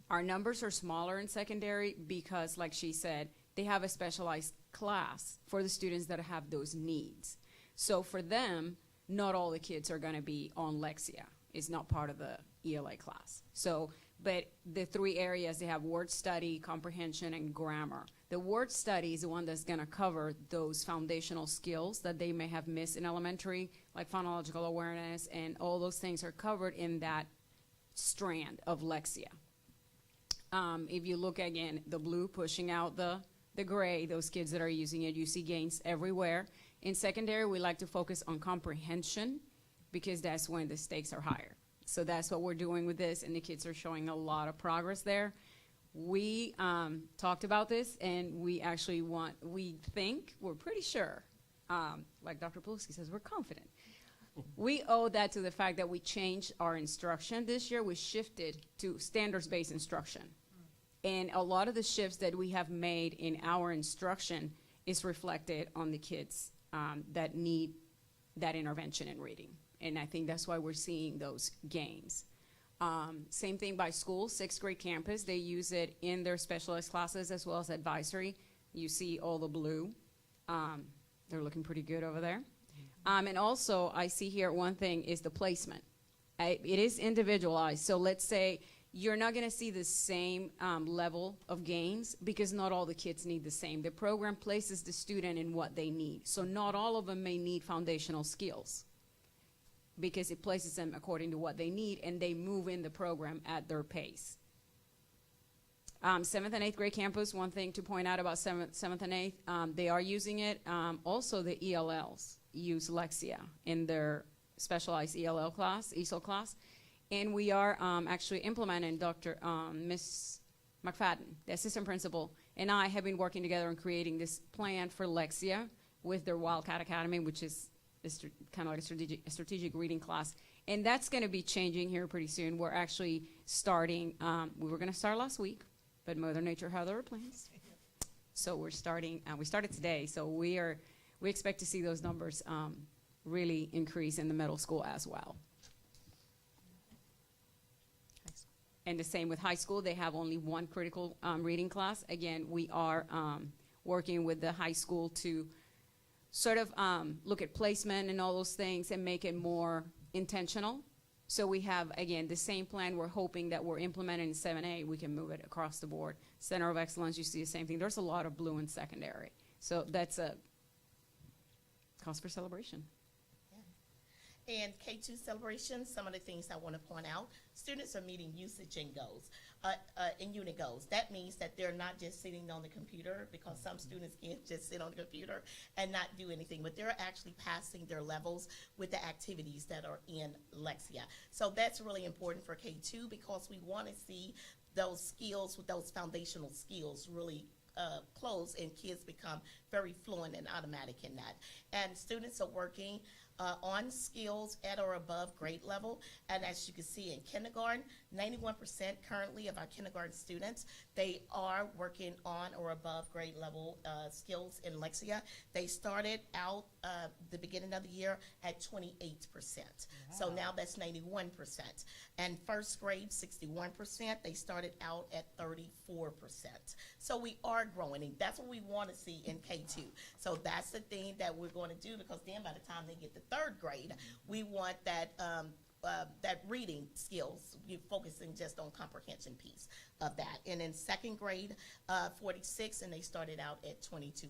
Our numbers are smaller in secondary because, like she said, they have a specialized class for the students that have those needs. So for them, not all the kids are going to be on Lexia. It's not part of the ELA class. So, but the 3 areas, they have word study, comprehension, and grammar. The word study is the one that's going to cover those foundational skills that they may have missed in elementary, like phonological awareness, and all those things are covered in that strand of Lexia. If you look again, the blue pushing out the gray, those kids that are using it, you see gains everywhere. In secondary, we like to focus on comprehension, because that's when the stakes are higher. So that's what we're doing with this, and the kids are showing a lot of progress there. We talked about this, and we actually we're pretty sure, like Dr. Peluski says, we're confident. We owe that to the fact that we changed our instruction this year. We shifted to standards-based instruction. And a lot of the shifts that we have made in our instruction is reflected on the kids that need that intervention in reading. And I think that's why we're seeing those gains. Same thing by school, 6th grade campus. They use it in their specialized classes as well as advisory. You see all the blue. They're looking pretty good over there. And also, I see here one thing is the placement. It is individualized. So let's say you're not going to see the same level of gains because not all the kids need the same. The program places the student in what they need. So not all of them may need foundational skills, because it places them according to what they need, and they move in the program at their pace. 7th and 8th grade campus, one thing to point out about 7th and 8th, they are using it. Also, the ELLs use Lexia in their specialized ELL class, ESOL class. And we are actually implementing Ms. McFadden, the assistant principal, and I have been working together on creating this plan for Lexia with their Wildcat Academy, which is kind of like a strategic reading class. And that's going to be changing here pretty soon. We're actually starting, we were going to start last week, but Mother Nature had other plans. So we're starting, we started today, so we expect to see those numbers really increase in the middle school as well. And the same with high school. They have only one critical reading class. Again, we are working with the high school to sort of look at placement and all those things and make it more intentional. So we have, again, the same plan we're hoping that we're implementing in 7A, we can move it across the board. Center of Excellence, you see the same thing. There's a lot of blue in secondary. So that's a cause for celebration. And K2 celebrations, some of the things I want to point out, students are meeting usage and goals, and unit goals. That means that they're not just sitting on the computer, because some students can't just sit on the computer and not do anything, but they're actually passing their levels with the activities that are in Lexia. So that's really important for K2, because we want to see those skills, with those foundational skills, really close, and kids become very fluent and automatic in that. And students are working on skills at or above grade level. And as you can see in kindergarten, 91% currently of our kindergarten students, they are working on or above grade level skills in Lexia. They started out the beginning of the year at 28%. So now that's 91%. And first grade, 61%. They started out at 34%. So we are growing, and that's what we want to see in K2. So that's the thing that we're going to do, because then by the time they get to third grade, we want that that reading skills, you focusing just on comprehension piece of that. And in second grade, 46, and they started out at 22%.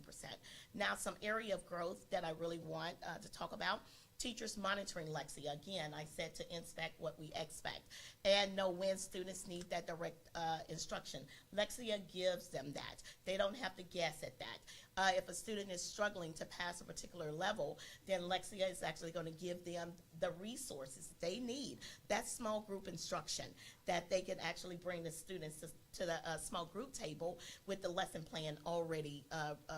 Now, some area of growth that I really want to talk about. Teachers monitoring Lexia. Again, I said to inspect what we expect and know when students need that direct instruction. Lexia gives them that. They don't have to guess at that. If a student is struggling to pass a particular level, then Lexia is actually going to give them the resources they need. That small group instruction that they can actually bring the students to the small group table with the lesson plan already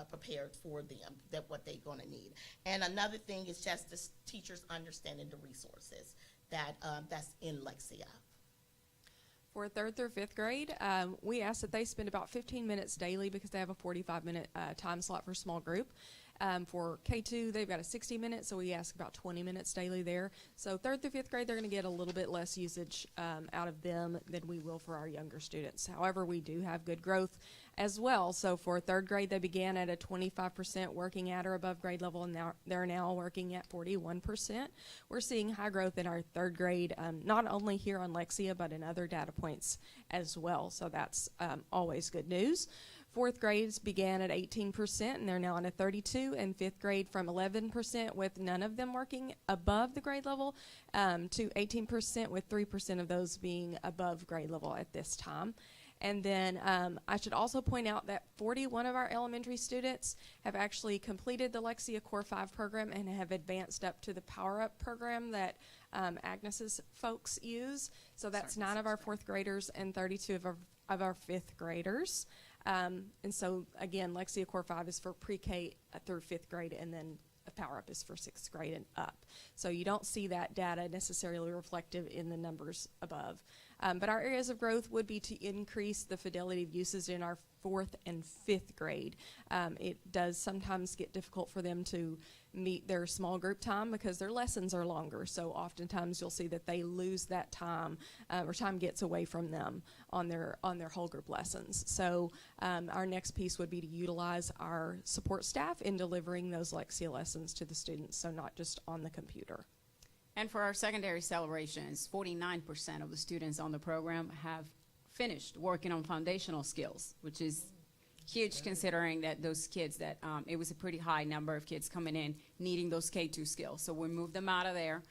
prepared for them, that what they're going to need. And another thing is just the teachers understanding the resources that that's in Lexia. For third through fifth grade, we ask that they spend about 15 minutes daily, because they have a 45-minute time slot for small group. For K2, they've got a 60-minute, so we ask about 20 minutes daily there. So third through fifth grade, they're going to get a little bit less usage out of them than we will for our younger students. However, we do have good growth as well. So for third grade, they began at a 25% working at or above grade level, and now they're now working at 41%. We're seeing high growth in our third grade, not only here on Lexia, but in other data points as well. So that's always good news. Fourth grades began at 18%, and they're now on a 32%, and fifth grade from 11%, with none of them working above the grade level, to 18%, with 3% of those being above grade level at this time. And then I should also point out that 41 of our elementary students have actually completed the Lexia Core 5 program and have advanced up to the Power Up program that Agnes's folks use. So that's 9 of our fourth graders and 32 of our fifth graders. And so, again, Lexia Core 5 is for pre-K through fifth grade, and then Power Up is for sixth grade and up. So you don't see that data necessarily reflective in the numbers above. But our areas of growth would be to increase the fidelity of usage in our fourth and fifth grade. It does sometimes get difficult for them to meet their small group time because their lessons are longer. So oftentimes you'll see that they lose that time, or time gets away from them on their whole group lessons. So our next piece would be to utilize our support staff in delivering those Lexia lessons to the students, so not just on the computer. And for our secondary celebrations, 49% of the students on the program have finished working on foundational skills, which is huge considering that those kids that it was a pretty high number of kids coming in needing those K2 skills. So we moved them out of there.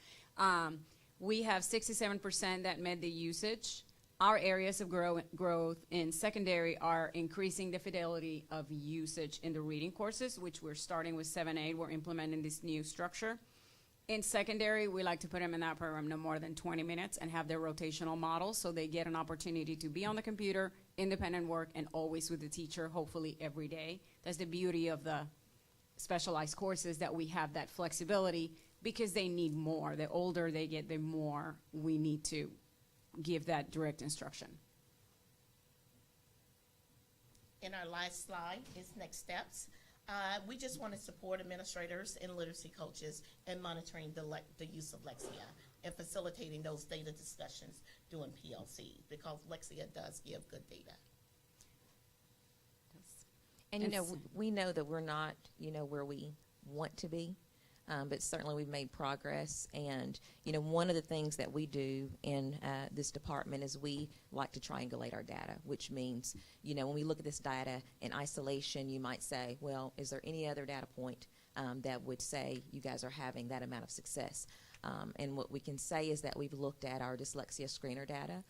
We have 67% that met the usage. Our areas of growth in secondary are increasing the fidelity of usage in the reading courses, which we're starting with 7-8. We're implementing this new structure. In secondary, we like to put them in that program no more than 20 minutes and have their rotational model so they get an opportunity to be on the computer, independent work, and always with the teacher, hopefully every day. That's the beauty of the specialized courses, that we have that flexibility because they need more. The older they get, the more we need to give that direct instruction. In our last slide is next steps. We just want to support administrators and literacy coaches in monitoring the use of Lexia. and facilitating those data discussions during PLC, because Lexia does give good data. And you know, It's- we know that we're not, you know, where we want to be, but certainly we've made progress. And you know, one of the things that we do in this department is we like to triangulate our data, which means, you know, when we look at this data in isolation, you might say, well, is there any other data point that would say you guys are having that amount of success? And what we can say is that we've looked at our dyslexia screener data.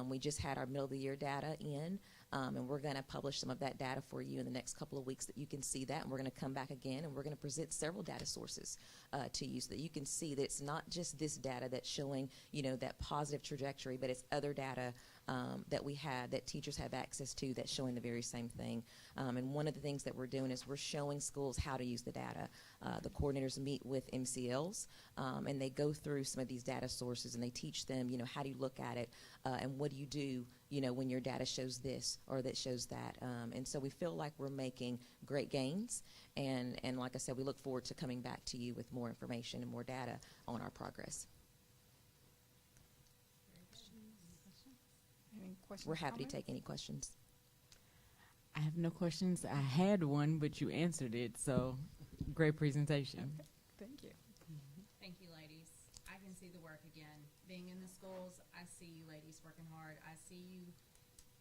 We just had our middle of the year data in, and we're going to publish some of that data for you in the next couple of weeks that you can see that. And we're going to come back again, and we're going to present several data sources to you so that you can see that it's not just this data that's showing, you know, that positive trajectory, but it's other data that we have, that teachers have access to, that's showing the very same thing. And one of the things that we're doing is we're showing schools how to use the data. The coordinators meet with MCLs, and they go through some of these data sources, and they teach them, you know, how do you look at it, and what do you do, you know, when your data shows this or that shows that. And so we feel like we're making great gains. And like I said, we look forward to coming back to you with more information and more data on our progress. Any questions? We're happy to comments? take any questions. I have no questions. I had one, but you answered it, so great presentation. Okay. Thank you. Thank you, ladies. I can see the work again. Being in the schools, I see you ladies working hard. I see you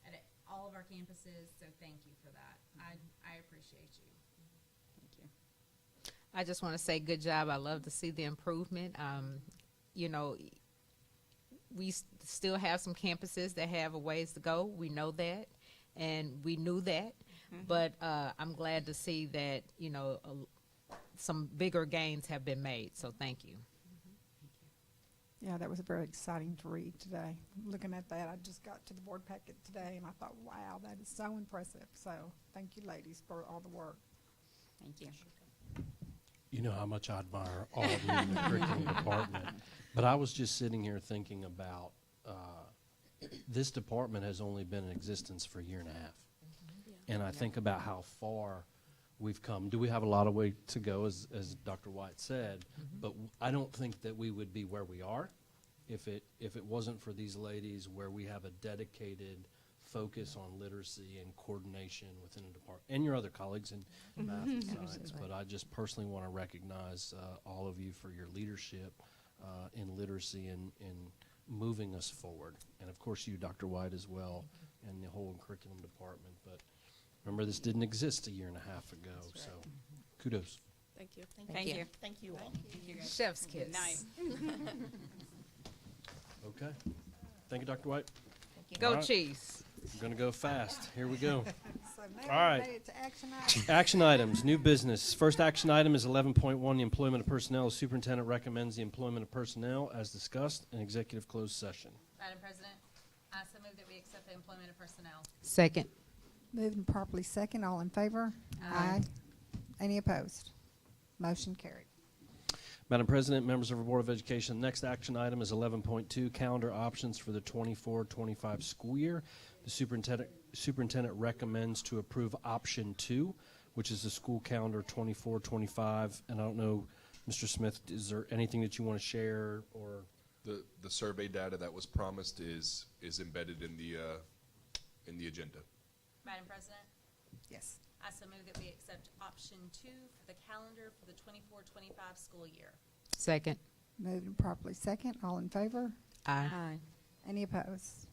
at all of our campuses, so thank you for that. I appreciate you. Thank you. I just want to say good job. I love to see the improvement. You know, we still have some campuses that have a ways to go. We know that, and we knew that. But I'm glad to see that, you know, some bigger gains have been made. So thank you. Yeah, that was very exciting to read today. Looking at that, I just got to the board packet today, and I thought, wow, that is so impressive. So thank you, ladies, for all the work. Thank you. You know how much I admire all of you in the curriculum department. But I was just sitting here thinking about this department has only been in existence for a year and a half. And I think about how far we've come. Do we have a lot of way to go, as Dr. White said? But I don't think that we would be where we are if it wasn't for these ladies, where we have a dedicated focus on literacy and coordination within a department, and your other colleagues in math and science. But I just personally want to recognize all of you for your leadership in literacy and moving us forward. And of course you, Dr. White, as well, and the whole curriculum department. But remember, this didn't exist a year and a half ago, so kudos. Thank you. Thank you. Thank you all. Thank you, guys. Chef's kiss. Good night. Okay. Thank you, Dr. White. Go All right. Chiefs. We're going to go fast. Here we go. So now All right. we made it to action items. Action items, new business. First action item is 11.1, the employment of personnel. The superintendent recommends the employment of personnel as discussed in executive closed session. Madam President, I so move that we accept the employment of personnel. Second. Moved and properly second. All in favor? Aye. Any opposed? Motion carried. Madam President, members of our Board of Education, the next action item is 11.2, calendar options for the 24-25 school year. The superintendent recommends to approve option 2, which is the school calendar 24-25. And I don't know, Mr. Smith, is there anything that you want to share? Or The survey data that was promised is embedded in the agenda. Madam President, Yes. I so move that we accept option 2 for the calendar for the 24-25 school year. Second. Moved and properly second. All in favor? Aye. Any opposed?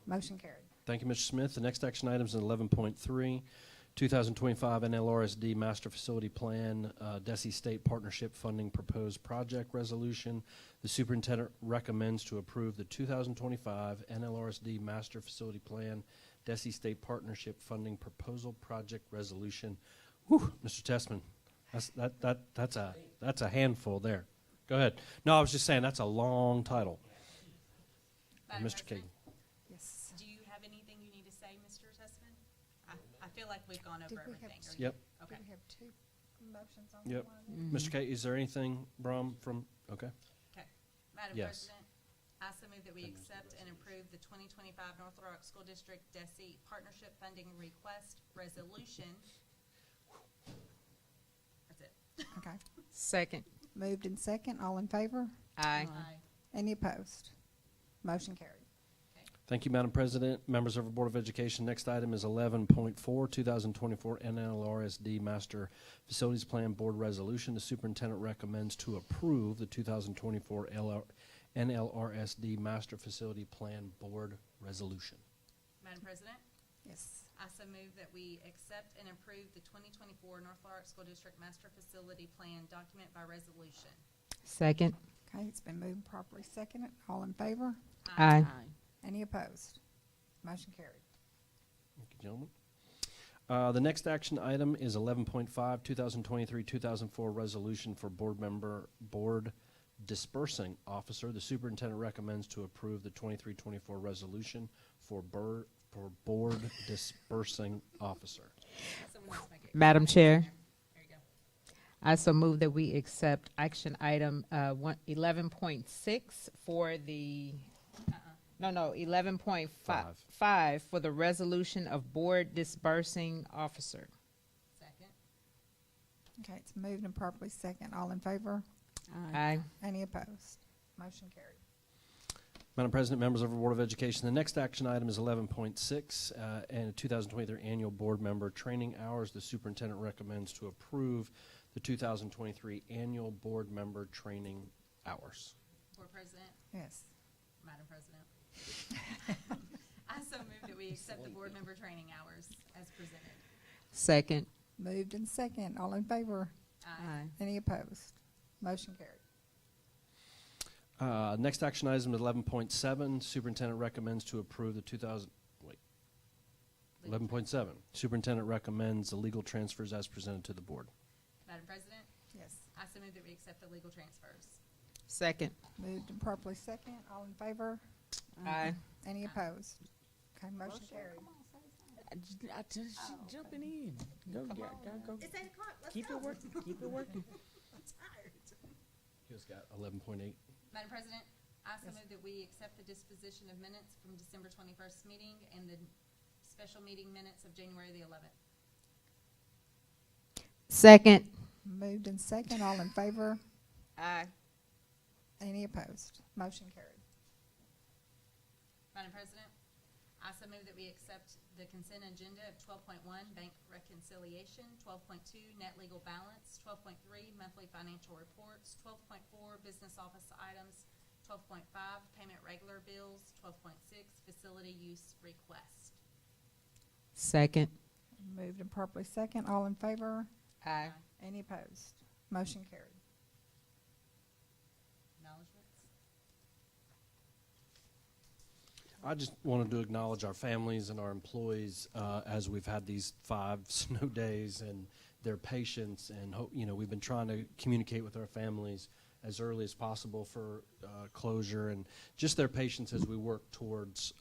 Motion carried. Thank you, Mr. Smith. The next action item is 11.3, 2025 NLRSD Master Facility Plan, DESI State Partnership Funding Proposed Project Resolution. The superintendent recommends to approve the 2025 NLRSD Master Facility Plan, DESI State Partnership Funding Proposal Project Resolution. Whew, Mr. Tessman, that's a handful there. Go ahead. No, I was just saying that's a long title. Madam Mr. King. President, Yes. do you have anything you need to say, Mr. Tessman? I feel like we've gone Did over we have everything. two? Are you- Yep. Okay. Did we have two motions on Yep. one of these? Mr. K, is there anything, Brom, from, okay. Okay. Madam Yes. President, I so move that we accept and approve the 2025 North Little Rock School District DESI Partnership Funding Request Resolution. That's it. Okay. Second. Moved and second. All in favor? Aye. Aye. Any opposed? Motion carried. Thank you, Madam President, members of the Board of Education. Next item is 11.4, 2024 NLRSD Master Facilities Plan Board Resolution. The superintendent recommends to approve the 2024 NLRSD Master Facility Plan Board Resolution. Madam President, Yes. I so move that we accept and approve the 2024 North Little Rock School District Master Facility Plan document by resolution. Second. Okay, it's been moved and properly seconded. All in favor? Aye. Any opposed? Motion carried. Thank you, gentlemen. The next action item is 11.5, 2023-2004 resolution for board dispersing officer. The superintendent recommends to approve the 23-24 resolution for board dispersing officer. Someone else make it. Madam Chair, There you go. I so move that we accept action item 11.6 for the, no, 11.5 for the resolution of board dispersing officer. Second. Okay, it's moved and properly second. All in favor? Aye. Any opposed? Motion carried. Madam President, members of the Board of Education, the next action item is 11.6, and 2023 annual board member training hours. The superintendent recommends to approve the 2023 annual board member training hours. Board President, Yes. Madam President. I so move that we accept the board member training hours as presented. Second. Moved and second. All in favor? Aye. Any opposed? Motion carried. Next action item is 11.7. Superintendent recommends to approve the 11.7. Superintendent recommends the legal transfers as presented to the board. Madam President, Yes. I so move that we accept the legal transfers. Second. Moved and properly second. All in favor? Aye. Any opposed? Okay, motion carried. I just jumping in. Go. It's 8 o'clock. Let's Keep go. it working. Keep it working. I'm tired. He's got 11.8. Madam President, I so move that we accept the disposition of minutes from December 21st meeting and the special meeting minutes of January the 11th. Second. Moved and second. All in favor? Aye. Any opposed? Motion carried. Madam President, I so move that we accept the consent agenda of 12.1, bank reconciliation, 12.2, net legal balance, 12.3, monthly financial reports, 12.4, business office items, 12.5, payment regular bills, 12.6, facility use request. Second. Moved and properly second. All in favor? Aye. Any opposed? Motion carried. Acknowledgements. I just wanted to acknowledge our families and our employees as we've had these 5 snow days and their patience, and we've been trying to communicate with our families as early as possible for closure, and just their patience as we work towards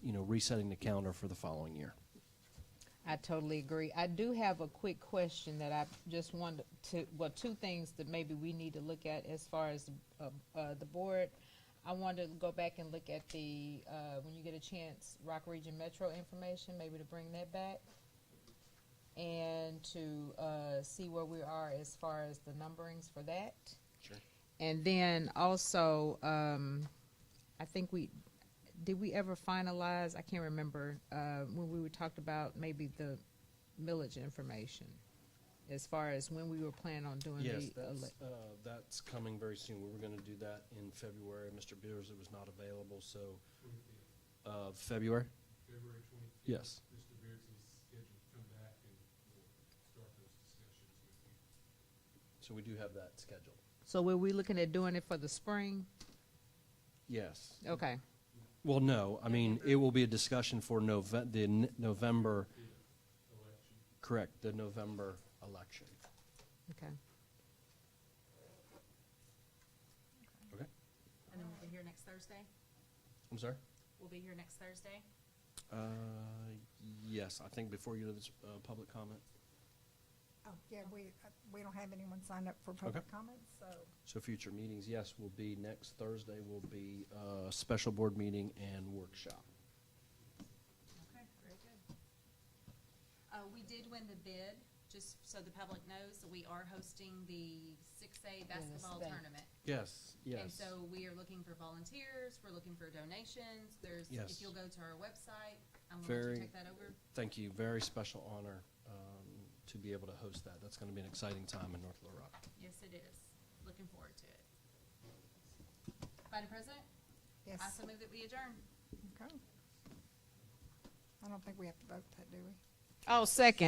resetting the calendar for the following year. I totally agree. I do have a quick question that I just wanted to, two things that maybe we need to look at as far as the board. I wanted to go back and look at the, when you get a chance, Rock Region Metro information, maybe to bring that back. And to see where we are as far as the numberings for that. Sure. And then also, I think did we ever finalize, I can't remember, when we talked about maybe the millage information, as far as when we were planning on doing Yes, the. that's coming very soon. We were going to do that in February. Mr. Beers, it was not available, so February? February 25th. Yes. Mr. Beers is scheduled to come back and we'll start those discussions with you. So we do have that scheduled. So were we looking at doing it for the spring? Yes. Okay. Well, no. I mean, it will be a discussion for November. Election. Correct, the November election. Okay. Okay. And then we'll be here next Thursday? I'm sorry? We'll be here next Thursday? Yes, I think before you do this public comment. Oh, yeah, we don't have anyone signed up for public comments, so. So future meetings, yes, will be next Thursday will be a special board meeting and workshop. Okay, very good. We did win the bid just so the public knows that we are hosting the 6A basketball that. tournament. Yes, yes. And so we are looking for volunteers, we're looking for donations, Yes. if you'll go to our website, I'm going to Very, take that over. thank you. Very special honor to be able to host that. That's going to be an exciting time in North Little Rock. Yes, it is. Looking forward to it. Madam President? Yes. I so move that we adjourn. Okay. I don't think we have to vote that, do we? Oh, second.